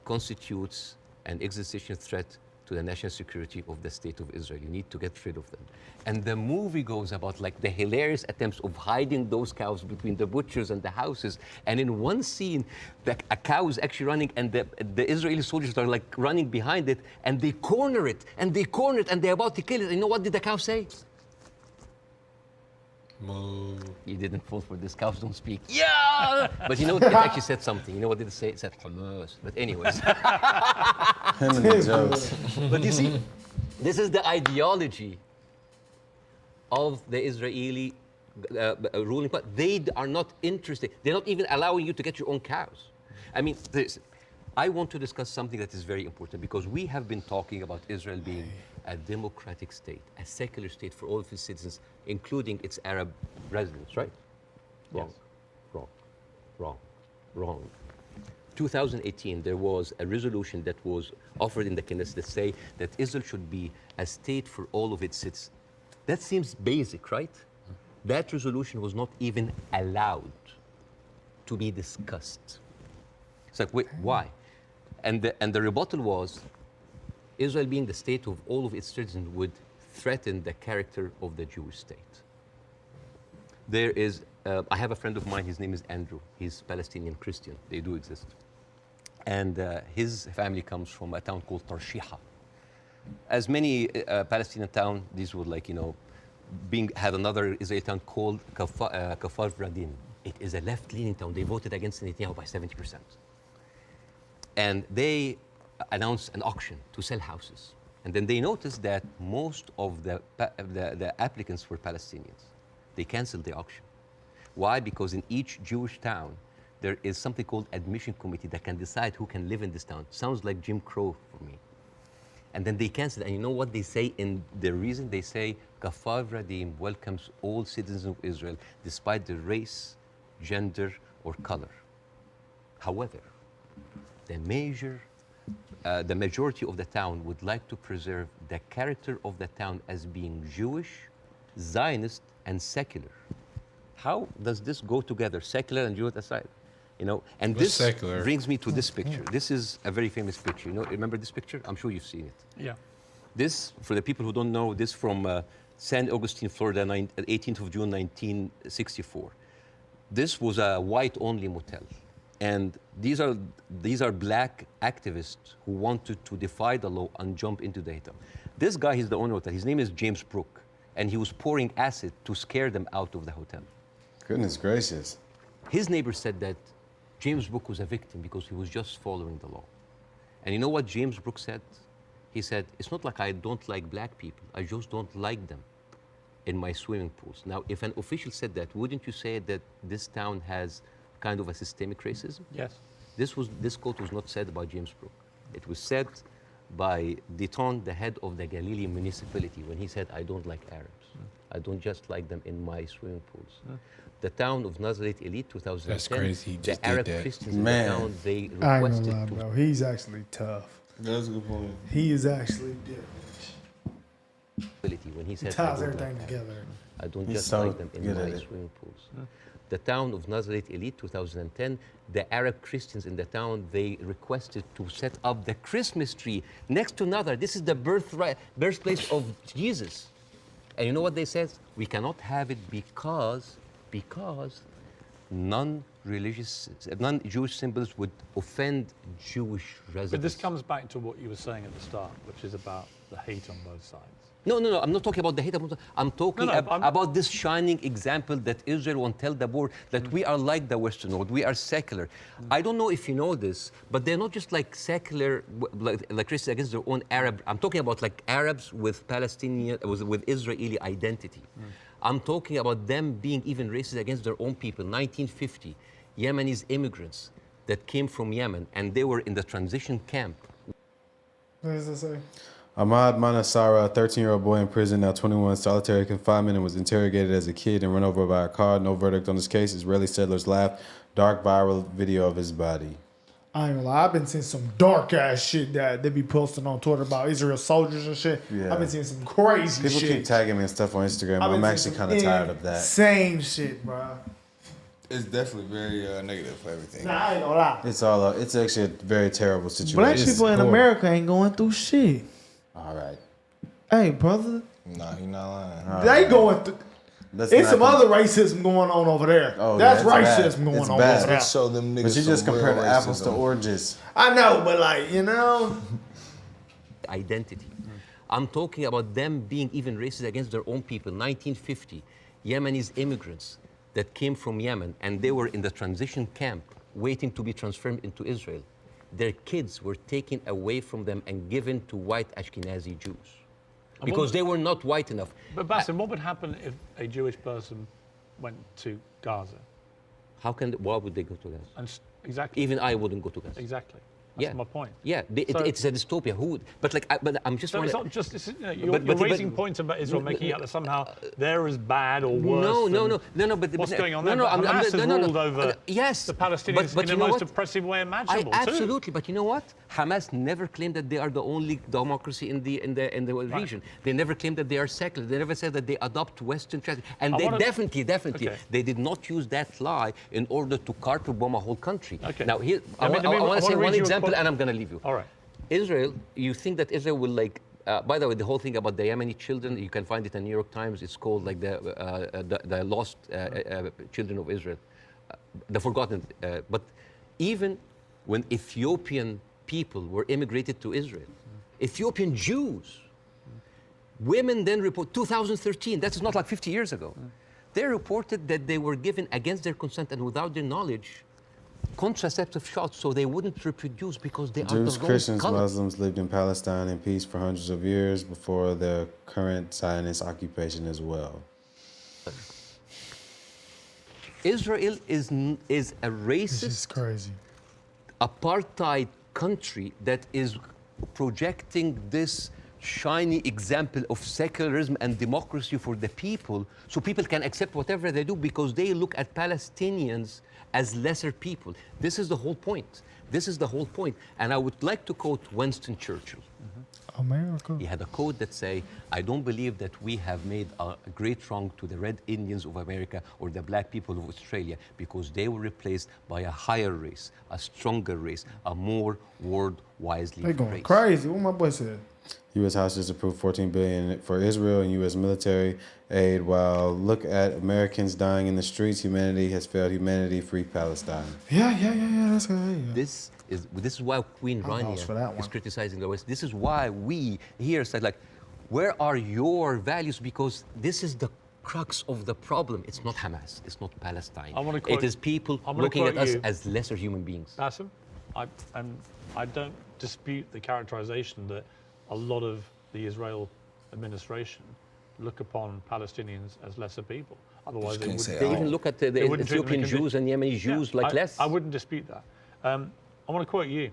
constitutes an existential threat to the national security of the state of Israel. You need to get rid of them. And the movie goes about like the hilarious attempts of hiding those cows between the butchers and the houses. And in one scene, a cow is actually running and the Israeli soldiers are like running behind it and they corner it and they're about to kill it. And you know what did the cow say? Moo. You didn't fall for this. Cows don't speak. Yeah! But you know, it actually said something. You know what did it say? It said Hamas. But anyways. Him and the jokes. But you see, this is the ideology of the Israeli ruling party. They are not interested. They're not even allowing you to get your own cows. I mean, I want to discuss something that is very important because we have been talking about Israel being a democratic state, a secular state for all of its citizens, including its Arab residents, right? Wrong, wrong, wrong, wrong. 2018, there was a resolution that was offered in the Knesset that say that Israel should be a state for all of its citizens. That seems basic, right? That resolution was not even allowed to be discussed. It's like, wait, why? And the rebuttal was, Israel being the state of all of its citizens would threaten the character of the Jewish state. There is, I have a friend of mine, his name is Andrew. He's Palestinian Christian, they do exist. And his family comes from a town called Tarshiha. As many Palestinian towns, these would like, you know, had another Israeli town called Kafar Vradim. It is a left-leaning town. They voted against Netanyahu by 70%. And they announced an auction to sell houses. And then they noticed that most of the applicants were Palestinians. They canceled the auction. Why? Because in each Jewish town, there is something called admission committee that can decide who can live in this town. Sounds like Jim Crow for me. And then they canceled. And you know what they say in the reason? They say, Kafar Vradim welcomes all citizens of Israel, despite the race, gender, or color. However, the majority of the town would like to preserve the character of the town as being Jewish, Zionist, and secular. How does this go together, secular and Jewish aside? You know, and What's this secular? brings me to this picture. This is a very famous picture. You know, remember this picture? I'm sure you've seen it. Yeah. This, for the people who don't know, this from San Augustine, Florida, 18th of June, 1964. This was a white-only motel. And these are black activists who wanted to defy the law and jump into the hotel. This guy is the owner of the hotel. His name is James Brooke. And he was pouring acid to scare them out of the hotel. Goodness gracious. His neighbor said that James Brooke was a victim because he was just following the law. And you know what James Brooke said? He said, it's not like I don't like black people. I just don't like them in my swimming pools. Now, if an official said that, wouldn't you say that this town has kind of a systemic racism? Yes. This quote was not said by James Brooke. It was said by Deton, the head of the Galilee municipality, when he said, I don't like Arabs. I don't just like them in my swimming pools. The town of Nazareth Elite, 2010. That's crazy. He just the Arab did that. Christians Man. in the town, they I ain't gonna requested lie, to bro. He's actually tough. That's a good point. He is actually different. when he said, Ties I don't everything like Arabs. together. I don't He's just so like them in good my at it. swimming pools. The town of Nazareth Elite, 2010, the Arab Christians in the town, they requested to set up the Christmas tree next to Nazareth. This is the birthplace of Jesus. And you know what they said? We cannot have it because non-Jewish symbols would offend Jewish residents. But this comes back to what you were saying at the start, which is about the hate on both sides. No, I'm not talking about the hate. I'm talking about this shining example that Israel won't tell the world that we are like the Western world. We are secular. I don't know if you know this, but they're not just like secular, like Christians against their own Arab. I'm talking about like Arabs with Palestinian, with Israeli identity. I'm talking about them being even racist against their own people. 1950, Yemenis immigrants that came from Yemen, and they were in the transition camp. What does it say? Ahmad Manasara, a 13-year-old boy in prison, now 21, solitary confinement, and was interrogated as a kid and run over by a car. No verdict on this case. Israeli settlers laughed. Dark viral video of his body. I ain't gonna lie, I've been seeing some dark ass shit that they be posting on Twitter about Israel soldiers and shit. Yeah. I've been seeing some crazy People shit. keep tagging me and stuff on Instagram. I've been I'm seeing actually some kind of tired of that. Insane shit, bro. It's definitely very negative for everything. Nah, I ain't gonna lie. It's actually a very terrible situation. Black people in America ain't going through shit. All right. Hey, brother. Nah, he not lying. They going through. Let's It's not some com- other racism going on over there. Oh, That's yeah, it's racism bad. going It's on bad. over there. Let's show them niggas. But you just some compared real apples to racism. oranges. I know, but like, you know. Identity. I'm talking about them being even racist against their own people. 1950, Yemenis immigrants that came from Yemen, and they were in the transition camp waiting to be transferred into Israel. Their kids were taken away from them and given to white Ashkenazi Jews because they were not white enough. But Bassem, what would happen if a Jewish person went to Gaza? Why would they go to Gaza? And exactly. Even I wouldn't go to Gaza. Exactly. That's my point. Yeah, So- it's a dystopia. Who would? But like, but I'm just. So it's wondering- not just this, you're But- raising points about Israel, making out that somehow they're as bad or worse. No. But what's going on no, there? But Hamas has no. ruled over yes, the Palestinians in the you know most what? oppressive way imaginable. too. Absolutely, but you know what? Hamas never claimed that they are the only democracy in the region. They never claimed that they are secular. They never said that they adopt Western tradition. And I they wanna- definitely, Okay. they did not use that lie in order to carpet bomb a whole country. Okay. Now here, I Let me- want to I say wanna read one you a example, quote. and I'm going to leave you. All right. Israel, you think that Israel will like, by the way, the whole thing about the Yemeni children, you can find it in New York Times. It's called like the lost children of Israel, the forgotten. But even when Ethiopian people were immigrated to Israel, Ethiopian Jews, women then report, 2013, that is not like 50 years ago. They reported that they were given against their consent and without their knowledge contraceptive shots so they wouldn't reproduce because they are Jews, the wrong Christians, color. Muslims lived in Palestine in peace for hundreds of years before the current Zionist occupation as well. Israel is a This is racist crazy. apartheid country that is projecting this shiny example of secularism and democracy for the people so people can accept whatever they do because they look at Palestinians as lesser people. This is the whole point. This is the whole point. And I would like to quote Winston Churchill. America. He had a code that say, I don't believe that we have made a great wrong to the Red Indians of America or the black people of Australia because they were replaced by a higher race, a stronger race, a more world wisely They going race. crazy. What my boy said. U.S. House just approved $14 billion for Israel and U.S. military aid. While look at Americans dying in the streets, humanity has failed humanity. Free Palestine. Yeah. That's good. Yeah. This is why Queen vouch for that Rania is one. criticizing the West. This is why we here said, like, where are your values? Because this is the crux of the problem. It's not Hamas. It's not Palestine. It is people looking at us as lesser human beings. Bassem, I don't dispute the characterization that a lot of the Israel administration look upon Palestinians as lesser people. Otherwise, they wouldn't. They even look at the Ethiopian Jews and Yemeni Jews like less. I wouldn't dispute that. I want to quote you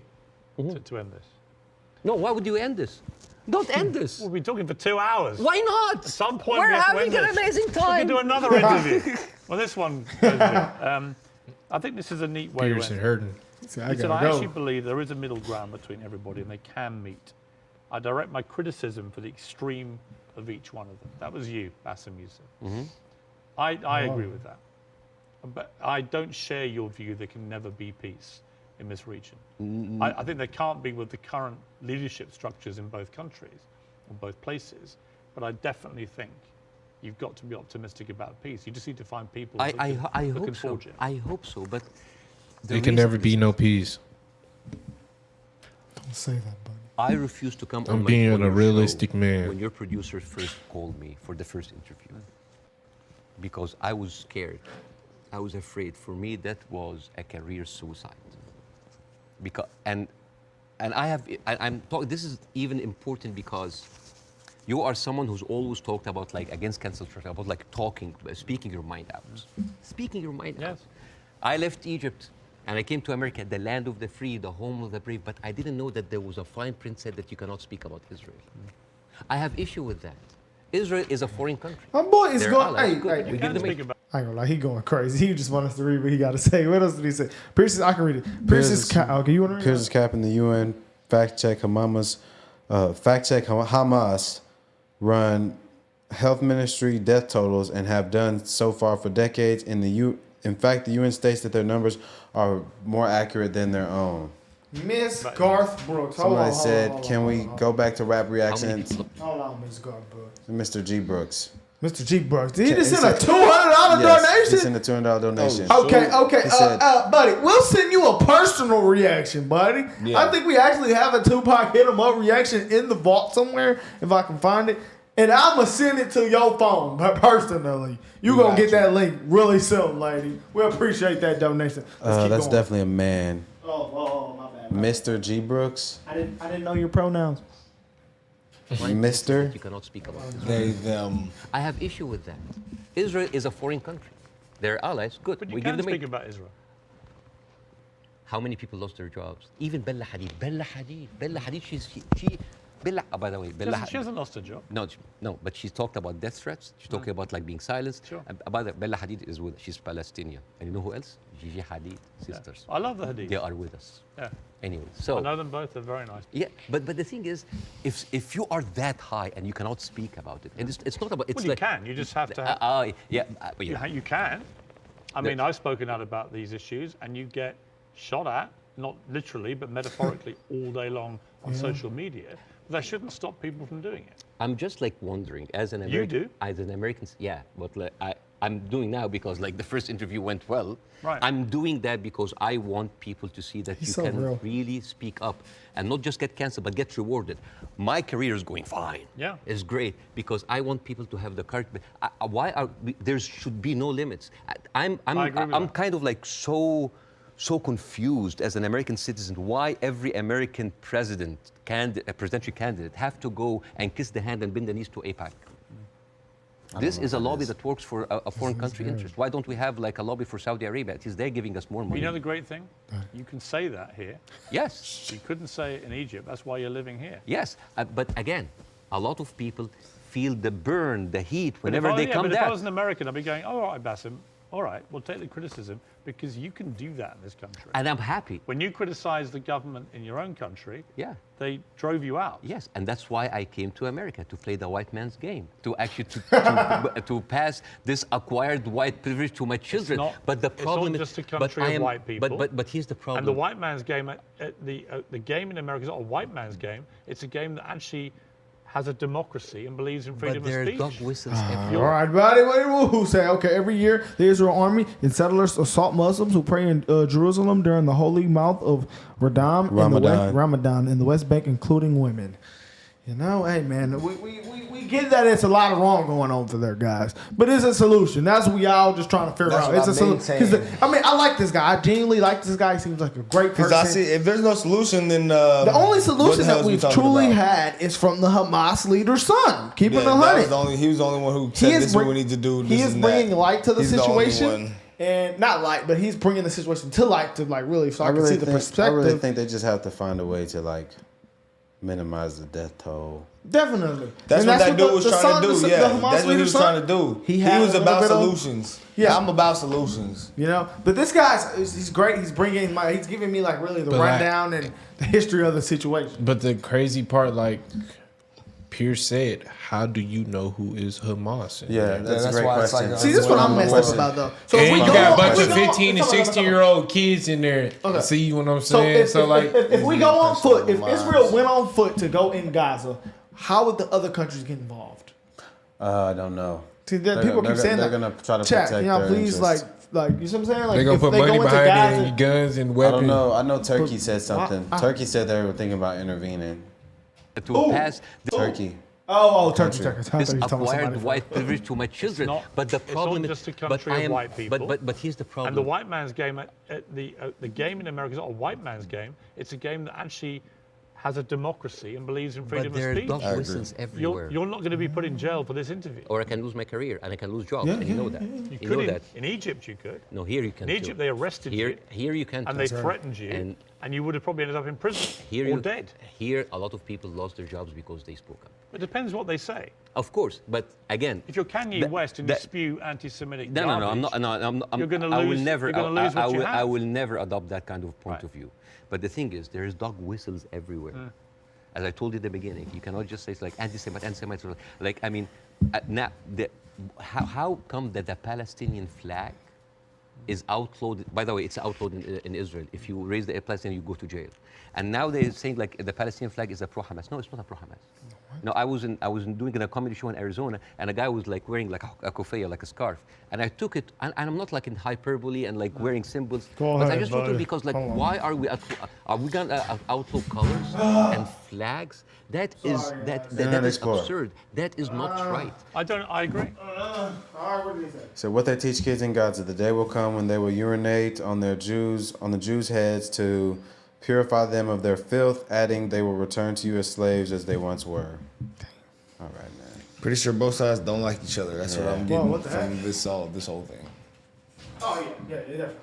to end this. No, why would you end this? Don't end this. We'll be talking for 2 hours. Why not? At some point, we're we have to having end an this. amazing We time. can do another interview. Well, this one goes good. I think this is a neat way Piers to and end. Hurden. He said, I actually believe there is a middle ground between everybody and they can meet. I direct my criticism for the extreme of each one of them. That was you, Bassem Youssef. I agree with that. But I don't share your view there can never be peace in this region. I think there can't be with the current leadership structures in both countries, or both places. But I definitely think you've got to be optimistic about peace. You just need to find people I that hope can so. forge it. I hope so, but There can never be no peace. Don't say that, buddy. I refuse to come I'm on being on a your realistic show man. when your producer first called me for the first interview because I was scared. I was afraid. For me, that was a career suicide. Because I'm talking. This is even important because you are someone who's always talked about like against cancel culture, about like speaking your mind out, speaking your mind out. I left Egypt and I came to America, the land of the free, the home of the brave. But I didn't know that there was a fine print said that you cannot speak about Israel. I have issue with that. Israel is a foreign country. My boy is They're going. allies. Hey, Good. hey, We give them Speak a- about I ain't gonna lie, he going crazy. He just want us to read what he got to say. What else did he say? Pierce, I can read it. Pierce is okay. You want to read Piers it? is capping the UN. Fact check Hamas run health ministry death totals and have done so far for decades. In fact, the UN states that their numbers are more accurate than their own. Miss Garth Brooks. Somebody said, "Can we go back to rap reactions?" people- Hold on, Miss Garth Brooks. Mr. G Brooks. Mr. G Brooks. Did he just He send a said- $200 Yes, he donation? sent a $200 donation. Okay. He said- Buddy, we'll send you a personal reaction, buddy. Yeah. I think we actually have a Tupac hit 'em up reaction in the vault somewhere, if I can find it. And I'm going to send it to your phone personally. You going to get that link really soon, lady. We appreciate that donation. Let's keep That's going. definitely a man. Oh, my bad. Mr. G Brooks. I didn't know your pronouns. Mr. You cannot speak about Israel. They, them. I have issue with that. Israel is a foreign country. They're allies. Good. But you we give can them speak a, about Israel. How many people lost their jobs? Even Bella Hadid. Bella Hadid, by the way, She hasn't lost her job. No, but she's talked about death threats. She's talking about like being silenced. Sure. By the way, Bella Hadid she's Palestinian. And you know who else? Gigi Hadid, sisters. I love the Hadith. They are with us. Yeah. Anyway, I so know them both. They're very nice. yeah, but the thing is, if you are that high and you cannot speak about it, and it's not about it's Well, you like can. You just have to have... You can. I mean, I've spoken out about these issues, and you get shot at, not literally, but metaphorically, all day long on social media. But that shouldn't stop people from doing it. I'm just like wondering, as an American, You do? as an American, yeah. But like, I'm doing now because like the first interview went well. Right. I'm doing that because I want people to see that He's you so can real. really speak up and not just get canceled, but get rewarded. My career is going fine. Yeah. It's great because I want people to have the courage. There should be no limits. I agree with I'm that. kind of like so confused as an American citizen why every American presidential candidate have to go and kiss the hand and bend the knees to AIPAC. This is a lobby that works for a foreign country interest. Why don't we have like a lobby for Saudi Arabia? At least they're giving us more But money. you know the great thing? You can say that here. Yes, You couldn't say it in Egypt. That's why you're living here. yes. But again, a lot of people feel the burn, the heat But whenever they come But if I down. was an American, I'd be going, oh, all right, Bassem, All right, well, take the criticism because you can do that in this country. And I'm happy. When you criticize the government in your own country, Yeah. they drove you out. Yes, and that's why I came to America, to play the white man's game, to actually to pass this acquired white privilege to my children. But the problem it's not just a country of white people. But here's the problem. And the white man's game, the game in America is not a white man's game. It's a game that actually has a democracy and believes in freedom But there of are speech. dog whistles All everywhere. right, buddy. Who say, okay, every year the Israel army and settlers assault Muslims who pray in Jerusalem during the holy month of Ramadan in the West Bank, including women. You know, hey, man, we get that it's a lot of wrong going on for there, guys. But it's a solution. That's what we all just trying to figure out. It's a solution. I mean, I like this guy. I genuinely like this guy. He seems like a great person. Because I see, if there's no solution, then the only solution that we've truly had is from the Hamas leader's son. Keeping it 100. He was the only one who said this is what we need to do. He is bringing light to the situation. The only one. And not light, but he's bringing the situation to light to like really so I can see the perspective. I really think they just have to find a way to like minimize the death toll. Definitely. That's what that dude was trying to do. Yeah, that's what he was trying to do. He was about solutions. Yeah, I'm about solutions. You know, but this guy's he's great. He's he's giving me like really the rundown and the history of the situation. But the crazy part, like Piers said, how do you know who is Hamas? Yeah, that's a great question. See, this is what I'm messed up about, though. So and you got a bunch of 15 and 16-year-old kids in there. Okay. See what I'm saying? So if we go on foot, if Israel went on foot to go in Gaza, how would the other countries get involved? I don't know. See, people keep saying they're that. gonna try to protect their please, interests. like you see what I'm saying? Like they're gonna put money behind it, guns and weapons. I don't know. I know Turkey said something. Turkey said they were thinking about intervening. To pass Turkey. Turkey. This acquired white privilege to my children. But the problem is just a country of white people. But here's the problem. And the white man's game, the game in America is not a white man's game. It's a game that actually has a democracy and believes in freedom of speech. But there are dog whistles everywhere. You're not going to be put in jail for this interview. Or I can lose my career and I can lose jobs, and you know that. You know that. In Egypt, you could. No, here you can't. In Egypt, they arrested you. Here you can't. And they threatened you. And you would have probably ended up in prison or dead. Here, a lot of people lost their jobs because they spoke up. It depends what they say. Of course, but again, if you're Kanye West and you spew anti-Semitic no, I'm not. You're going to lose. I will never adopt that kind of point of view. But the thing is, there is dog whistles everywhere. As I told you at the beginning, you cannot just say it's like anti-Semite. Like, I mean, now, how come that the Palestinian flag is outlawed? By the way, it's outlawed in Israel. If you raise the Palestinian, you go to jail. And now they're saying like the Palestinian flag is a pro-Hamas. No, it's not a pro-Hamas. No, I was doing a comedy show in Arizona, and a guy was like wearing like a kufiyah, like a scarf, and I took it, and I'm not like in hyperbole and like wearing symbols, but I just took it because like, why are we gonna outlaw colors and flags? That is absurd. That is not right. I agree. So what they teach kids in Gaza, the day will come when they will urinate on the Jews' heads to purify them of their filth, adding they will return to you as slaves as they once were. All right, man. Pretty sure both sides don't like each other. That's what I'm getting from this whole thing. Oh yeah, definitely.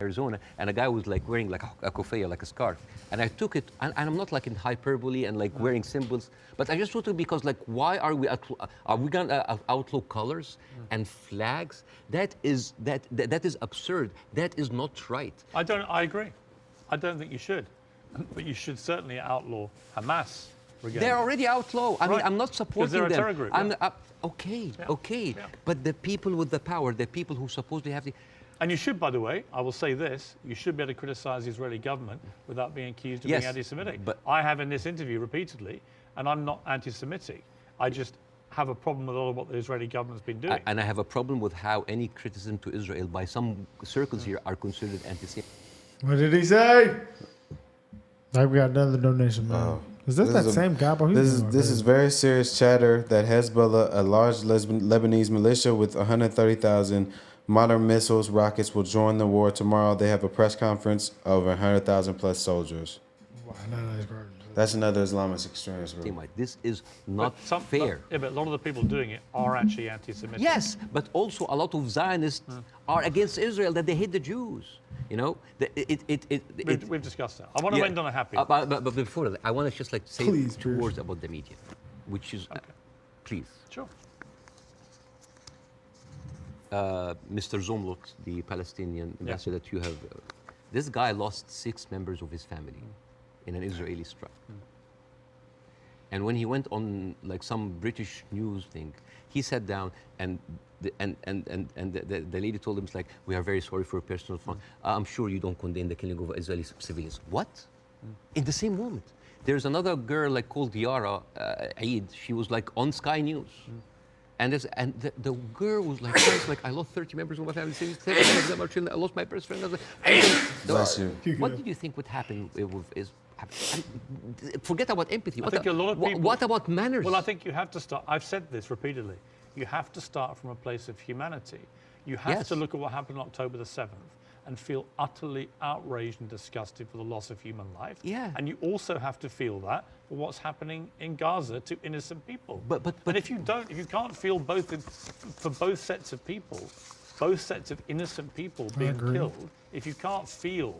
Arizona, and a guy was like wearing like a kufiyah, like a scarf, and I took it, and I'm not like in hyperbole and like wearing symbols, but I just took it because like, why are we gonna outlaw colors and flags? That is absurd. That is not right. I agree. I don't think you should, but you should certainly outlaw Hamas. They're already outlawed. I mean, I'm not supporting them. They're a terror group. Okay. But the people with the power, the people who supposedly have the. And you should, by the way, I will say this, you should be able to criticize the Israeli government without being accused of being anti-Semitic. But I have in this interview repeatedly, and I'm not anti-Semitic. I just have a problem with all of what the Israeli government's been doing. And I have a problem with how any criticism to Israel by some circles here are considered anti-Semitic. What did he say? Like we got another donation, man. Is this that same guy? This is very serious chatter that Hezbollah, a large Lebanese militia with 130,000 modern missiles, rockets, will join the war tomorrow. They have a press conference of 100,000 plus soldiers. Wow, that's another Islamist extremist group. This is not fair. But a lot of the people doing it are actually anti-Semitic. Yes, but also a lot of Zionists are against Israel, that they hate the Jews. You know, we've discussed that. I want to end on a happy. But before that, I want to just like say two words about the media, which is, please. Sure. Mr. Zomlot, the Palestinian ambassador that you have. This guy lost 6 members of his family in an Israeli strike. And when he went on like some British news thing, he sat down and the lady told him, it's like, we are very sorry for your personal fun. I'm sure you don't condemn the killing of Israeli civilians. What? In the same moment. There's another girl like called Yara Eid. She was like on Sky News. And the girl was like, I lost 30 members of my family. 7 of them are children. I lost my best friend. I was like, Bless you. what do you think would happen if forget about empathy. I think a lot of people, what about manners? Well, I think you have to start. I've said this repeatedly. You have to start from a place of humanity. You have to look at what happened on October the 7th and feel utterly outraged and disgusted for the loss of human life. Yeah. And you also have to feel that for what's happening in Gaza to innocent people. But if you don't, if you can't feel both for both sets of people, both sets of innocent people being killed, if you can't feel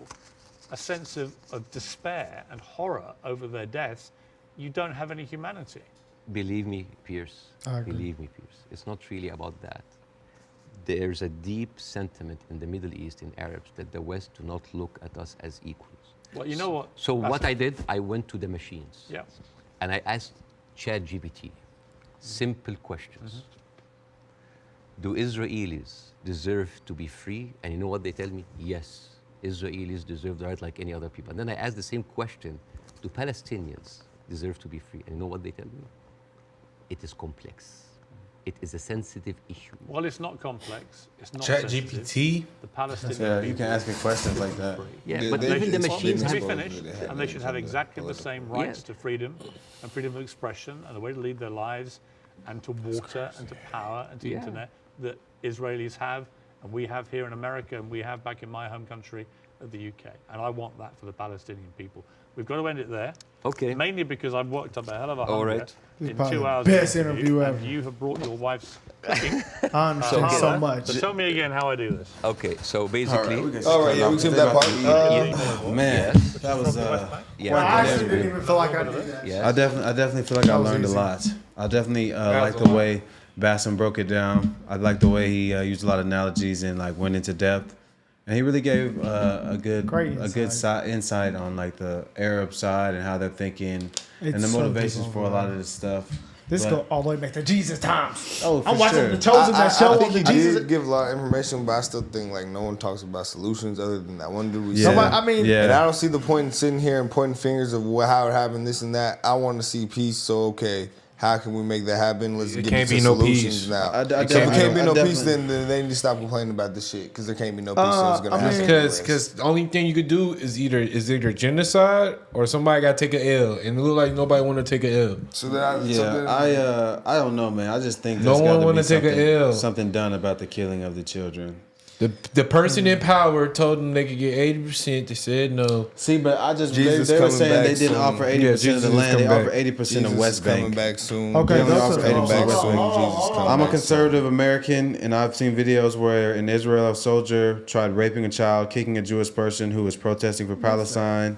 a sense of despair and horror over their deaths, you don't have any humanity. Believe me, Piers. Believe me, Piers. It's not really about that. There's a deep sentiment in the Middle East, in Arabs, that the West do not look at us as equals. Well, you know what? So what I did, I went to the machines. Yeah. And I asked ChatGPT simple questions. Do Israelis deserve to be free? And you know what they tell me? Yes. Israelis deserve the right like any other people. And then I asked the same question, do Palestinians deserve to be free? And you know what they tell me? It is complex. It is a sensitive issue. Well, it's not complex. It's not ChatGPT. The Palestinian Yeah, people you can ask me questions like that. Yeah, but even the machines should be have... finished, and they should have exactly the same rights to freedom and freedom of expression and the way to lead their lives and to water and to power and to internet that Israelis have and we have here in America and we have back in my home country of the UK. And I want that for the Palestinian people. We've got to end it there. Okay. Mainly because I've worked up a hell of a hunger right. in 2 hours. Best interview ever. And you have brought your wife's cooking. I understand so much. So tell me again how I do this. Okay, so basically... All right, yeah, we took that part. Man, that was I actually didn't even feel like I did that. Yeah. I definitely feel like I learned a lot. I definitely like the way Bassem broke it down. I like the way he used a lot of analogies and like went into depth. And he really gave a good insight on like the Arab side and how they're thinking and the motivations for a lot of this stuff. This go all the way back to Jesus times. Oh, for I'm watching sure. The Chosen that show on the I Jesus. did give a lot of information, but I still think like no one talks about solutions other than that one dude we Yeah. said. Nobody, I mean, And I don't see the point in sitting here and pointing fingers of how it happened, this and that. I want to see peace. So okay, how can we make that happen? Let's get can't to be no solutions peace. now. If If there can't be no peace, then they need to stop complaining about this shit because there can't be no peace. So it's gonna happen. Because the only thing you could do is either genocide or somebody got to take an L, and it look like nobody want to take an L. So then I don't know, man. I just think No there's one gotta wanna be take a L. something done about the killing of the children. The person in power told them they could get 80%. They said no. See, but I just Jesus they were coming saying back they didn't soon. offer 80% of Jesus the is land. They coming offered back. 80% of West coming Bank. back soon. Okay, They only that's offer a- 80 back hold on, soon. hold on, Jesus hold on. coming I'm a back conservative American, and I've seen videos where in Israel a soldier tried raping a child, kicking a Jewish person who was protesting for Palestine.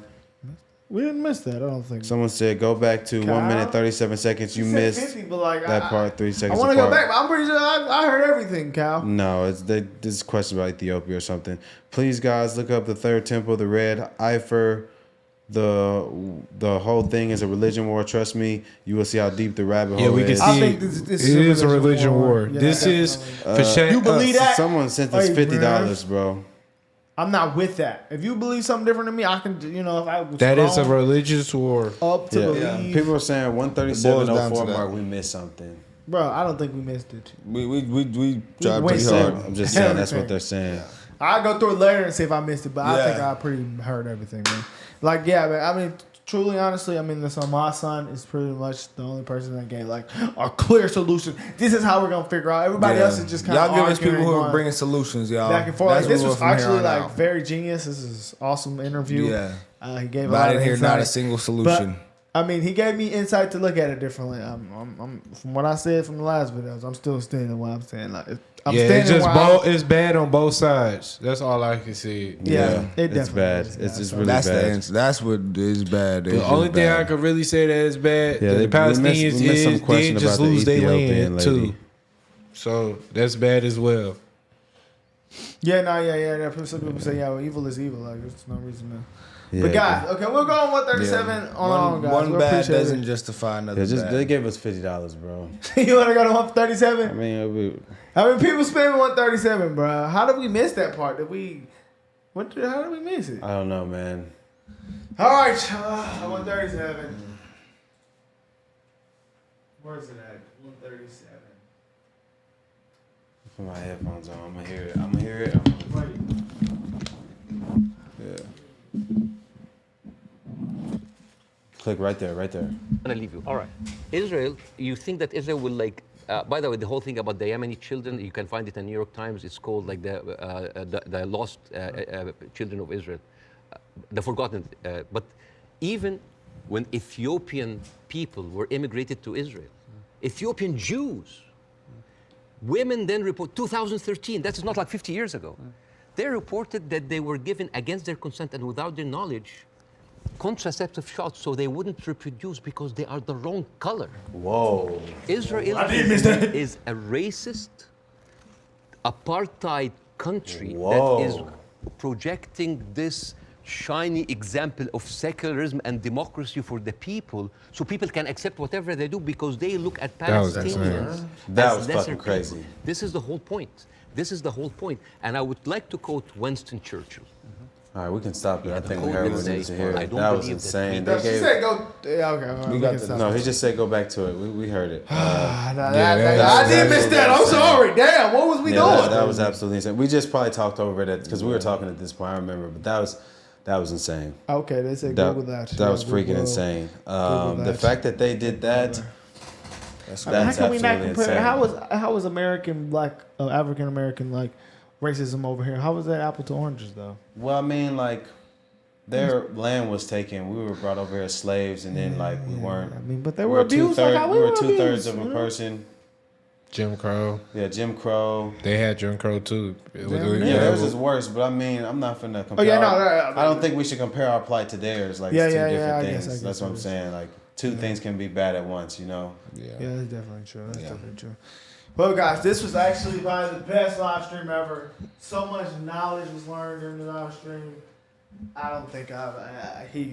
We didn't miss that. I don't think. Someone said, "Go back to 1 minute 37 seconds. You Said missed 50, but like, that part 3 I seconds want to go apart." back, but I'm pretty sure I heard everything, Cal. No, this is a question about Ethiopia or something. Please, guys, look up the third temple, the red Eifer. The whole thing is a religion war. Trust me, you will see how deep the rabbit hole Yeah, we can is. see I think this is a religion war. Yeah, this is for Shaq. You believe that? Someone sent us Hey, $50, bro. I'm not with that. If you believe something different than me, I can. You know, if I was That is a wrong religious war. up to Yeah. believe, People are saying It boils down 137.04 to that. mark. We missed something. bro. I don't think we missed it. We tried went pretty so- hard. I'm just saying that's Everything. what they're saying. I'll go through it later and see if I missed it, but I Yeah. think I pretty heard everything, man. Like, yeah, man. I mean, truly, honestly, I mean, my son is pretty much the only person that gave like a clear solution. This is how we're gonna figure out. Everybody else is just kind of y'all give us people who are bringing solutions, y'all. back and forth. Like, That's this what was we're from actually here on like out. very genius. This is awesome interview. Yeah. He gave a But lot I of didn't hear insight. not a single solution. But, I mean, he gave me insight to look at it differently. I'm from what I said from the last videos. I'm still standing where I'm saying. Like, I'm Yeah, standing it's just where it's bad on both sides. That's all I can see. Yeah, it it's definitely bad. is, It's just so really That's bad. the answer. That's what is bad. The only thing I could really say that is bad, Yeah, that the Palestinians we missed some question did just about the lose their Ethiopian land lady. too. So that's bad as well. Yeah, some people say, yeah, well, evil is evil. Like, there's no reason to. Yeah, But guys, okay, we'll go on 137 on our own, guys. One We bad appreciate doesn't it. justify another bad. they gave us $50, bro. You want to go to 137? I mean, People spending 137, bro. How did we miss that part? How did we miss it? I don't know, man. All right, 137. Where's it at? 137. Put my headphones on. I'm gonna hear it. Yeah. Click right there. I'm gonna leave you. All right. Israel, you think that Israel will like? By the way, the whole thing about the Yemeni children, you can find it in New York Times. It's called like the lost children of Israel, the forgotten. But even when Ethiopian people were immigrated to Israel, Ethiopian Jews, women then report 2013. That is not like 50 years ago. They reported that they were given against their consent and without their knowledge contraceptive shots so they wouldn't reproduce because they are the wrong color. Whoa. Israel is a racist, apartheid country that is projecting this shiny example of secularism and democracy for the people so people can accept whatever they do because they look at Palestinians That as was lesser fucking crazy. people. This is the whole point. This is the whole point. And I would like to quote Winston Churchill. All right, we can stop it. I think we code heard will what say, needs to hear. I don't That was believe that insane. we- She said go. Yeah, okay. All right, we got can the- stop. No, he just said go back to it. We heard it. I did miss that. I'm sorry. Damn, what was we doing? That was absolutely insane. We just probably talked over it because we were talking at this point. I remember, but that was insane. Okay, they said That, Google that. that was Yeah, freaking Google. insane. Google The that. fact that they did that, that's How can we absolutely not compare? insane. How was American black African American like racism over here? How was that apple to oranges though? Well, I mean, like, their land was taken. We were brought over here as slaves, and then, like, we weren't. I mean, but they We were abused like how we we were were two-thirds abused, of a you know? person. Jim Crow. Yeah, Jim Crow. They had Jim Crow too. man. Yeah, theirs is worse, but I mean, I'm not finna compare. yeah, no, I don't think we should compare our plight to theirs. Like, Yeah, it's two yeah, different I guess- things. I guess That's what it I'm is. saying. Like, two things can be bad at once, you know? Yeah, that's definitely true. That's definitely true. Well, guys, this was actually probably the best live stream ever. So much knowledge was learned during the live stream. I don't think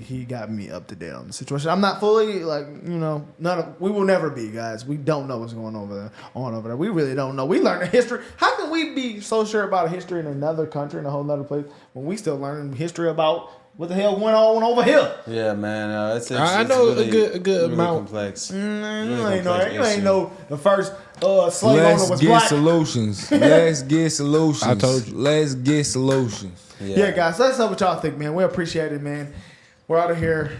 he got me up to date on the situation. I'm not fully we will never be, guys. We don't know what's going on over there. We really don't know. We learn the history. How can we be so sure about a history in another country, in a whole other place, when we still learning history about what the hell went on over here? Yeah, man. It's I know really, a good really amount. complex. You Really ain't know. complex You ain't issue. know the first slave owner Let's was get black. solutions. Let's get solutions. I told you. Let's get solutions. Yeah, guys. Let us know what y'all think, man. We appreciate it, man. We're out of here.